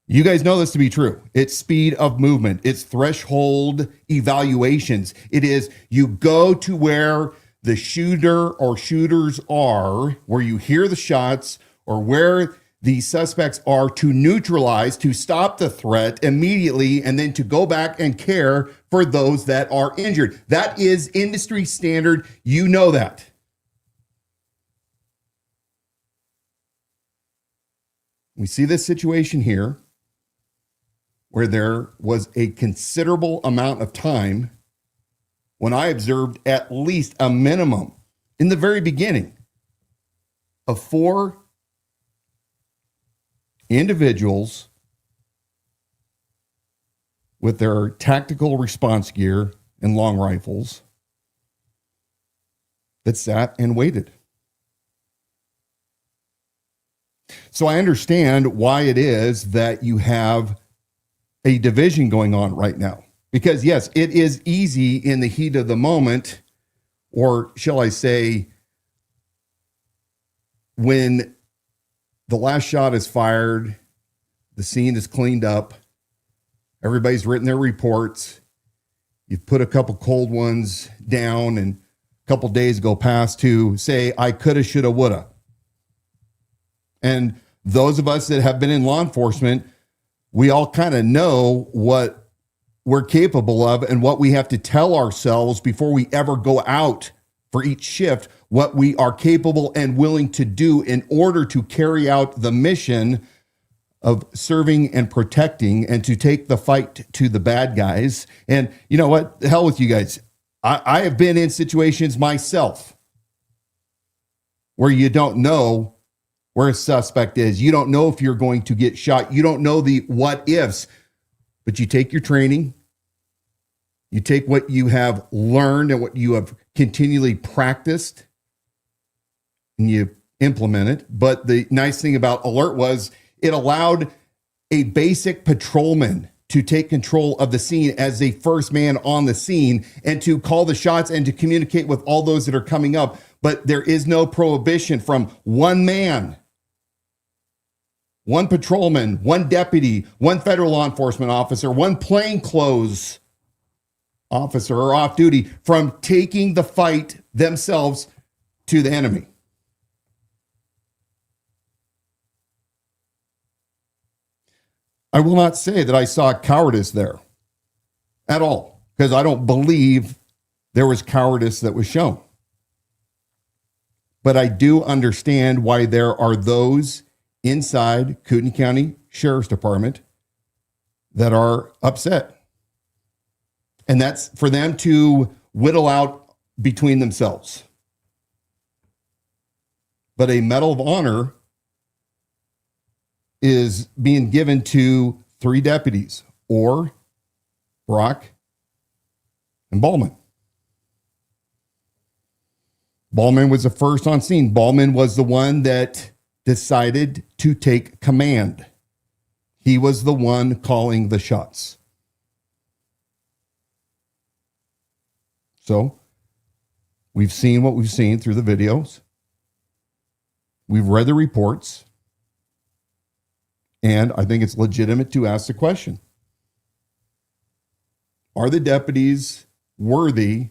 You guys know this to be true. It's speed of movement. It's threshold evaluations. It is you go to where the shooter or shooters are, where you hear the shots or where the suspects are, to neutralize, to stop the threat immediately, and then to go back and care for those that are injured. That is industry standard. You know that. We see this situation here where there was a considerable amount of time when I observed at least a minimum in the very beginning of 4 individuals with their tactical response gear and long rifles that sat and waited. So I understand why it is that you have a division going on right now. Because yes, it is easy in the heat of the moment, or shall I say, when the last shot is fired, the scene is cleaned up, everybody's written their reports, you've put a couple cold ones down, and a couple days go past to say, I coulda, shoulda, woulda. And those of us that have been in law enforcement, we all kind of know what we're capable of and what we have to tell ourselves before we ever go out for each shift, what we are capable and willing to do in order to carry out the mission of serving and protecting and to take the fight to the bad guys. And you know what? The hell with you guys. I have been in situations myself where you don't know where a suspect is. You don't know if you're going to get shot. You don't know the what ifs, but you take your training. You take what you have learned and what you have continually practiced and you implement it. But the nice thing about Alert was it allowed a basic patrolman to take control of the scene as a first man on the scene and to call the shots and to communicate with all those that are coming up. But there is no prohibition from one man, one patrolman, one deputy, one federal law enforcement officer, one plainclothes officer or off duty from taking the fight themselves to the enemy. I will not say that I saw cowardice there at all, because I don't believe there was cowardice that was shown. But I do understand why there are those inside Kootenai County Sheriff's Department that are upset. And that's for them to whittle out between themselves. But a Medal of Honor is being given to 3 deputies, Orr, Brock, and Ballman. Ballman was the first on scene. Ballman was the one that decided to take command. He was the one calling the shots. So we've seen what we've seen through the videos. We've read the reports. And I think it's legitimate to ask the question. Are the deputies worthy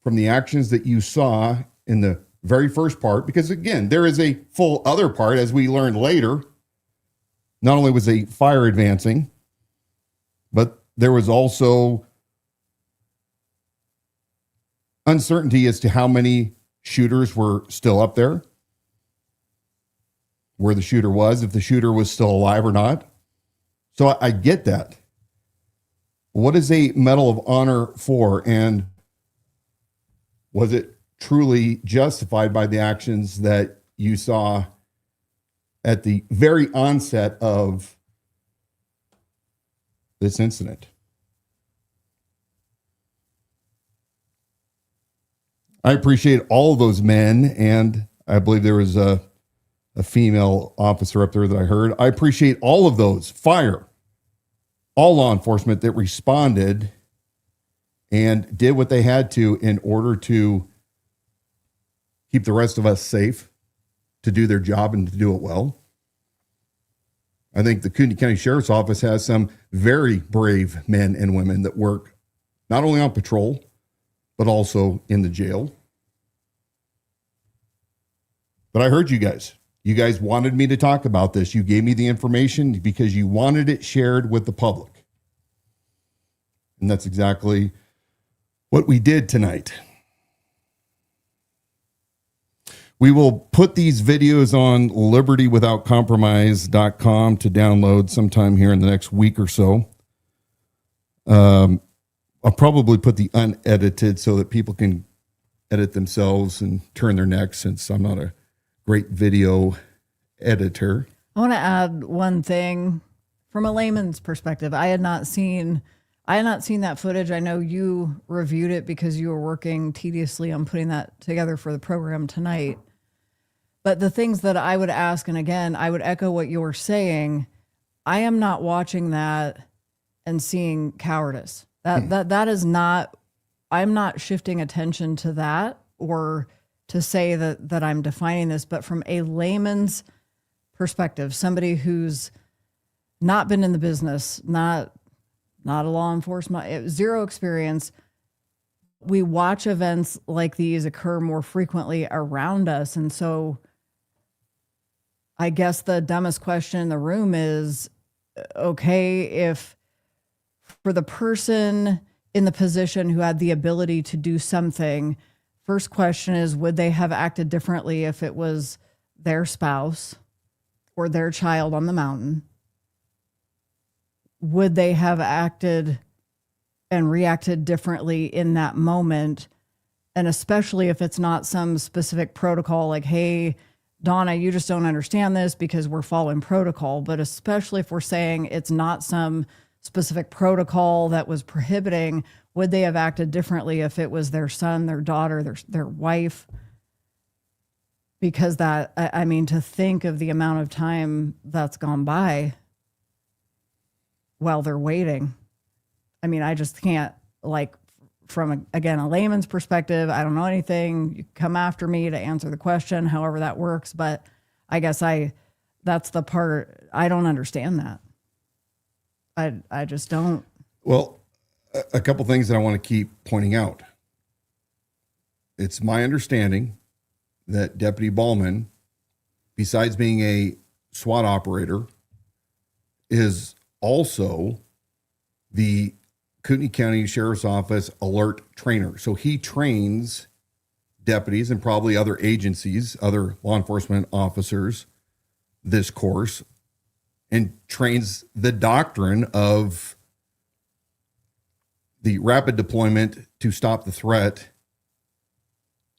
from the actions that you saw in the very first part? Because again, there is a full other part, as we learned later. Not only was a fire advancing, but there was also uncertainty as to how many shooters were still up there, where the shooter was, if the shooter was still alive or not. So I get that. What is a Medal of Honor for? And was it truly justified by the actions that you saw at the very onset of this incident? I appreciate all of those men, and I believe there was a female officer up there that I heard. I appreciate all of those, fire, all law enforcement that responded and did what they had to in order to keep the rest of us safe, to do their job and to do it well. I think the Kootenai County Sheriff's Office has some very brave men and women that work not only on patrol, but also in the jail. But I heard you guys. You guys wanted me to talk about this. You gave me the information because you wanted it shared with the public. And that's exactly what we did tonight. We will put these videos on libertywithoutcompromise.com to download sometime here in the next week or so. I'll probably put the unedited so that people can edit themselves and turn their necks, since I'm not a great video editor. I want to add one thing from a layman's perspective. I had not seen that footage. I know you reviewed it because you were working tediously on putting that together for the program tonight. But the things that I would ask, and again, I would echo what you're saying, I am not watching that and seeing cowardice. That is not, I'm not shifting attention to that or to say that I'm defining this, but from a layman's perspective, somebody who's not been in the business, not a law enforcement, zero experience. We watch events like these occur more frequently around us. And so I guess the dumbest question in the room is, okay, if for the person in the position who had the ability to do something, first question is, would they have acted differently if it was their spouse or their child on the mountain? Would they have acted and reacted differently in that moment? And especially if it's not some specific protocol like, hey, Donna, you just don't understand this because we're following protocol. But especially if we're saying it's not some specific protocol that was prohibiting, would they have acted differently if it was their son, their daughter, their wife? Because that, I mean, to think of the amount of time that's gone by while they're waiting. I mean, I just can't, like, from, again, a layman's perspective, I don't know anything. You come after me to answer the question, however that works. But I guess that's the part, I don't understand that. I just don't. Well, a couple things that I want to keep pointing out. It's my understanding that Deputy Ballman, besides being a SWAT operator, is also the Kootenai County Sheriff's Office alert trainer. So he trains deputies and probably other agencies, other law enforcement officers, this course, and trains the doctrine of the rapid deployment to stop the threat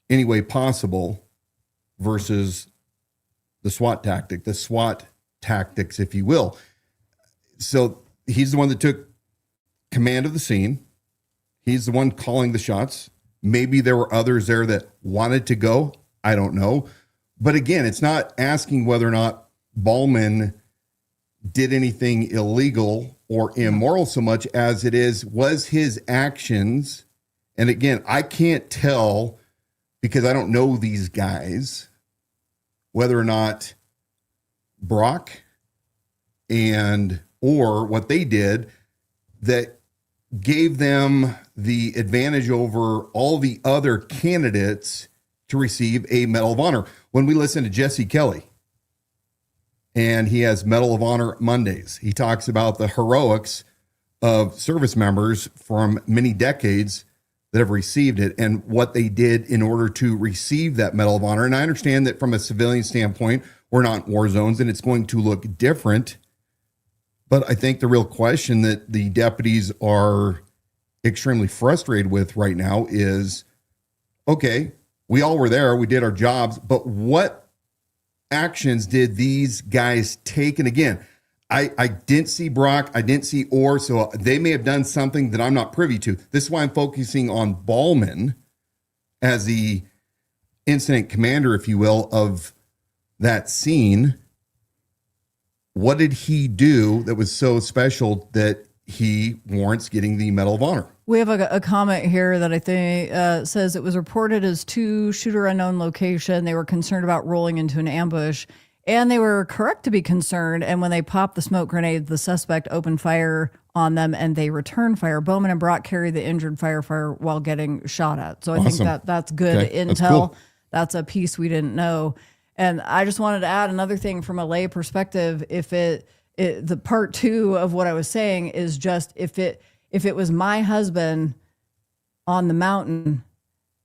any way possible versus the SWAT tactics, if you will. So he's the one that took command of the scene. He's the one calling the shots. Maybe there were others there that wanted to go. I don't know. But again, it's not asking whether or not Ballman did anything illegal or immoral so much as it was his actions. And again, I can't tell, because I don't know these guys, whether or not Brock or what they did that gave them the advantage over all the other candidates to receive a Medal of Honor. When we listen to Jesse Kelly, and he has Medal of Honor Mondays, he talks about the heroics of service members from many decades that have received it and what they did in order to receive that Medal of Honor. And I understand that from a civilian standpoint, we're not in war zones and it's going to look different. But I think the real question that the deputies are extremely frustrated with right now is, okay, we all were there, we did our jobs, but what actions did these guys take? And again, I didn't see Brock, I didn't see Orr, so they may have done something that I'm not privy to. This is why I'm focusing on Ballman as the incident commander, if you will, of that scene. What did he do that was so special that he warrants getting the Medal of Honor? We have a comment here that I think says it was reported as two shooter unknown location. They were concerned about rolling into an ambush, and they were correct to be concerned. And when they popped the smoke grenade, the suspect opened fire on them and they returned fire. Bowman and Brock carried the injured firefighter while getting shot at. So I think that's good intel. That's cool. That's a piece we didn't know. And I just wanted to add another thing from a lay perspective. If the part two of what I was saying is just if it was my husband on the mountain,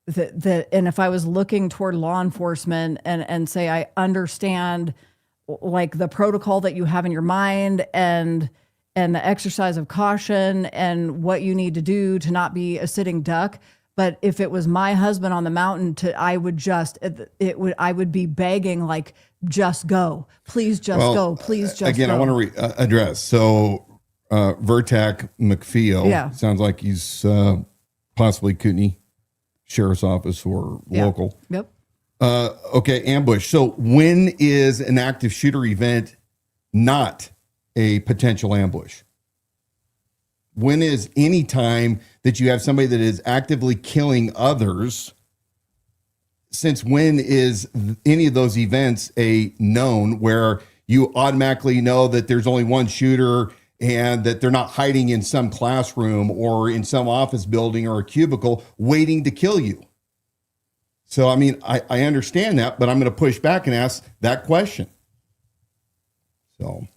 and if I was looking toward law enforcement and say, I understand like the protocol that you have in your mind, and and the exercise of caution and what you need to do to not be a sitting duck. But if it was my husband on the mountain, I would be begging, like, just go, please, just go, please, just again, go. I want to address. So, Vertac McPheo, sounds like he's possibly Kootenai Sheriff's Office or local. Yep. Okay, ambush. So, when is an active shooter event not a potential ambush? When is any time that you have somebody that is actively killing others? Since when is any of those events a known where you automatically know that there's only one shooter and that they're not hiding in some classroom or in some office building or a cubicle waiting to kill you? So, I mean, I understand that, but I'm going to push back and ask that question. So,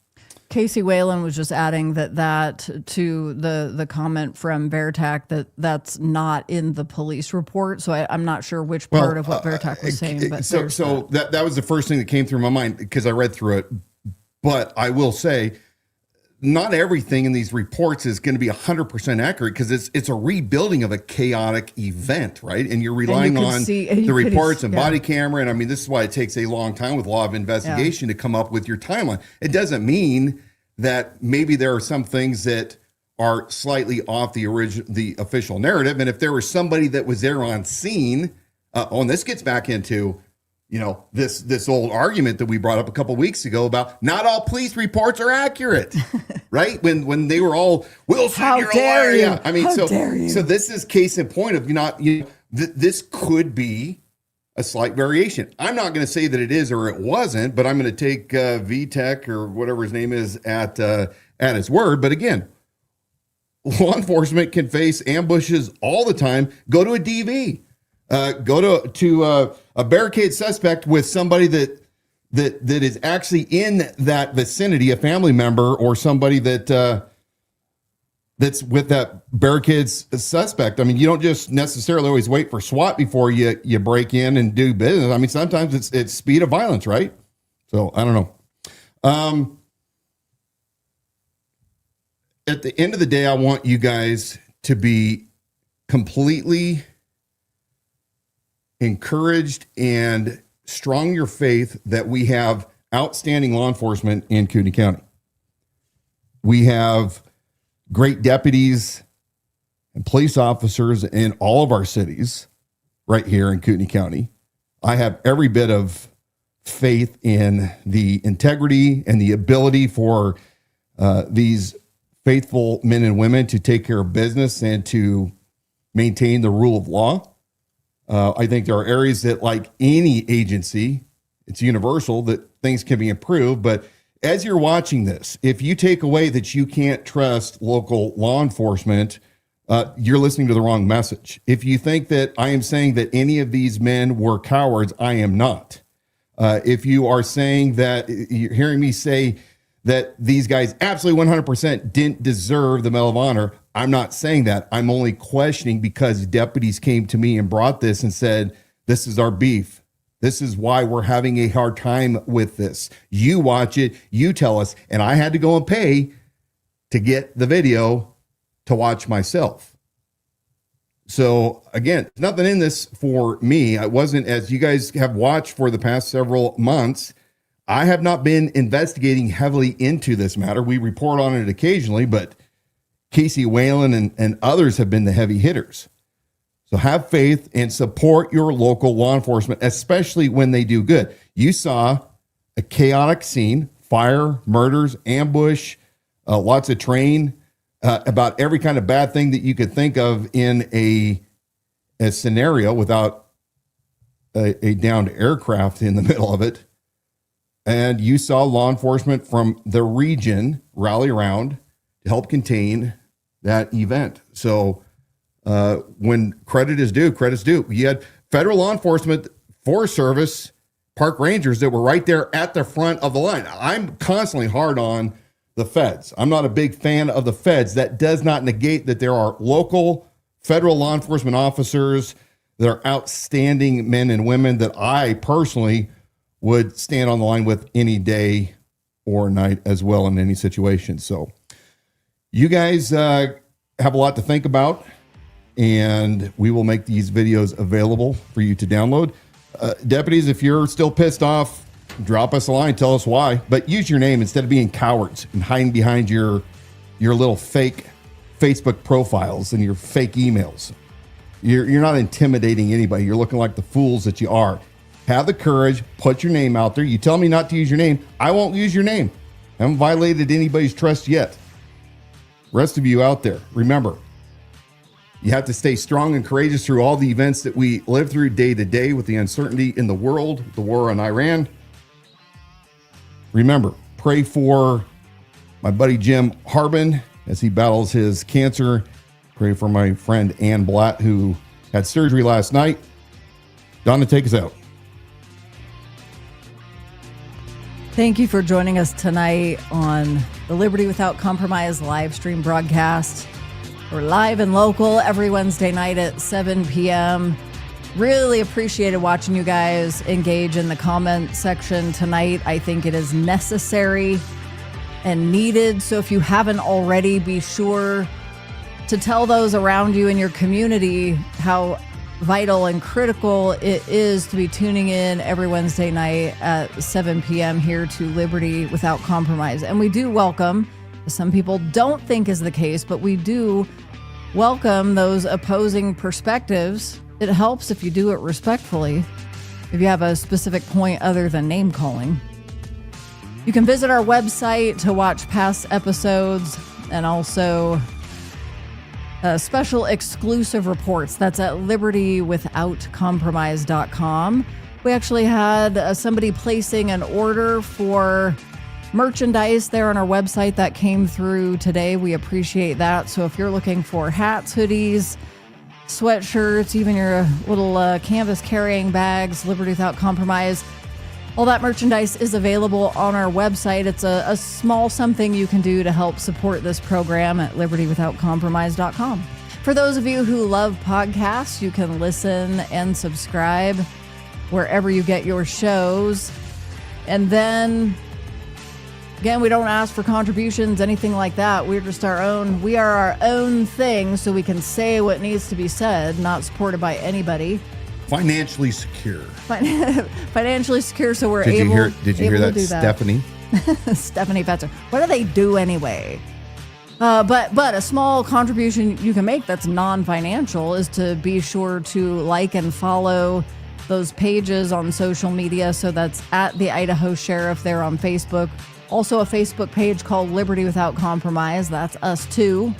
Casey Whalen was just adding that to the comment from Vertac that's not in the police report. So I'm not sure which part of what Vertac was saying. But so that was the first thing that came through my mind because I read through it. But I will say, not everything in these reports is going to be 100% accurate because it's a rebuilding of a chaotic event, right? And you're relying on the reports and body camera. And I mean, this is why it takes a long time with law of investigation to come up with your timeline. It doesn't mean that maybe there are some things that are slightly off the official narrative. And if there was somebody that was there on scene, and this gets back into, this old argument that we brought up a couple weeks ago about not all police reports are accurate, right? When they were all, Wilson, you're a liar. Yeah. I mean, so this is case in point of this could be a slight variation. I'm not going to say that it is or it wasn't, but I'm going to take VTech or whatever his name is at his word. But again, law enforcement can face ambushes all the time. Go to a DV. Go to a barricade suspect with somebody that is actually in that vicinity, a family member or somebody that's with that barricade suspect. I mean, you don't just necessarily always wait for SWAT before you break in and do business. I mean, sometimes it's speed of violence, right? So I don't know. At the end of the day, I want you guys to be completely encouraged and strong your faith that we have outstanding law enforcement in Kootenai County. We have great deputies and police officers in all of our cities right here in Kootenai County. I have every bit of faith in the integrity and the ability for these faithful men and women to take care of business and to maintain the rule of law. I think there are areas that, like any agency, it's universal that things can be improved. But as you're watching this, if you take away that you can't trust local law enforcement, you're listening to the wrong message. If you think that I am saying that any of these men were cowards, I am not. If you are saying that, you're hearing me say that these guys absolutely 100% didn't deserve the Medal of Honor, I'm not saying that. I'm only questioning because deputies came to me and brought this and said, this is our beef. This is why we're having a hard time with this. You watch it, you tell us, and I had to go and pay to get the video to watch myself. So again, nothing in this for me. I wasn't, as you guys have watched for the past several months, I have not been investigating heavily into this matter. We report on it occasionally, but Casey Whalen and others have been the heavy hitters. So have faith and support your local law enforcement, especially when they do good. You saw a chaotic scene, fire, murders, ambush, lots of train, about every kind of bad thing that you could think of in a scenario without a downed aircraft in the middle of it. And you saw law enforcement from the region rally around to help contain that event. So when credit is due, credit's due. You had federal law enforcement, Forest Service, park rangers that were right there at the front of the line. I'm constantly hard on the feds. I'm not a big fan of the feds. That does not negate that there are local federal law enforcement officers that are outstanding men and women that I personally would stand on the line with any day or night as well in any situation. So You guys have a lot to think about, and we will make these videos available for you to download. Deputies, if you're still pissed off, drop us a line, tell us why, but use your name instead of being cowards and hiding behind your little fake Facebook profiles and your fake emails. You're not intimidating anybody. You're looking like the fools that you are. Have the courage, put your name out there. You tell me not to use your name, I won't use your name. I haven't violated anybody's trust yet. Rest of you out there, remember, you have to stay strong and courageous through all the events that we live through day to day with the uncertainty in the world, the war on Iran. Remember, pray for my buddy Jim Harbin as he battles his cancer. Pray for my friend Ann Blatt, who had surgery last night. Donna, take us out. Thank you for joining us tonight on the Liberty Without Compromise live stream broadcast. We're live and local every Wednesday night at 7 p.m. Really appreciated watching you guys engage in the comment section tonight. I think it is necessary and needed. So if you haven't already, be sure to tell those around you in your community how vital and critical it is to be tuning in every Wednesday night at 7 p.m. here to Liberty Without Compromise. And we do welcome, some people don't think is the case, but we do welcome those opposing perspectives. It helps if you do it respectfully, if you have a specific point other than name calling. You can visit our website to watch past episodes and also special exclusive reports. That's at libertywithoutcompromise.com. We actually had somebody placing an order for merchandise there on our website that came through today. We appreciate that. So if you're looking for hats, hoodies, sweatshirts, even your little canvas carrying bags, Liberty Without Compromise, all that merchandise is available on our website. It's a small something you can do to help support this program at libertywithoutcompromise.com. For those of you who love podcasts, you can listen and subscribe wherever you get your shows. And then, again, we don't ask for contributions, anything like that. We're just our own. We are our own thing, so we can say what needs to be said, not supported by anybody. Financially secure. Financially secure, so we're Did able. Did you hear that, Stephanie? Stephanie Fetzer. What do they do anyway? But a small contribution you can make that's non-financial is to be sure to like and follow those pages on social media. So that's at the Idaho Sheriff there on Facebook. Also a Facebook page called Liberty Without Compromise. That's us too.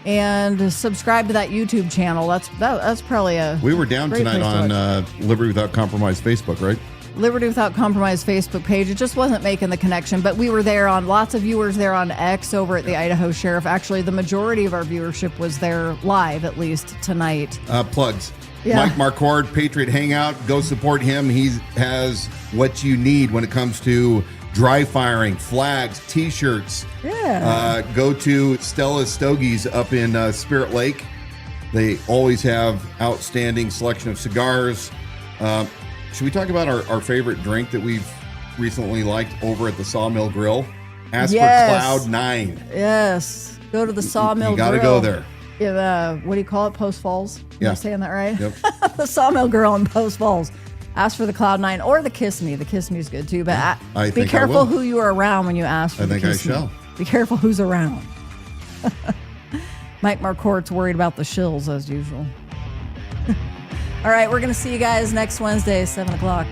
And subscribe to that YouTube channel. That's probably a We were down great tonight place to on Liberty Without Compromise Facebook, right? Liberty Without Compromise Facebook page. It just wasn't making the connection, but we were there on lots of viewers there on X over at the Idaho Sheriff. Actually, the majority of our viewership was there live, at least tonight. Plugs. Yeah. Mike Marquardt, Patriot Hangout. Go support him. He has what you need when it comes to dry firing, flags, T-shirts. Yeah. Go to Stella's Stogies up in Spirit Lake. They always have outstanding selection of cigars. Should we talk about our favorite drink that we've recently liked over at the Sawmill Grill? Ask for Cloud 9. Yes. Go to the Sawmill Grill. You got to go there. Yeah, what do you call it? Post Falls? Yeah. Am I saying that right? Yep. The Sawmill Grill in Post Falls. Ask for the Cloud 9 or the Kiss Me. The Kiss Me is good too, but I be think careful I will. who you are around when you ask for I the think I Kiss Me. shall. Be careful who's around. Mike Marquardt's worried about the shills as usual. All right, we're going to see you guys next Wednesday, 7 o'clock.